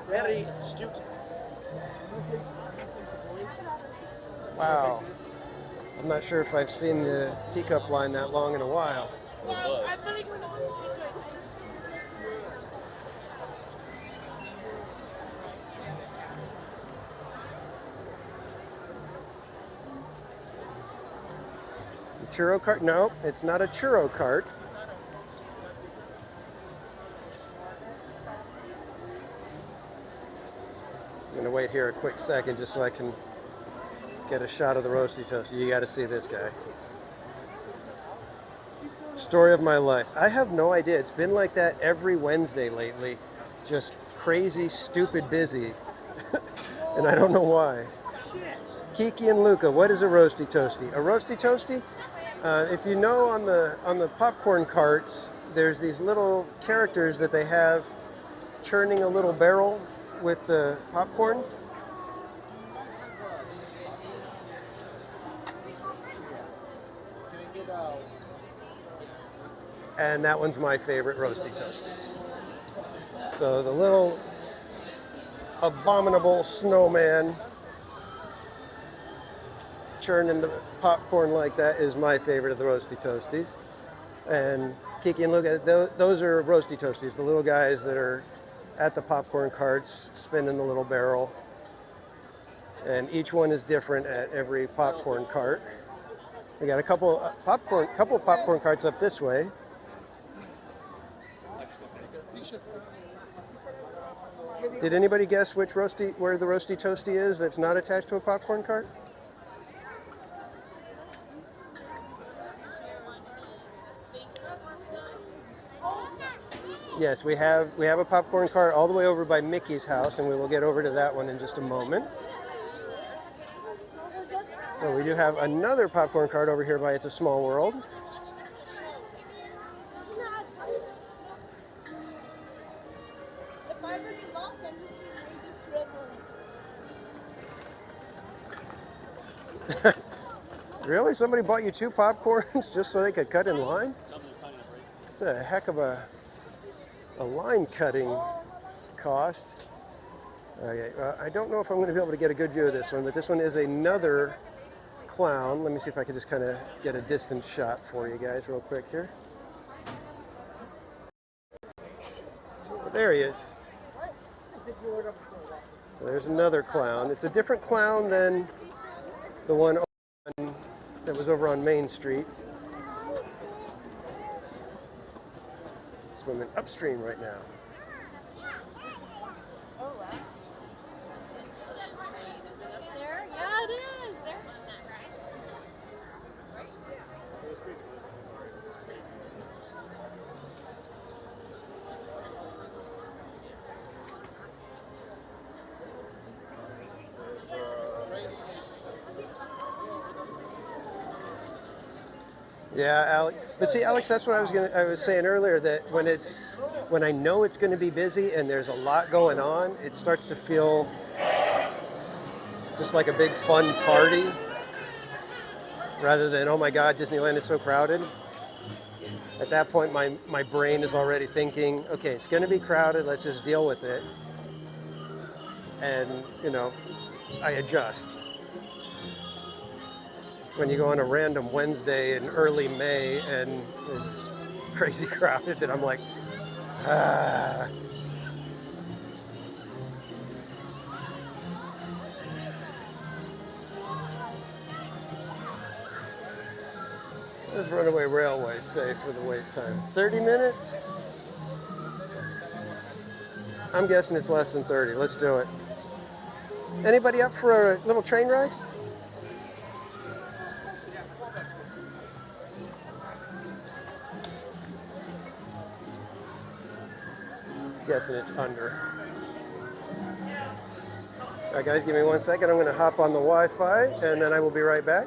Very astute. Wow. I'm not sure if I've seen the teacup line that long in a while. Well, I feel like we're not Churro cart? No, it's not a churro cart. I'm going to wait here a quick second just so I can get a shot of the Roasty Toasty. You got to see this guy. Story of my life. I have no idea. It's been like that every Wednesday lately. Just crazy, stupid busy. And I don't know why. Kiki and Luca, what is a Roasty Toasty? A Roasty Toasty? If you know, on the popcorn carts, there's these little characters that they have churning a little barrel with the popcorn. And that one's my favorite Roasty Toasty. So the little abominable snowman churning the popcorn like that is my favorite of the Roasty Toasties. And Kiki and Luca, those are Roasty Toasties, the little guys that are at the popcorn carts spinning the little barrel. And each one is different at every popcorn cart. We got a couple popcorn carts up this way. Did anybody guess where the Roasty Toasty is that's not attached to a popcorn cart? Yes, we have a popcorn cart all the way over by Mickey's house, and we will get over to that one in just a moment. So we do have another popcorn cart over here by It's a Small World. If I ever get lost, I'm just gonna read this red one. Really? Somebody bought you 2 popcorns just so they could cut in line? It's a heck of a line cutting cost. Okay, I don't know if I'm going to be able to get a good view of this one, but this one is another clown. Let me see if I can just kind of get a distance shot for you guys real quick here. Well, there he is. There's another clown. It's a different clown than the one that was over on Main Street. Swimming upstream right now. Oh wow. Is it up there? Yeah, it is. There. Yeah, Alex. But see, Alex, that's what I was saying earlier, that when I know it's going to be busy and there's a lot going on, it starts to feel just like a big fun party rather than, oh my God, Disneyland is so crowded. At that point, my brain is already thinking, okay, it's going to be crowded, let's just deal with it. And, you know, I adjust. When you go on a random Wednesday in early May and it's crazy crowded, that I'm like, ah. There's Runaway Railway safe for the wait time. 30 minutes? I'm guessing it's less than 30. Let's do it. Anybody up for a little train ride? Guessing it's under. All right, guys, give me 1 second. I'm going to hop on the Wi-Fi, and then I will be right back.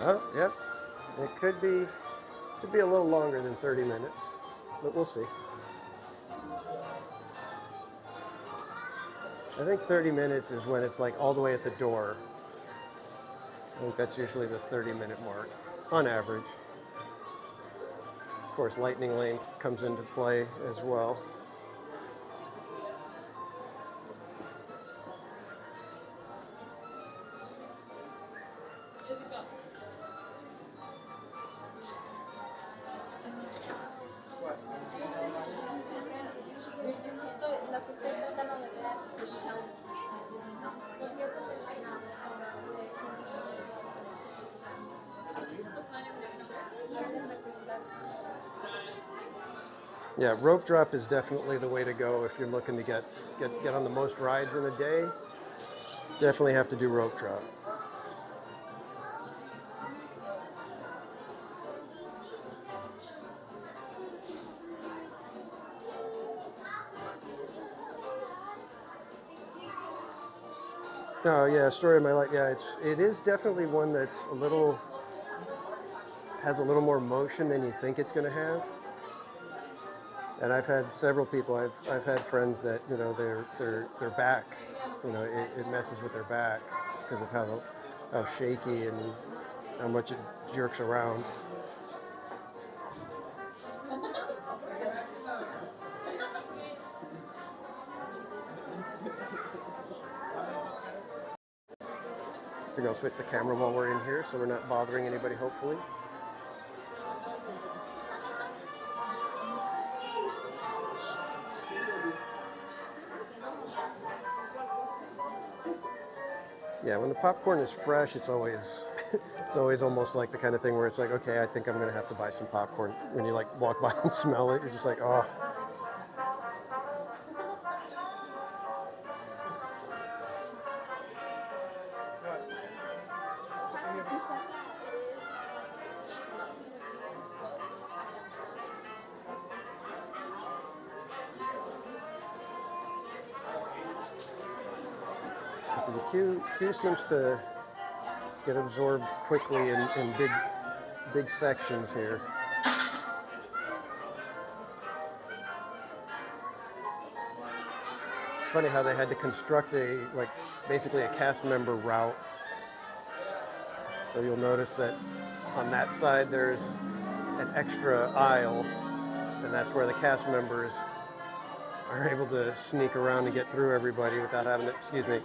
Oh, yep. It could be a little longer than 30 minutes, but we'll see. I think 30 minutes is when it's like all the way at the door. I think that's usually the 30-minute mark, on average. Of course, Lightning Lane comes into play as well. Yeah, rope drop is definitely the way to go if you're looking to get on the most rides in a day. Definitely have to do rope drop. Oh yeah, Story of My Life. Yeah, it is definitely one that's has a little more motion than you think it's going to have. And I've had several people. I've had friends that, you know, their back, you know, it messes with their back because of how shaky and how much it jerks around. We're going to switch the camera while we're in here so we're not bothering anybody, hopefully. Yeah, when the popcorn is fresh, it's always almost like the kind of thing where it's like, okay, I think I'm going to have to buy some popcorn. When you like walk by and smell it, you're just like, oh. So the queue seems to get absorbed quickly in big sections here. It's funny how they had to construct basically a cast member route. So you'll notice that on that side there's an extra aisle, and that's where the cast members are able to sneak around and get through everybody without having to, excuse me.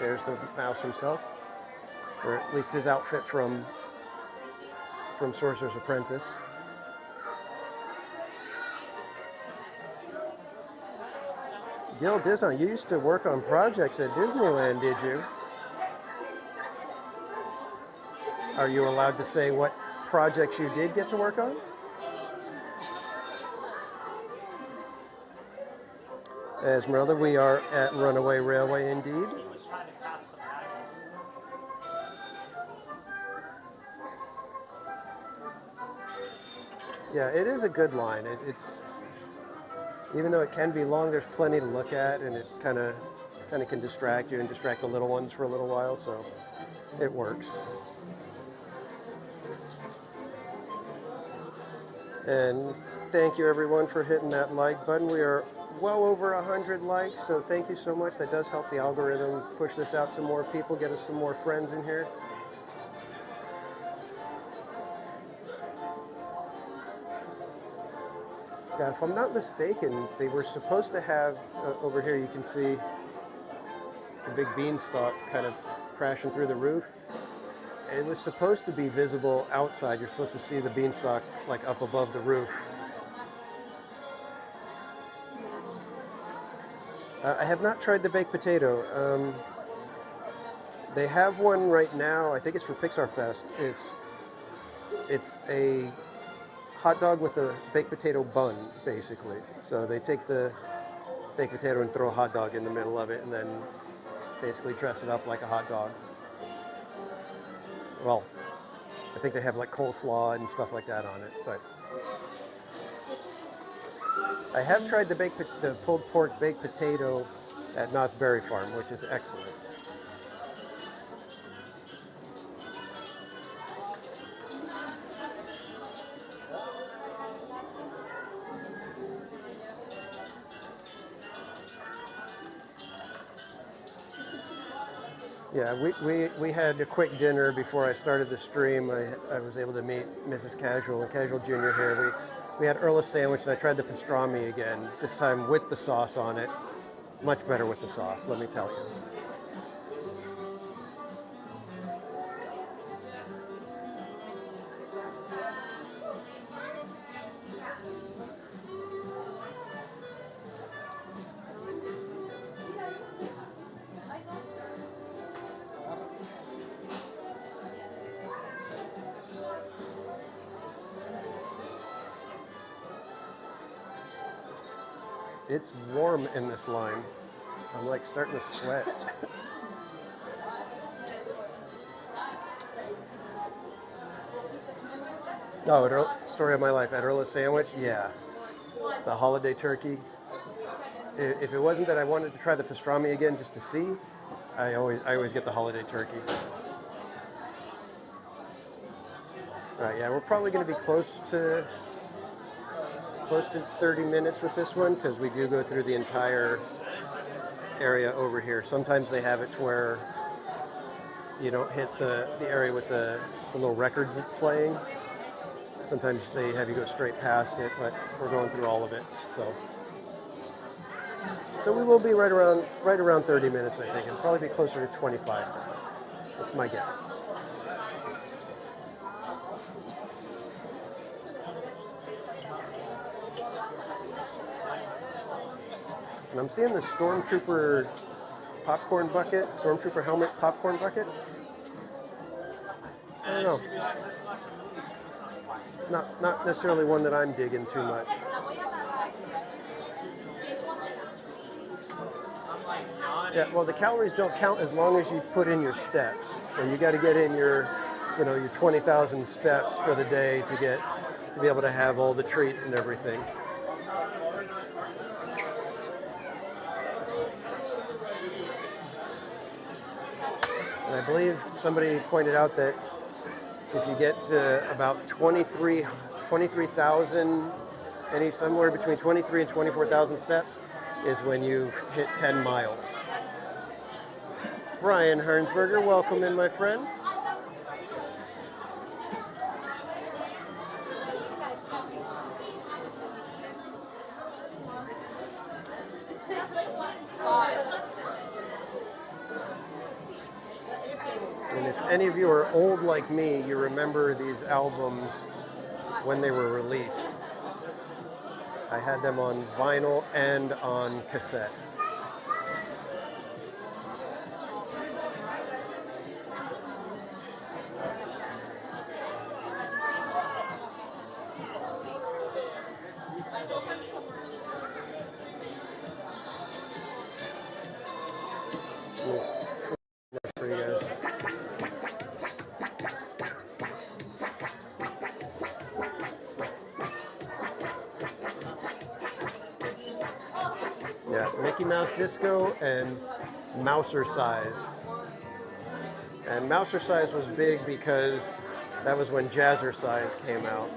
There's the mouse himself, or at least his outfit from Sorcerer's Apprentice. Gil Dizon, you used to work on projects at Disneyland, did you? Are you allowed to say what projects you did get to work on? Esmeralda, we are at Runaway Railway indeed. Yeah, it is a good line. It's even though it can be long, there's plenty to look at, and it kind of can distract you and distract the little ones for a little while, so it works. And thank you everyone for hitting that like button. We are well over 100 likes, so thank you so much. That does help the algorithm push this out to more people, get us some more friends in here. Yeah, if I'm not mistaken, they were supposed to have, over here you can see the big beanstalk kind of crashing through the roof. It was supposed to be visible outside. You're supposed to see the beanstalk like up above the roof. I have not tried the baked potato. They have one right now. I think it's for Pixar Fest. It's a hot dog with a baked potato bun, basically. So they take the baked potato and throw a hot dog in the middle of it, and then basically dress it up like a hot dog. Well, I think they have like coleslaw and stuff like that on it, but I have tried the pulled pork baked potato at Knott's Berry Farm, which is excellent. Yeah, we had a quick dinner before I started the stream. I was able to meet Mrs. Casual and Casual Jr. here. We had Earl's sandwich, and I tried the pastrami again, this time with the sauce on it. Much better with the sauce, let me tell you. It's warm in this line. I'm like starting to sweat. Oh, story of my life at Earl's Sandwich? Yeah. The holiday turkey. If it wasn't that I wanted to try the pastrami again just to see, I always get the holiday turkey. All right, yeah, we're probably going to be close to 30 minutes with this one, because we do go through the entire area over here. Sometimes they have it to where you don't hit the area with the little records playing. Sometimes they have you go straight past it, but we're going through all of it. So we will be right around 30 minutes, I think. It'll probably be closer to 25. That's my guess. And I'm seeing the Stormtrooper popcorn bucket, Stormtrooper helmet popcorn bucket. I don't know. It's not necessarily one that I'm digging too much. Yeah, well, the calories don't count as long as you put in your steps. So you got to get in your you know, your 20,000 steps for the day to be able to have all the treats and everything. And I believe somebody pointed out that if you get to about 23,000, somewhere between 23 and 24,000 steps is when you've hit 10 miles. Brian Hernsberger, welcome in, my friend. And if any of you are old like me, you remember these albums when they were released. I had them on vinyl and on cassette. For you guys. Yeah, Mickey Mouse Disco and Mousercise. And Mousercise was big because that was when Jazzercise came out.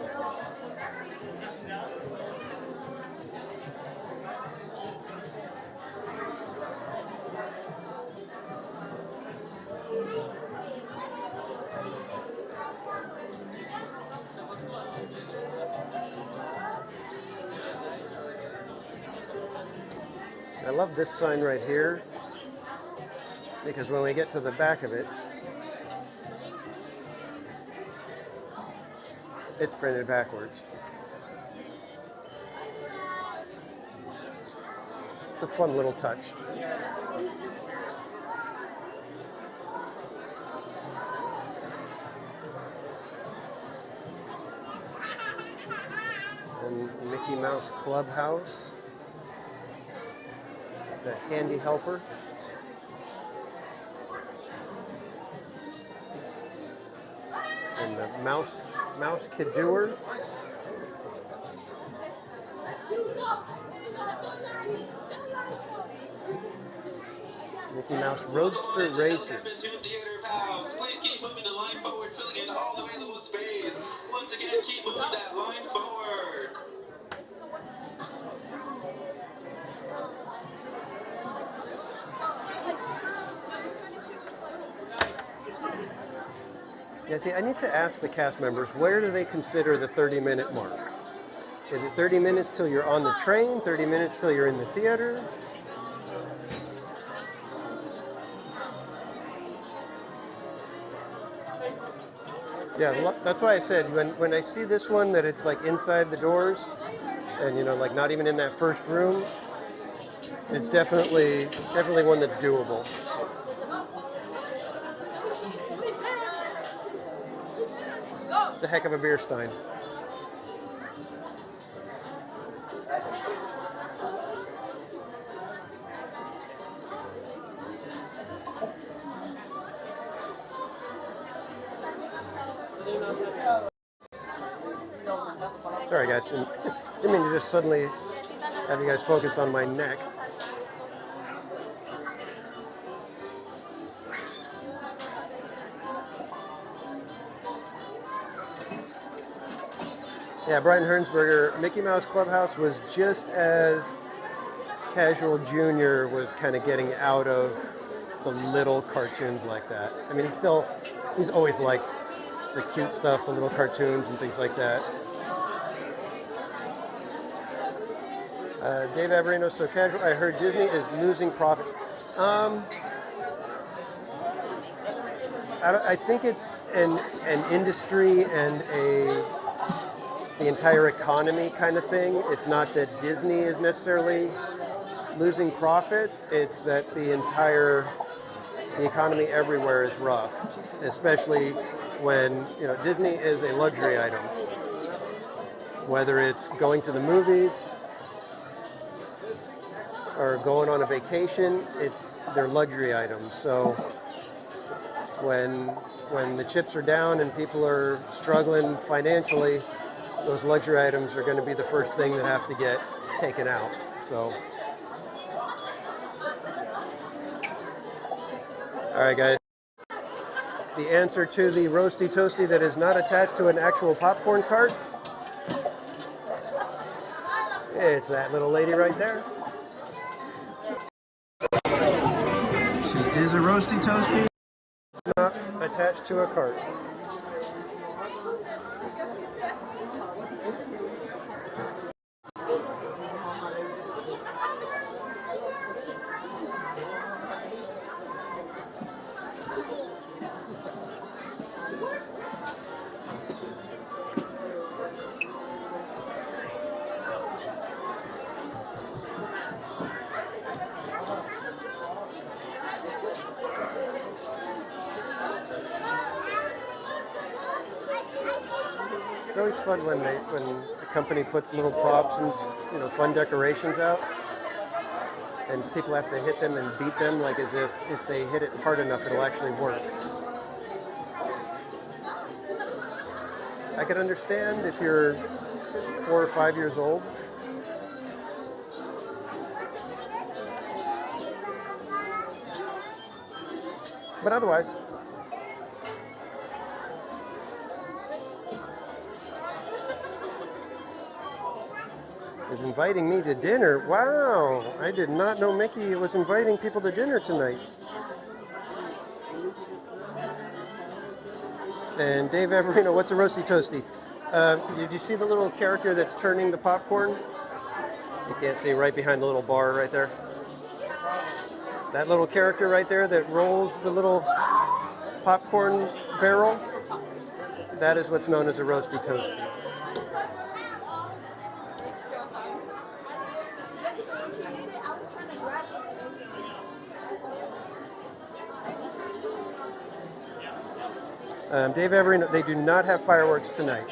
I love this sign right here because when we get to the back of it, it's printed backwards. It's a fun little touch. And Mickey Mouse Clubhouse. The handy helper. And the mouse Kidooer. Mickey Mouse Roadster Races. Please keep moving the line forward, filling in all the available space. Once again, keep moving that line forward. Yeah, see, I need to ask the cast members, where do they consider the 30-minute mark? Is it 30 minutes till you're on the train, 30 minutes till you're in the theater? Yeah, that's why I said, when I see this one, that it's like inside the doors, and you know, like not even in that first room, it's definitely one that's doable. It's a heck of a beer stein. Sorry guys, didn't mean to just suddenly have you guys focused on my neck. Yeah, Brian Hernsberger, Mickey Mouse Clubhouse was just as Casual Jr. was kind of getting out of the little cartoons like that. I mean, he's always liked the cute stuff, the little cartoons and things like that. Dave Averino, so Casual, I heard Disney is losing profit. I think it's an industry and the entire economy kind of thing. It's not that Disney is necessarily losing profits, it's that the economy everywhere is rough, especially when, you know, Disney is a luxury item. Whether it's going to the movies or going on a vacation, they're luxury items. So when when the chips are down and people are struggling financially, those luxury items are going to be the first thing that have to get taken out. So, all right, guys. The answer to the Roasty Toasty that is not attached to an actual popcorn cart, it's that little lady right there. She is a Roasty Toasty. It's not attached to a cart. It's always fun when the company puts little props and fun decorations out, and people have to hit them and beat them like as if they hit it hard enough it'll actually work. I could understand if you're 4 or 5 years old. But otherwise, is inviting me to dinner. Wow, I did not know Mickey was inviting people to dinner tonight. And Dave Everino, what's a Roasty Toasty? Did you see the little character that's turning the popcorn? You can't see right behind the little bar right there. That little character right there that rolls the little popcorn barrel, that is what's known as a Roasty Toasty. Dave Everino, they do not have fireworks tonight.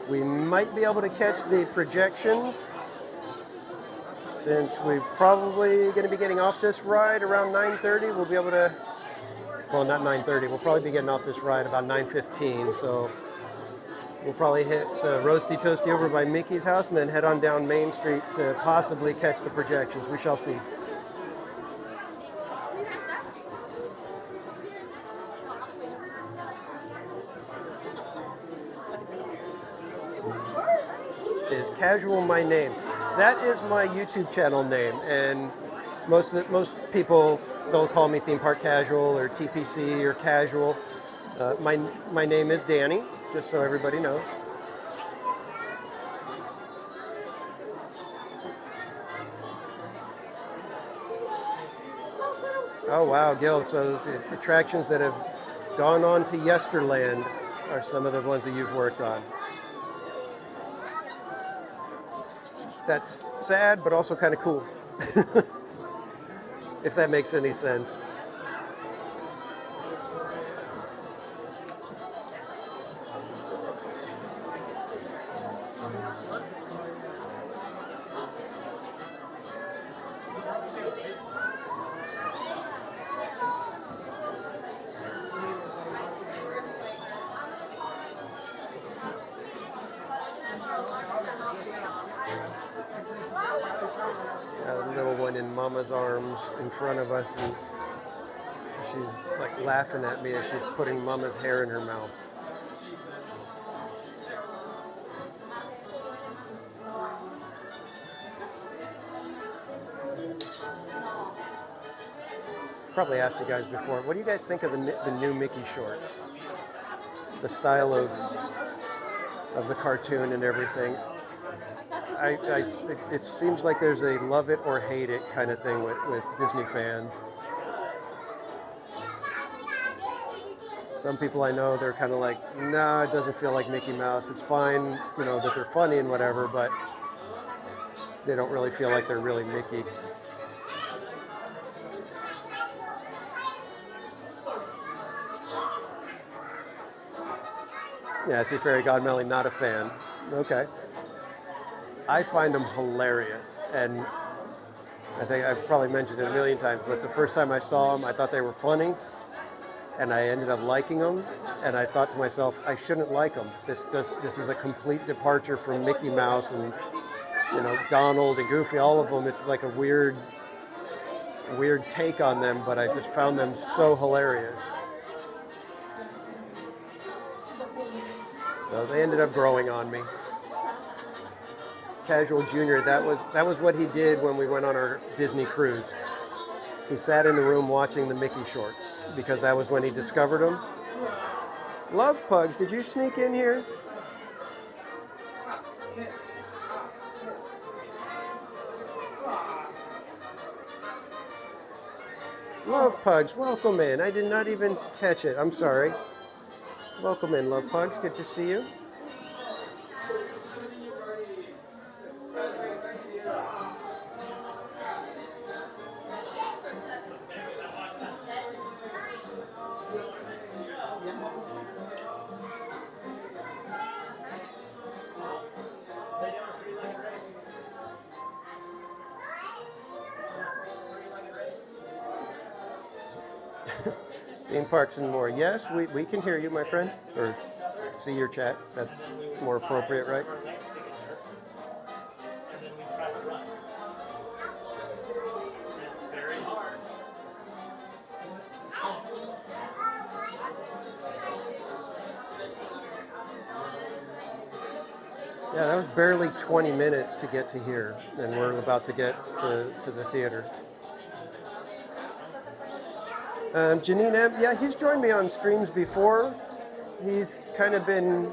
We might be able to catch the projections since we're probably going to be getting off this ride around 9:30. We'll be able to, well, not 9:30. We'll probably be getting off this ride about 9:15. So we'll probably hit the Roasty Toasty over by Mickey's house and then head on down Main Street to possibly catch the projections. We shall see. Is Casual my name? That is my YouTube channel name, and most people, they'll call me Theme Park Casual or TPC or Casual. My name is Danny, just so everybody knows. Oh wow, Gil, so the attractions that have gone on to Yesterland are some of the ones that you've worked on. That's sad, but also kind of cool, if that makes any sense. Mama's arms in front of us, and she's like laughing at me as she's putting Mama's hair in her mouth. Probably asked you guys before, what do you guys think of the new Mickey shorts? The style of the cartoon and everything. It seems like there's a love it or hate it kind of thing with Disney fans. Some people I know, they're kind of like, nah, it doesn't feel like Mickey Mouse. It's fine, that they're funny and whatever, but they don't really feel like they're really Mickey. Yeah, I see Fairy Godmelly, not a fan. Okay. I find them hilarious, and I think I've probably mentioned it a million times, but the first time I saw them, I thought they were funny, and I ended up liking them. And I thought to myself, I shouldn't like them. This is a complete departure from Mickey Mouse and Donald and Goofy, all of them. It's like a weird take on them, but I just found them so hilarious. So they ended up growing on me. Casual Jr., that was what he did when we went on our Disney cruise. He sat in the room watching the Mickey shorts because that was when he discovered them. Love Pugs, did you sneak in here? Love Pugs, welcome in. I did not even catch it. I'm sorry. Welcome in, Love Pugs. Good to see you. Theme parks and more. Yes, we can hear you, my friend. Or see your chat. That's more appropriate, right? Yeah, that was barely 20 minutes to get to here, and we're about to get to the theater. Janine M, yeah, he's joined me on streams before. He's kind of been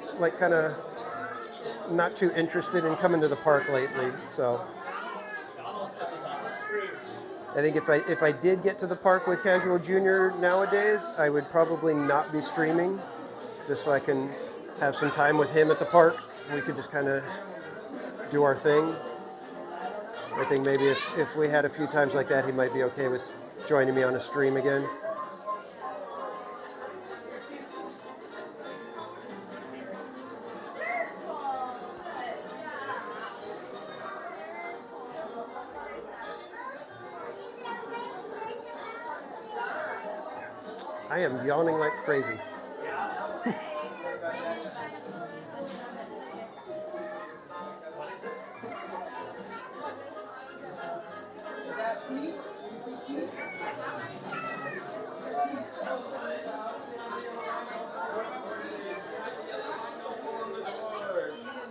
not too interested in coming to the park lately, so I think if I did get to the park with Casual Jr. nowadays, I would probably not be streaming, just so I can have some time with him at the park. We could just kind of do our thing. I think maybe if we had a few times like that, he might be okay with joining me on a stream again. I am yawning like crazy.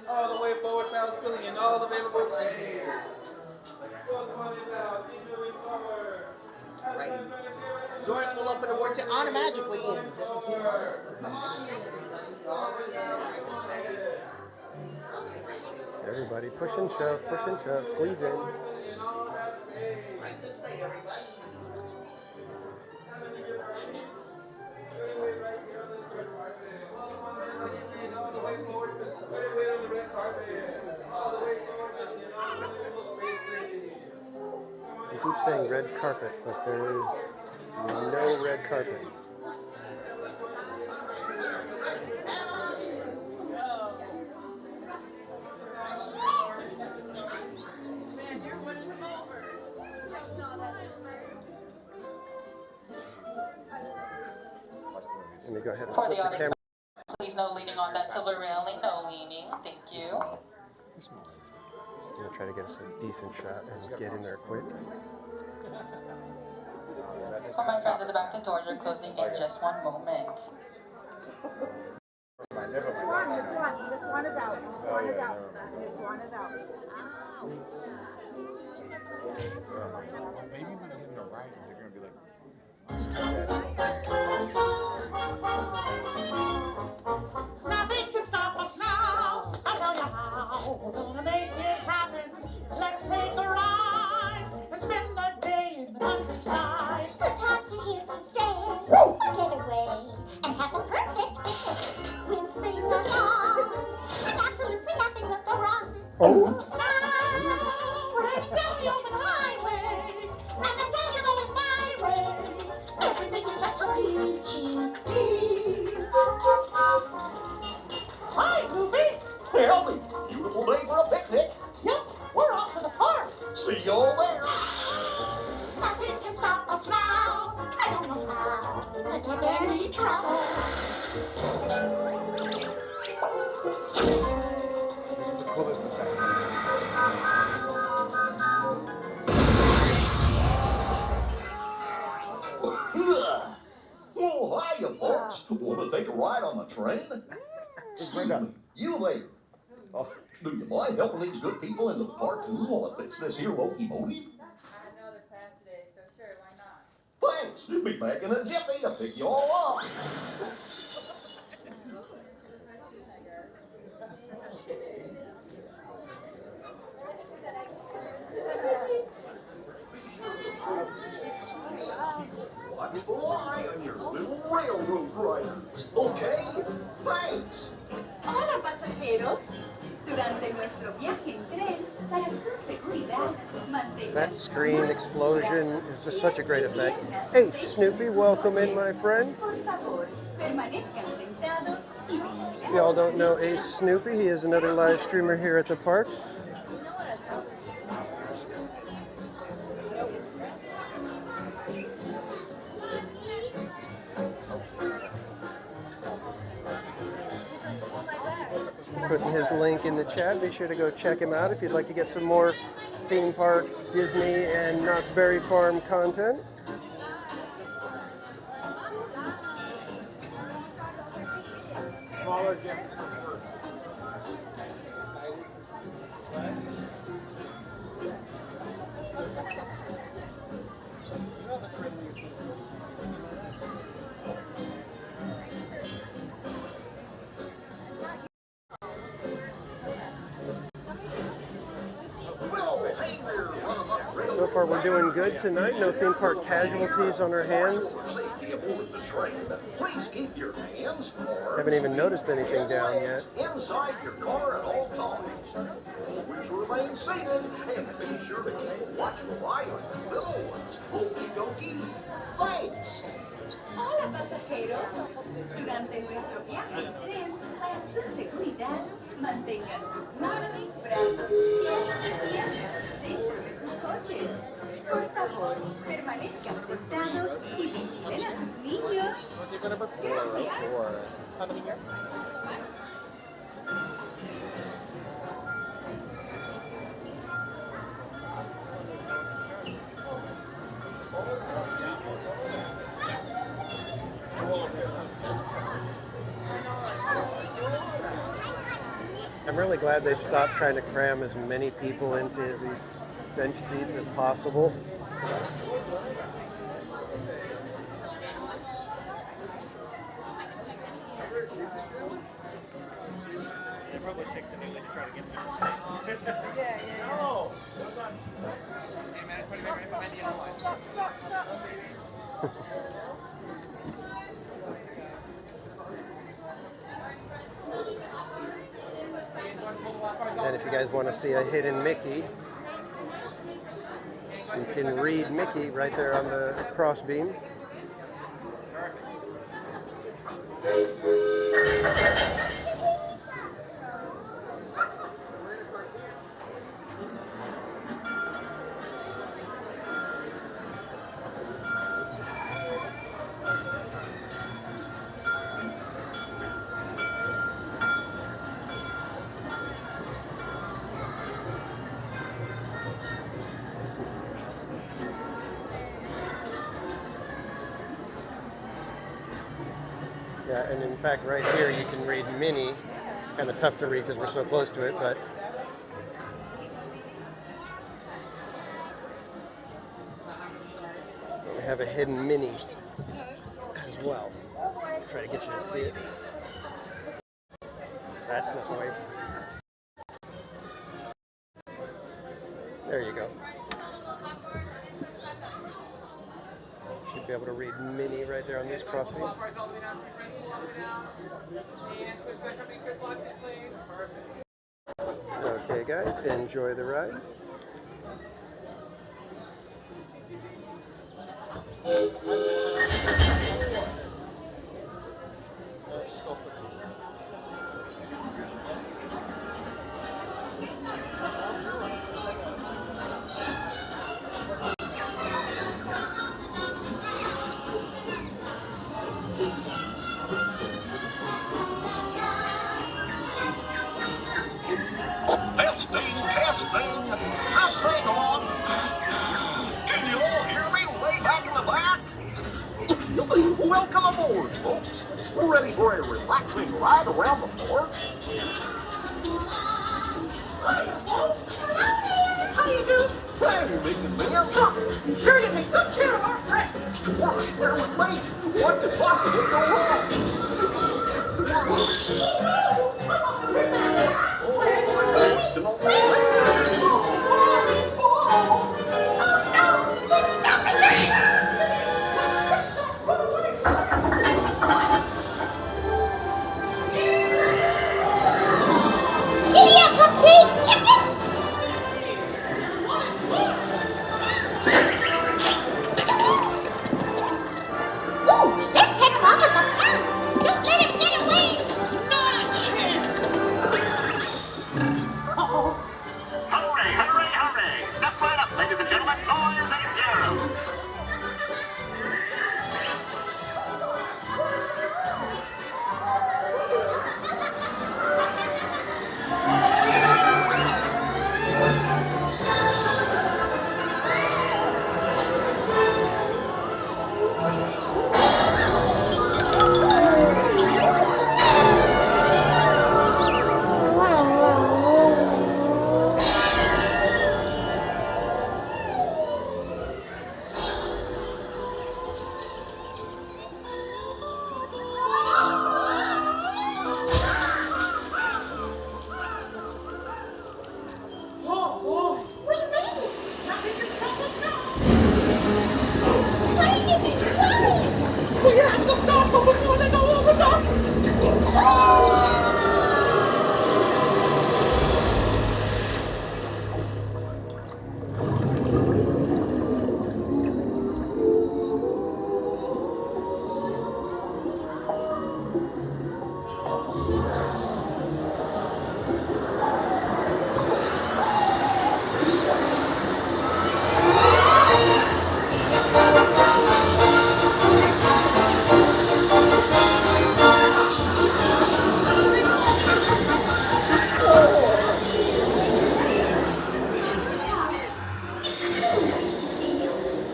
All the way forward, bounce, filling in all available space. Right. Doors will open the vortex automatically. Everybody push and shove, squeeze in. Right this way, everybody. I keep saying red carpet, but there is no red carpet. Let me go ahead and flip the camera. Please no leaning on that silver railing, no leaning. Thank you. I'm gonna try to get us a decent shot and get in there quick. For my friends at the back, the doors are closing in just one moment. This one is out. This one is out. This one is out. Maybe when you get in the right, they're gonna be like. Nothing can stop us now. I tell you how. We're gonna make it happen. Let's take a ride and spend the day in the countryside. Good times are here to stay. Get away and have a perfect picnic. We'll sing a song, and absolutely nothing will go wrong. Oh. Now we're heading down the open highway, and the days are going my way. Every Nitro. This is the coolest effect. Oh, hiya, folks. Want to take a ride on the train? Excuse me, you there. Do you mind helping these good people into the cartoon while I fix this here locomotive? I know they're past today, so sure, why not? Thanks. Be back in a jiffy to pick you all up. Watch the eye on your little railroad riders. Okay? Thanks. Hola pasajeros. Durante nuestro viaje en tren, para su seguridad, mantengan That screen explosion is just such a great effect. Hey, Snoopy, welcome in, my friend. Por favor, permanezcan sentados y vigilen. Y'all don't know Ace Snoopy. He is another live streamer here at the parks. Putting his link in the chat. Be sure to go check him out if you'd like to get some more theme park, Disney, and Knott's Berry Farm content. Smaller gift. So far, we're doing good tonight. No theme park casualties on our hands. Please keep your hands Haven't even noticed anything down yet. inside your car at all times. Always remain seated and be sure to keep a watchful eye on your little ones. Okie dokie. Thanks. Hola pasajeros. Durante nuestro viaje en tren, para su seguridad, mantengan sus manos, brazos, pies y piernas dentro de sus coches. Por favor, permanezcan sentados y vigilen a sus niños. Gracias. How many here? I'm really glad they stopped trying to cram as many people into these bench seats as possible. And if you guys want to see a hidden Mickey, you can read Mickey right there on the crossbeam. Yeah, and in fact, right here you can read Minnie. It's kind of tough to read because we're so close to it, but we have a hidden Minnie as well. Try to get you to see it. That's not the way. There you go. Should be able to read Minnie right there on this crossbeam. Okay, guys, enjoy the ride. Welcome aboard, folks. We're ready for a relaxing ride around the park. How do you do? Hey, Mickey Mouse. You sure you take good care of our friends. Work there with me. What could possibly go wrong? Idiot, Pepsi! Ooh, let's head him off at the pass. Don't let him get away. Not a chance! Hooray, hooray, hooray! Step right up, ladies and gentlemen, boys and girls. We made it. Nothing can stop us now. Hurry, Minnie, hurry! We have to stop them before they go over the...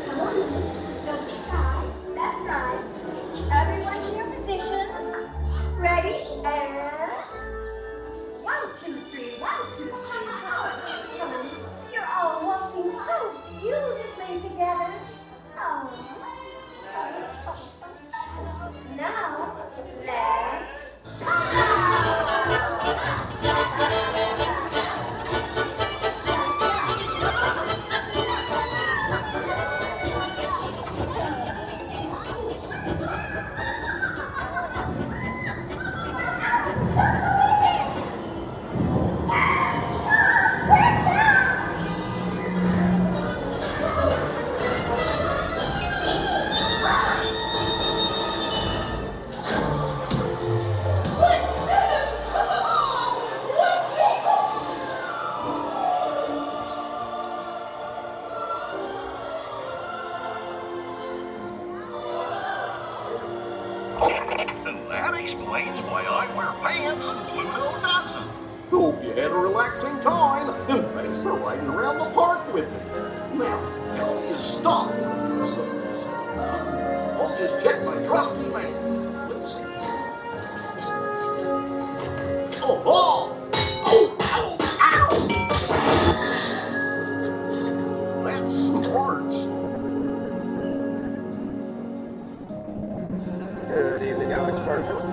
Come on, don't be shy. That's right. Everyone to your positions. Ready, and... 1, 2, 3, 1, 2, 3, 4. Excellent. You're all waltzing so beautifully together. Oh. Now, let's... And that explains why I wear pants and Pluto doesn't. Hope you had a relaxing time, and thanks for riding around the park with me. Now, how do you stop? I'll just check my trusty man. Let's see. Oh, oh! Oh, ow, ow! That's smart. Good evening, Alex Barfield.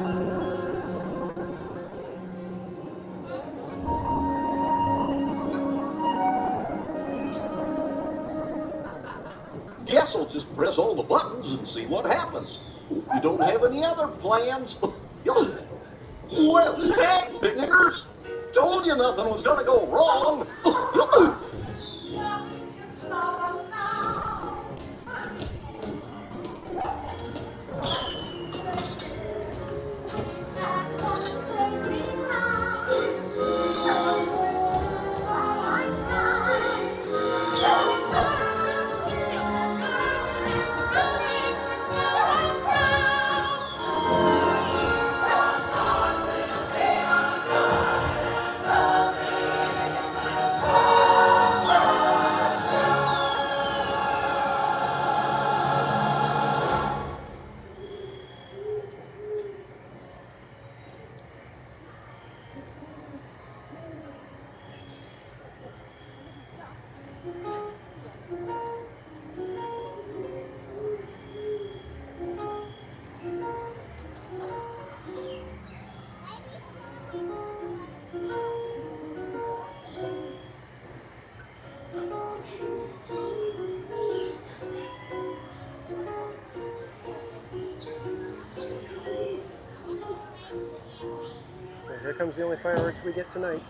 Guess I'll just press all the buttons and see what happens. Hope you don't have any other plans. Well, hey, picnickers! Told you nothing was gonna go wrong. Stop us now. That one crazy night. By my side. Let's start to feel the night. Running to us now. The stars will be our guide. Loving in the sky. Here comes the only fireworks we get tonight.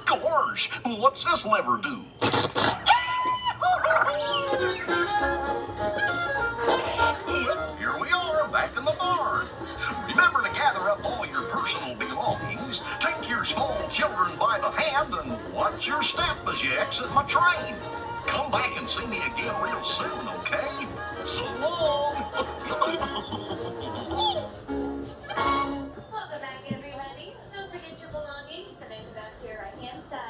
Gosh, what's this lever do? Well, here we are, back in the barn. Remember to gather up all your personal belongings, take your small children by the hand, and watch your step as you exit my train. Come back and see me again real soon, okay? So long. Welcome back, everybody. Don't forget your belongings. The next stop to your right-hand side.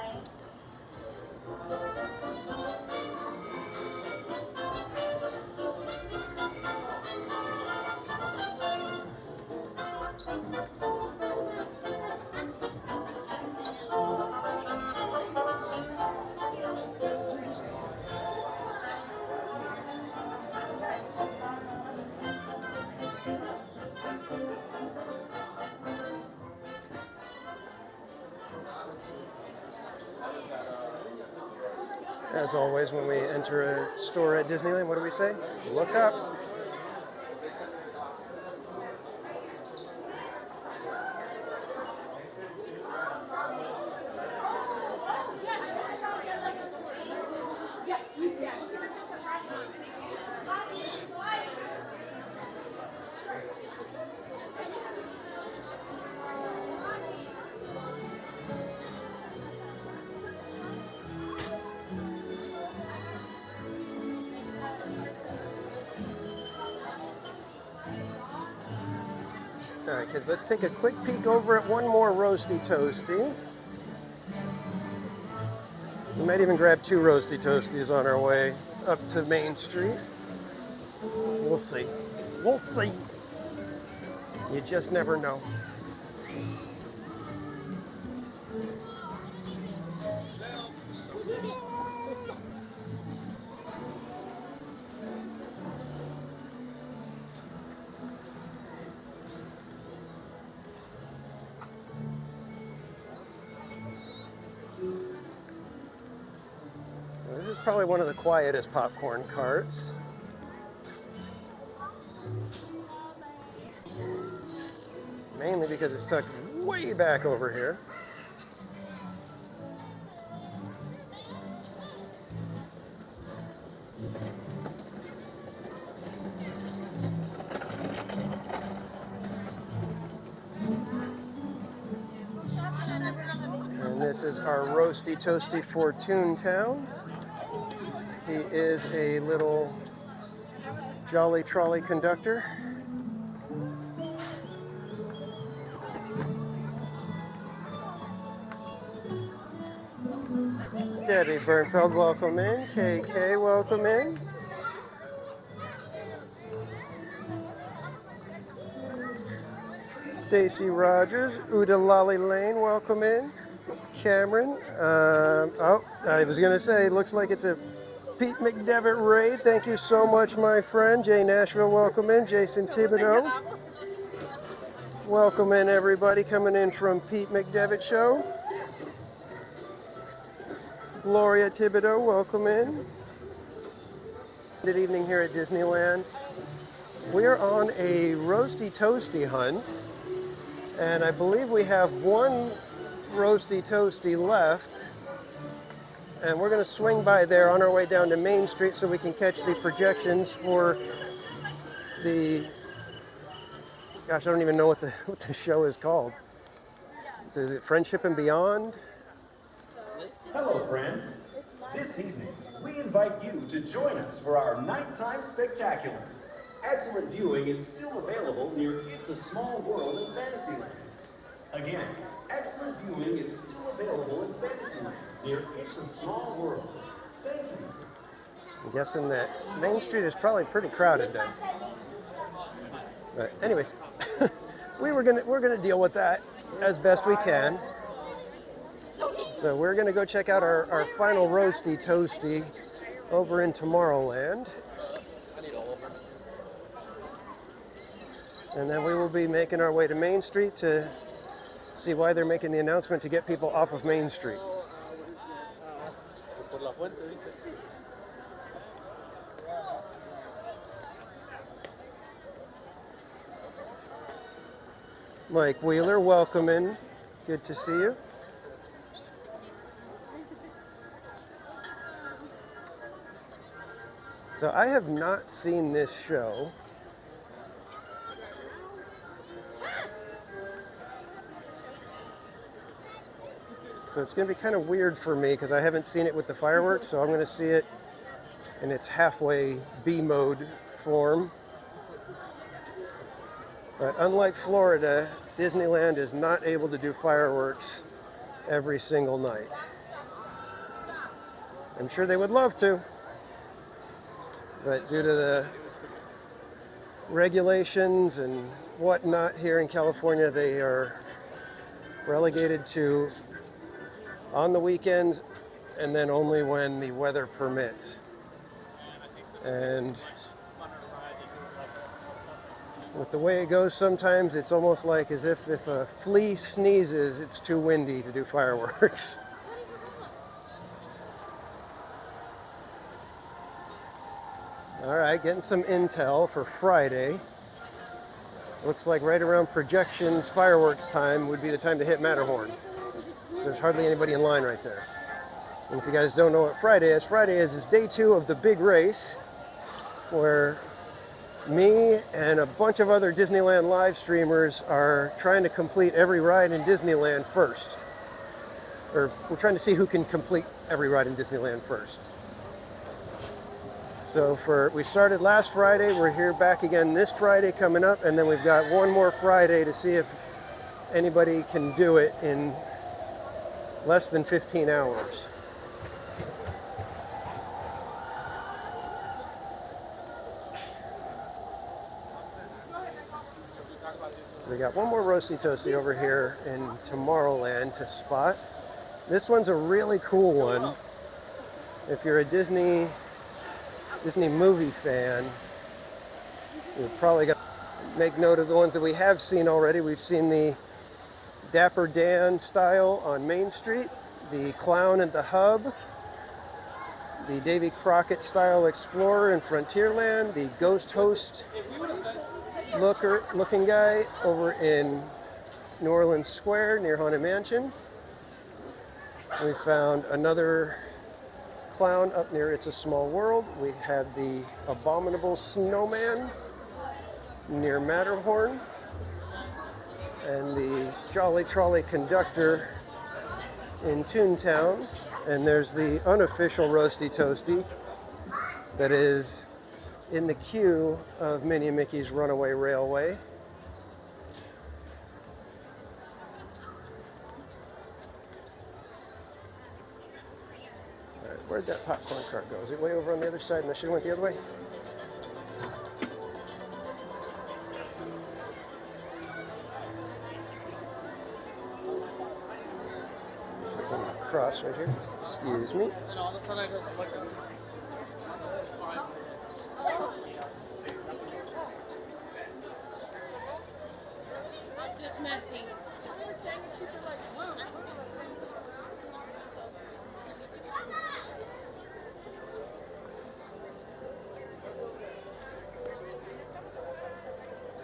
As always, when we enter a store at Disneyland, what do we say? Look up. All right, kids, let's take a quick peek over at one more Roasty Toasty. We might even grab 2 Roasty Toasties on our way up to Main Street. We'll see. We'll see. You just never know. This is probably one of the quietest popcorn carts. Mainly because it's tucked way back over here. And this is our Roasty Toasty for Toontown. He is a little jolly trolley conductor. Debbie Bernfeld, welcome in. KK, welcome in. Stacy Rogers, Udalali Lane, welcome in. Cameron, I was gonna say, looks like it's a Pete McDevitt raid. Thank you so much, my friend. Jay Nashville, welcome in. Jason Thibodeau, welcome in, everybody coming in from Pete McDevitt Show. Gloria Thibodeau, welcome in. Good evening here at Disneyland. We are on a Roasty Toasty hunt, and I believe we have one Roasty Toasty left. And we're going to swing by there on our way down to Main Street so we can catch the projections for the, gosh, I don't even know what the show is called. Is it Friendship and Beyond? Hello, friends. This evening, we invite you to join us for our nighttime spectacular. Excellent viewing is still available near It's a Small World in Fantasyland. Again, excellent viewing is still available in Fantasyland near It's a Small World. Thank you. I'm guessing that Main Street is probably pretty crowded then. But anyways, we're gonna deal with that as best we can. So we're gonna go check out our final Roasty Toasty over in Tomorrowland. And then we will be making our way to Main Street to see why they're making the announcement to get people off of Main Street. Mike Wheeler, welcome in. Good to see you. So I have not seen this show. So it's going to be kind of weird for me because I haven't seen it with the fireworks, so I'm going to see it in its halfway B mode form. But unlike Florida, Disneyland is not able to do fireworks every single night. I'm sure they would love to, but due to the regulations and whatnot here in California, they are relegated to on the weekends and then only when the weather permits. And with the way it goes sometimes, it's almost like as if a flea sneezes, it's too windy to do fireworks. All right, getting some intel for Friday. Looks like right around projections fireworks time would be the time to hit Matterhorn. So there's hardly anybody in line right there. And if you guys don't know what Friday is day 2 of the big race, where me and a bunch of other Disneyland live streamers are trying to complete every ride in Disneyland first. Or we're trying to see who can complete every ride in Disneyland first. So we started last Friday, we're here back again this Friday coming up, and then we've got one more Friday to see if anybody can do it in less than 15 hours. So we got one more Roasty Toasty over here in Tomorrowland to spot. This one's a really cool one. If you're a Disney movie fan, you've probably got to make note of the ones that we have seen already. We've seen the Dapper Dan style on Main Street, the Clown at the Hub, the Davy Crockett style Explorer in Frontierland, the Ghost Host looking guy over in New Orleans Square near Haunted Mansion. We found another clown up near It's a Small World. We had the Abominable Snowman near Matterhorn, and the Jolly Trolley Conductor in Toontown. And there's the unofficial Roasty Toasty that is in the queue of Minnie and Mickey's Runaway Railway. All right, where'd that popcorn cart go? Is it way over on the other side and I should have went the other way? Cross right here. Excuse me. That's just messy. I was saying it should be like blue.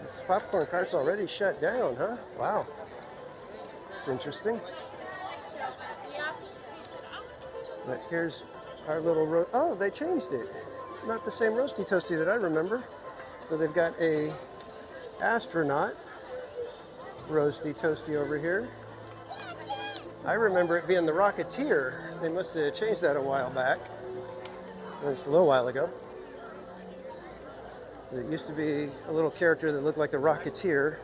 This popcorn cart's already shut down, huh? Wow. It's interesting. But here's our little oh, they changed it. It's not the same Roasty Toasty that I remember. So they've got a astronaut Roasty Toasty over here. I remember it being the Rocketeer. They must have changed that a while back. It's a little while ago. It used to be a little character that looked like the Rocketeer,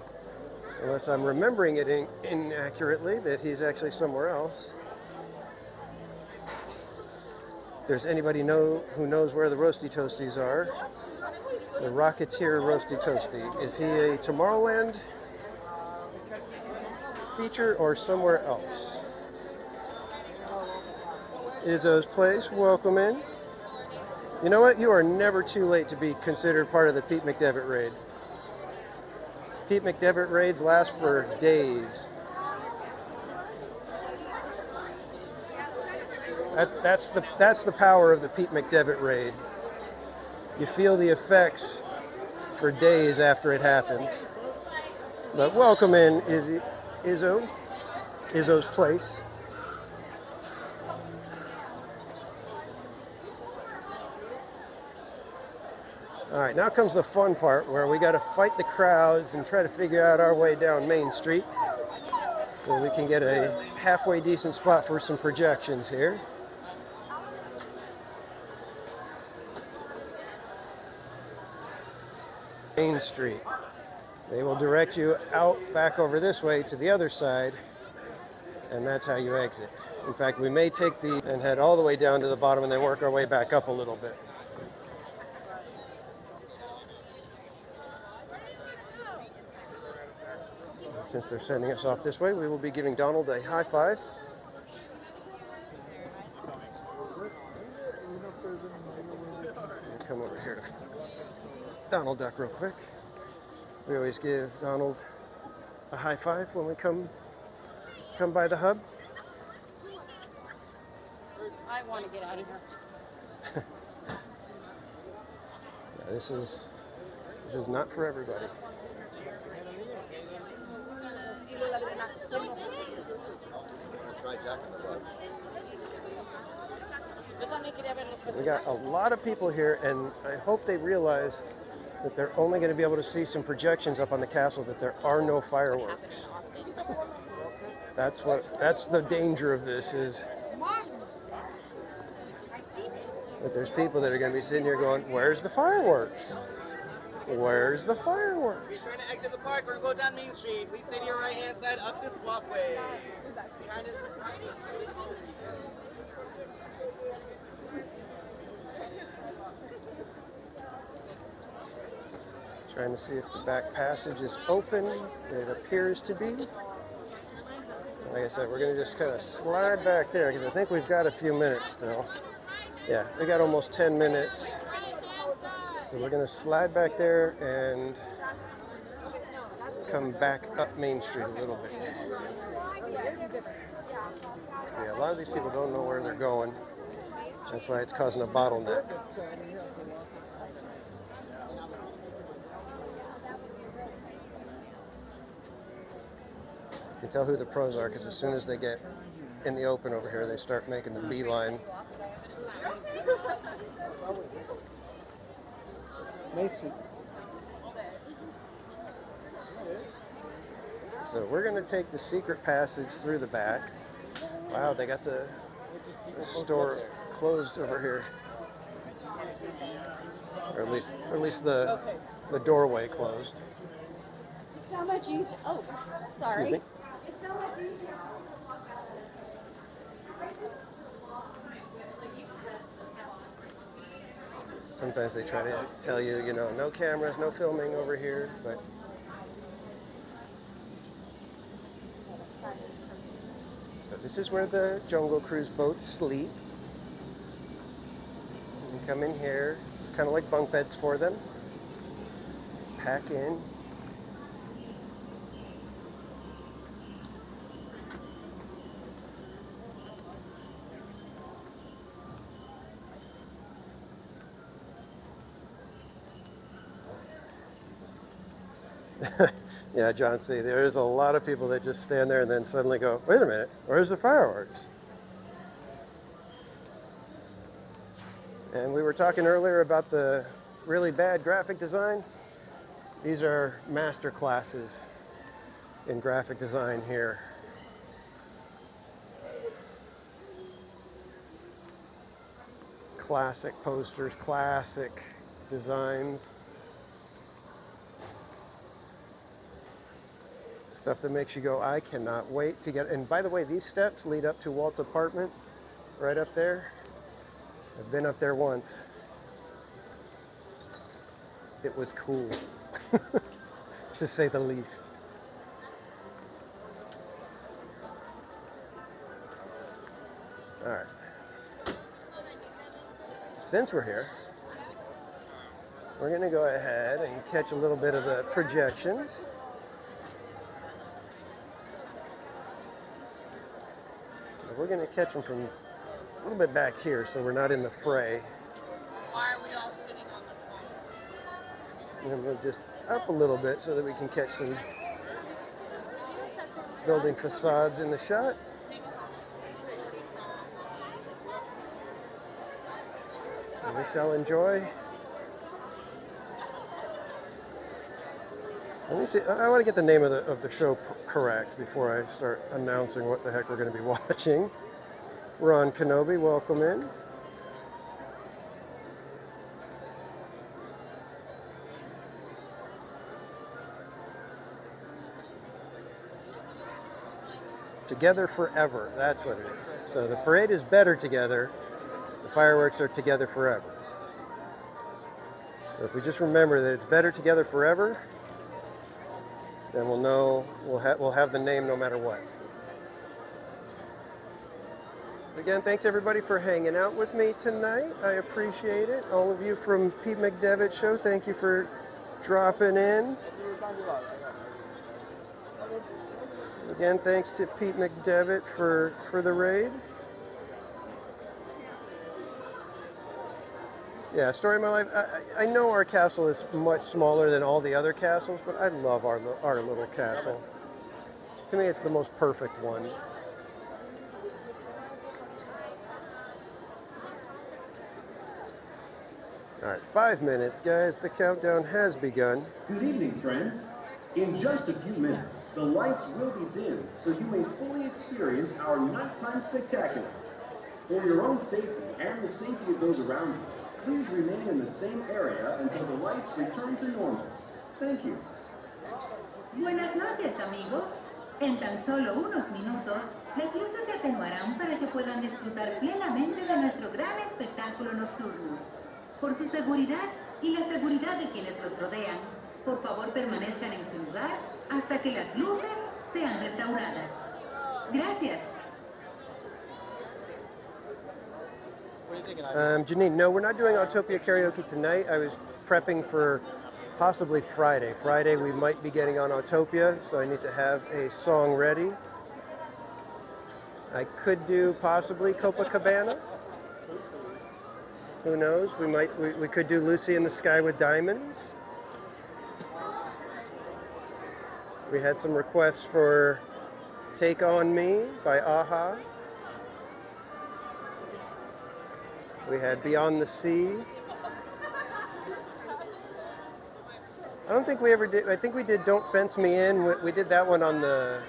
unless I'm remembering it inaccurately, that he's actually somewhere else. If there's anybody who knows where the Roasty Toasties are, the Rocketeer Roasty Toasty, is he a Tomorrowland feature or somewhere else? Izzo's Place, welcome in. You know what? You are never too late to be considered part of the Pete McDevitt Raid. Pete McDevitt Raids last for days. That's the power of the Pete McDevitt Raid. You feel the effects for days after it happens. But welcome in, Izzo's Place. All right, now comes the fun part where we got to fight the crowds and try to figure out our way down Main Street so we can get a halfway decent spot for some projections here. Main Street. They will direct you out back over this way to the other side, and that's how you exit. In fact, we may take and head all the way down to the bottom and then work our way back up a little bit. Since they're sending us off this way, we will be giving Donald a high five. Come over here to Donald Duck real quick. We always give Donald a high five when we come by the hub. I want to get out of here. Yeah, this is not for everybody. We got a lot of people here, and I hope they realize that they're only going to be able to see some projections up on the castle, that there are no fireworks. That's the danger of this, is that there's people that are going to be sitting here going, where's the fireworks? Where's the fireworks? Trying to exit the park or go down Main Street. Please stay to your right hand side up this walkway. Trying to see if the back passage is open. It appears to be. Like I said, we're going to just kind of slide back there because I think we've got a few minutes still. Yeah, we got almost 10 minutes. So we're going to slide back there and come back up Main Street a little bit. So yeah, a lot of these people don't know where they're going. That's why it's causing a bottleneck. You can tell who the pros are because as soon as they get in the open over here, they start making the beeline. Nice. So we're going to take the secret passage through the back. Wow, they got the store closed over here, or at least the doorway closed. So much easier. Oh, sorry. Excuse me. It's so much easier. Sometimes they try to tell you, you know, no cameras, no filming over here, but this is where the Jungle Cruise boats sleep. You come in here. It's kind of like bunk beds for them. Pack in. Yeah, John, see, there's a lot of people that just stand there and then suddenly go, wait a minute, where's the fireworks? And we were talking earlier about the really bad graphic design. These are master classes in graphic design here. Classic posters, classic designs. Stuff that makes you go, I cannot wait to get. And by the way, these steps lead up to Walt's apartment, right up there. I've been up there once. It was cool, to say the least. All right. Since we're here, we're going to go ahead and catch a little bit of the projections. We're going to catch them from a little bit back here so we're not in the fray. Why are we all sitting on the phone? And we'll just up a little bit so that we can catch some building facades in the shot. And we shall enjoy. Let me see. I want to get the name of the show correct before I start announcing what the heck we're going to be watching. Ron Kenobi, welcome in. Together forever, that's what it is. So the parade is better together. The fireworks are together forever. So if we just remember that it's better together forever, then we'll know, we'll have the name no matter what. Again, thanks everybody for hanging out with me tonight. I appreciate it. All of you from Pete McDevitt Show, thank you for dropping in. Again, thanks to Pete McDevitt for the raid. Yeah, story of my life. I know our castle is much smaller than all the other castles, but I love our little castle. To me, it's the most perfect one. All right, 5 minutes, guys. The countdown has begun. Good evening, friends. In just a few minutes, the lights will be dimmed so you may fully experience our nighttime spectacular. For your own safety and the safety of those around you, please remain in the same area until the lights return to normal. Thank you. Buenas noches, amigos. En tan solo unos minutos, las luces se atenuarán para que puedan disfrutar plenamente de nuestro gran espectáculo nocturno. Por su seguridad y la seguridad de quienes los rodean, por favor permanezcan en su lugar hasta que las luces sean restauradas. Gracias. Janine, no, we're not doing Autopia karaoke tonight. I was prepping for possibly Friday. Friday we might be getting on Autopia, so I need to have a song ready. I could do possibly Copacabana. Who knows? We could do Lucy in the Sky with Diamonds. We had some requests for Take On Me by Aha. We had Beyond the Sea. I don't think we ever did. I think we did Don't Fence Me In. We did that one on the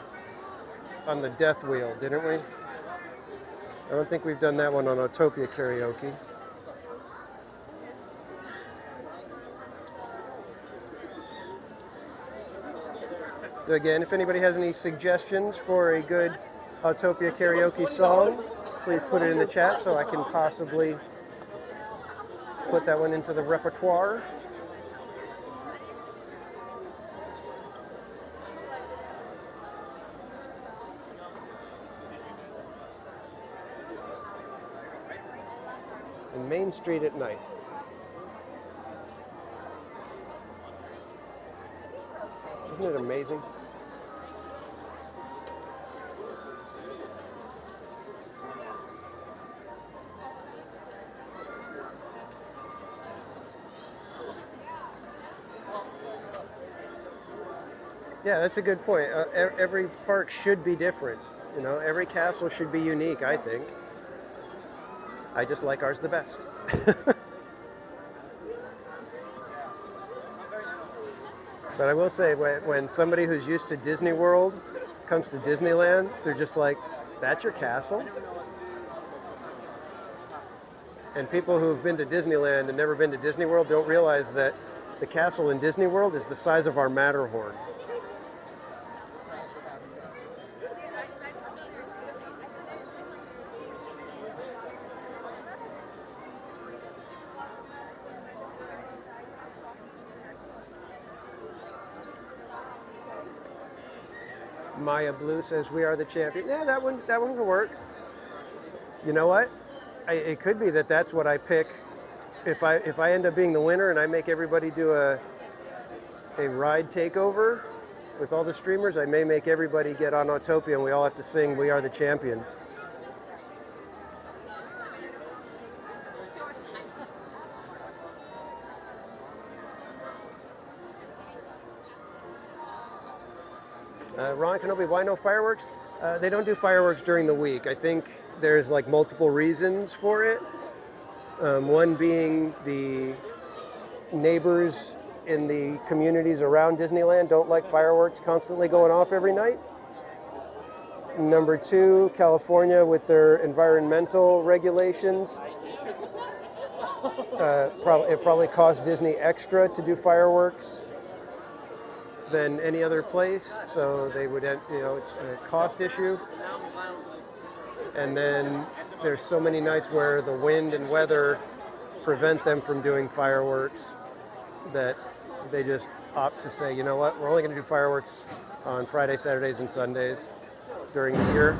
Death Wheel, didn't we? I don't think we've done that one on Autopia karaoke. So again, if anybody has any suggestions for a good Autopia karaoke song, please put it in the chat so I can possibly put that one into the repertoire. And Main Street at night. Isn't it amazing? Yeah, that's a good point. Every park should be different. You know, every castle should be unique, I think. I just like ours the best. But I will say, when somebody who's used to Disney World comes to Disneyland, they're just like, that's your castle? And people who have been to Disneyland and never been to Disney World don't realize that the castle in Disney World is the size of our Matterhorn. Maya Blue says, "We are the champion." Yeah, that one could work. You know what? It could be that's what I pick. If I end up being the winner and I make everybody do a ride takeover with all the streamers, I may make everybody get on Autopia and we all have to sing "We Are the Champions." Ron Kenobi, why no fireworks? They don't do fireworks during the week. I think there's like multiple reasons for it. One being the neighbors in the communities around Disneyland don't like fireworks constantly going off every night. Number two, California with their environmental regulations. It probably costs Disney extra to do fireworks than any other place, so they would, it's a cost issue. And then there's so many nights where the wind and weather prevent them from doing fireworks that they just opt to say, you know what, we're only going to do fireworks on Fridays, Saturdays, and Sundays during the year.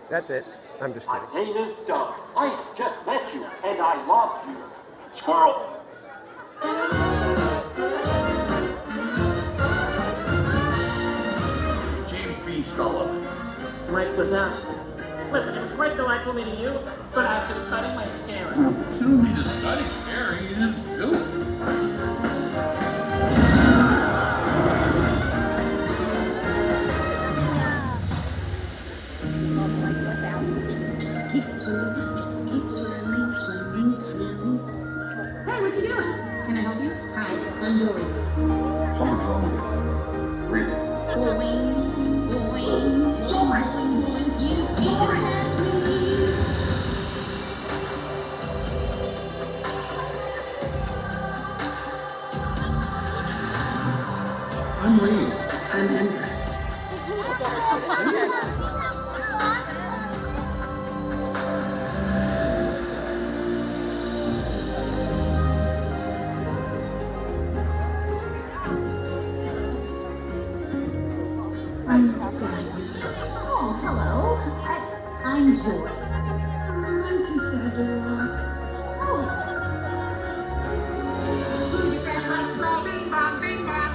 That's it. I'm just kidding. My name is Doug. I just met you, and I love you. Squirrel! James B. Sullivan. Mike Wazowski. Listen, it was quite delightful meeting you, but I have to study my scaring. You don't need to study scaring, you just do it. Hey, what you doing? Can I help you? Hi, I'm Dory. Someone's wrong with you. Read it. Boing, boing, boing, boing, you can't have me. I'm reading. I'm angry. I'm sorry. Oh, hello. I'm Joy. I'm too sad to walk. Oh. Who's your friend like Flo? Bing bong, bing bong.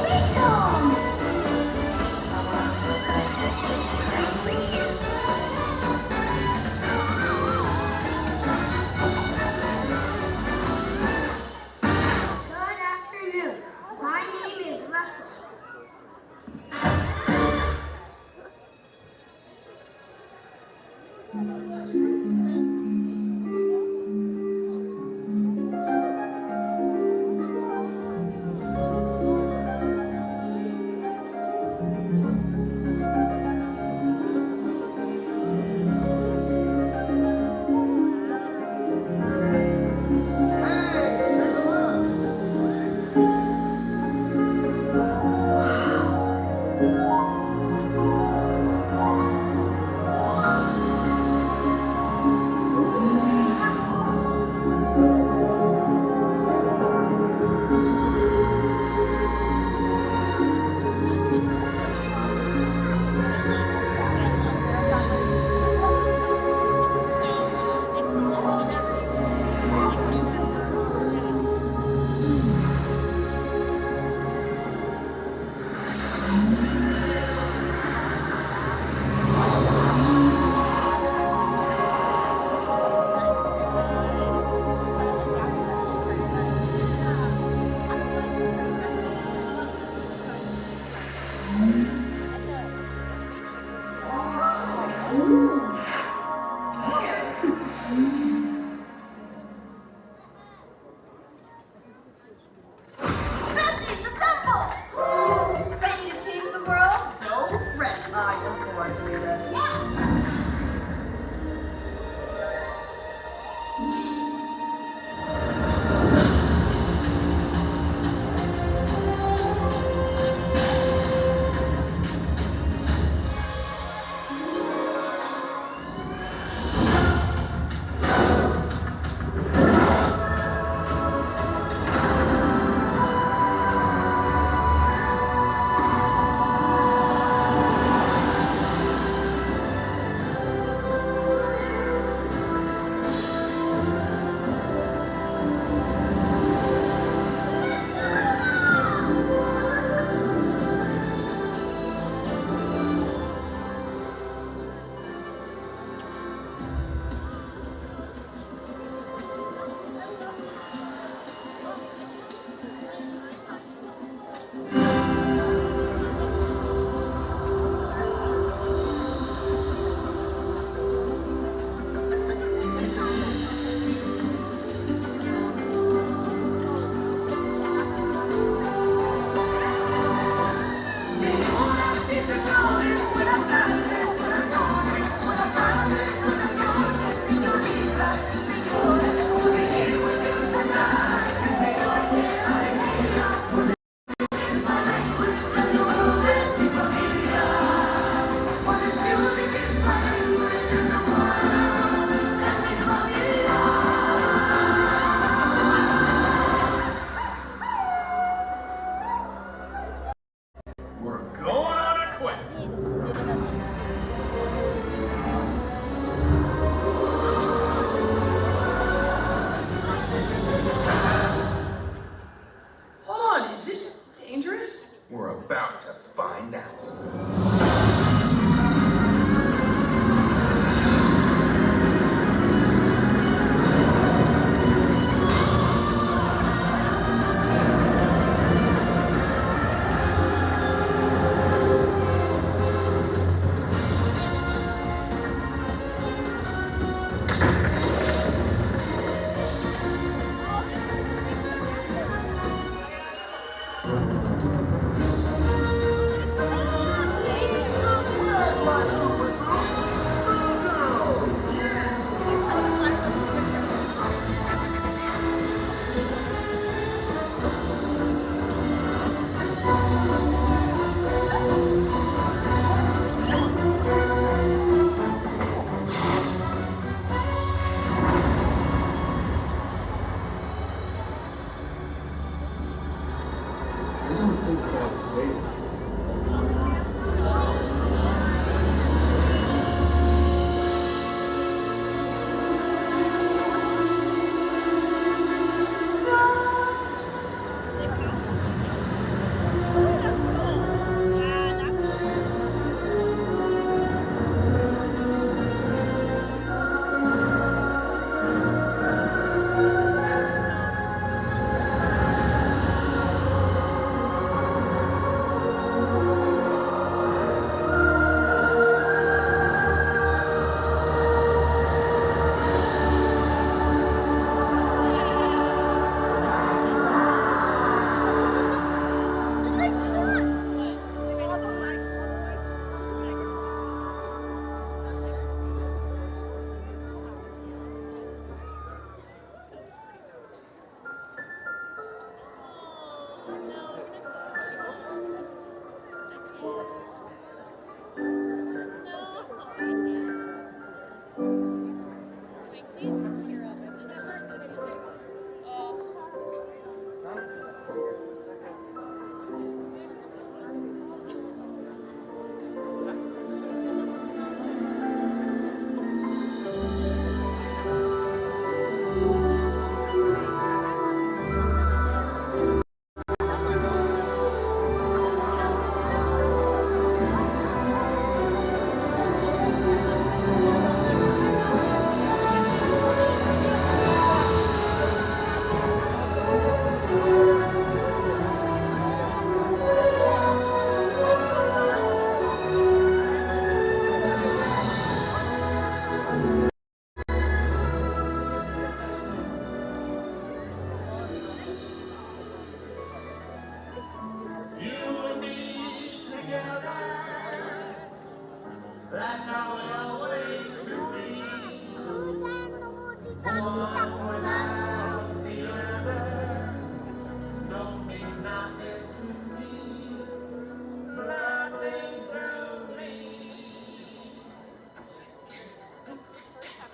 Bing dong. Good afternoon. My name is Russell.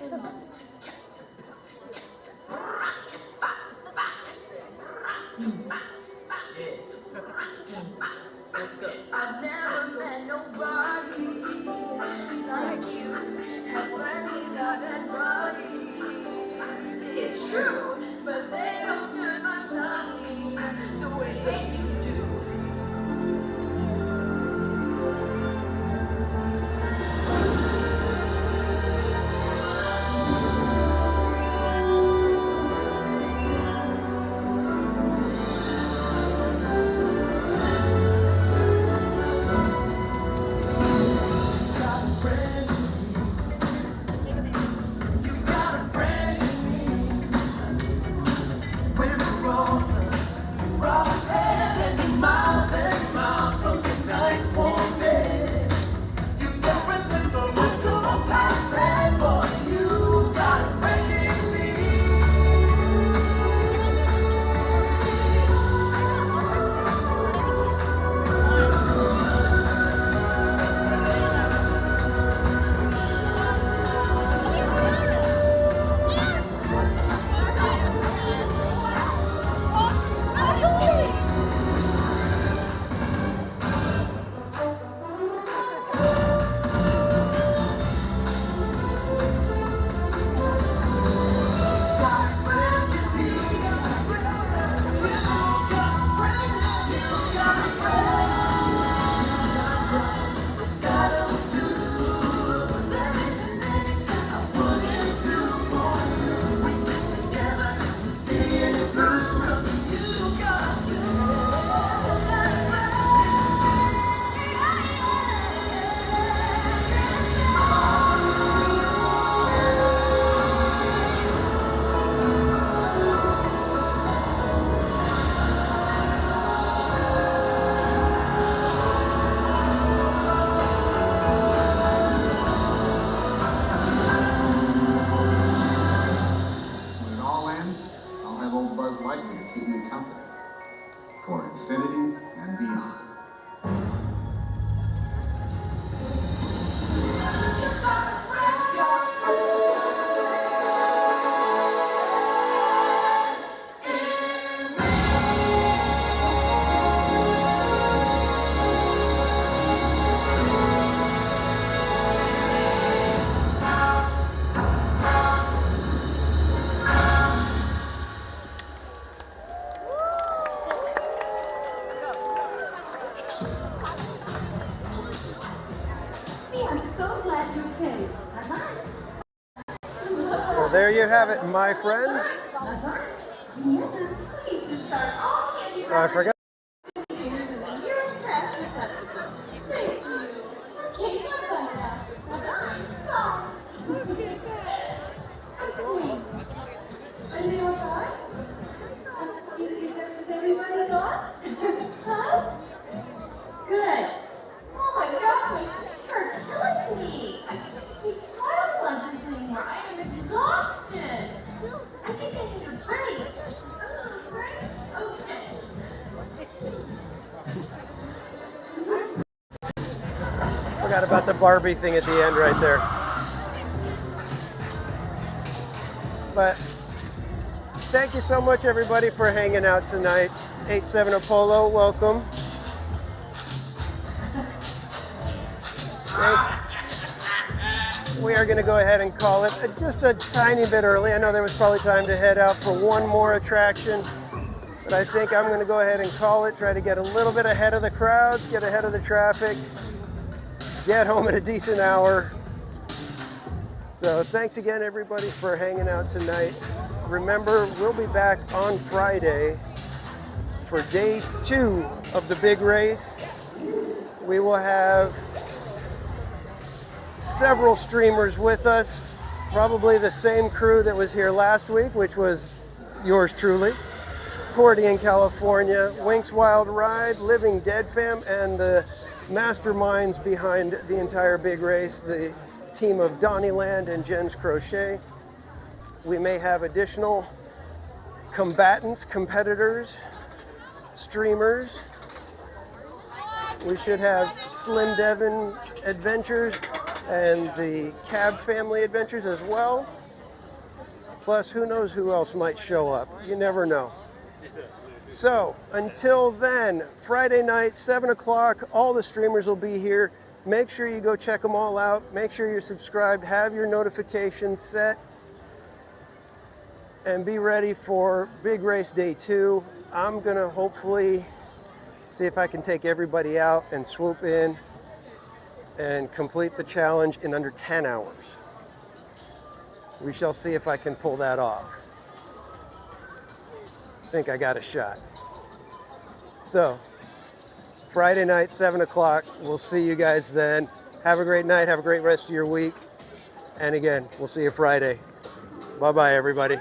I've never met nobody like you. Had plenty of advice. It's true, but they don't turn my tummy the way you do. Well, there you have it, my friends. I forgot. Is everybody gone? Huh? Good. Oh my gosh, my cheeks are killing me. I can't keep quiet on this anymore. I am exhausted. I think I need a break. A little break? Okay. Forgot about the Barbie thing at the end right there. But thank you so much, everybody, for hanging out tonight. 87 Apollo, welcome. We are going to go ahead and call it just a tiny bit early. I know there was probably time to head out for one more attraction, but I think I'm going to go ahead and call it, try to get a little bit ahead of the crowds, get ahead of the traffic, get home at a decent hour. So thanks again, everybody, for hanging out tonight. Remember, we'll be back on Friday for day 2 of the big race. We will have several streamers with us, probably the same crew that was here last week, which was yours truly, Cordy in California, Wink's Wild Ride, Living Dead Fam, and the masterminds behind the entire big race, the team of Donnieland and Jen's Crochet. We may have additional combatants, competitors, streamers. We should have Slim Devin Adventures and the Cab Family Adventures as well. Plus, who knows who else might show up. You never know. So, until then, Friday night, 7 o'clock, all the streamers will be here. Make sure you go check them all out. Make sure you're subscribed, have your notifications set, and be ready for Big Race Day 2. I'm gonna hopefully see if I can take everybody out and swoop in and complete the challenge in under 10 hours. We shall see if I can pull that off. I think I got a shot. So, Friday night, 7 o'clock. We'll see you guys then. Have a great night. Have a great rest of your week. And again, we'll see you Friday. Bye-bye, everybody.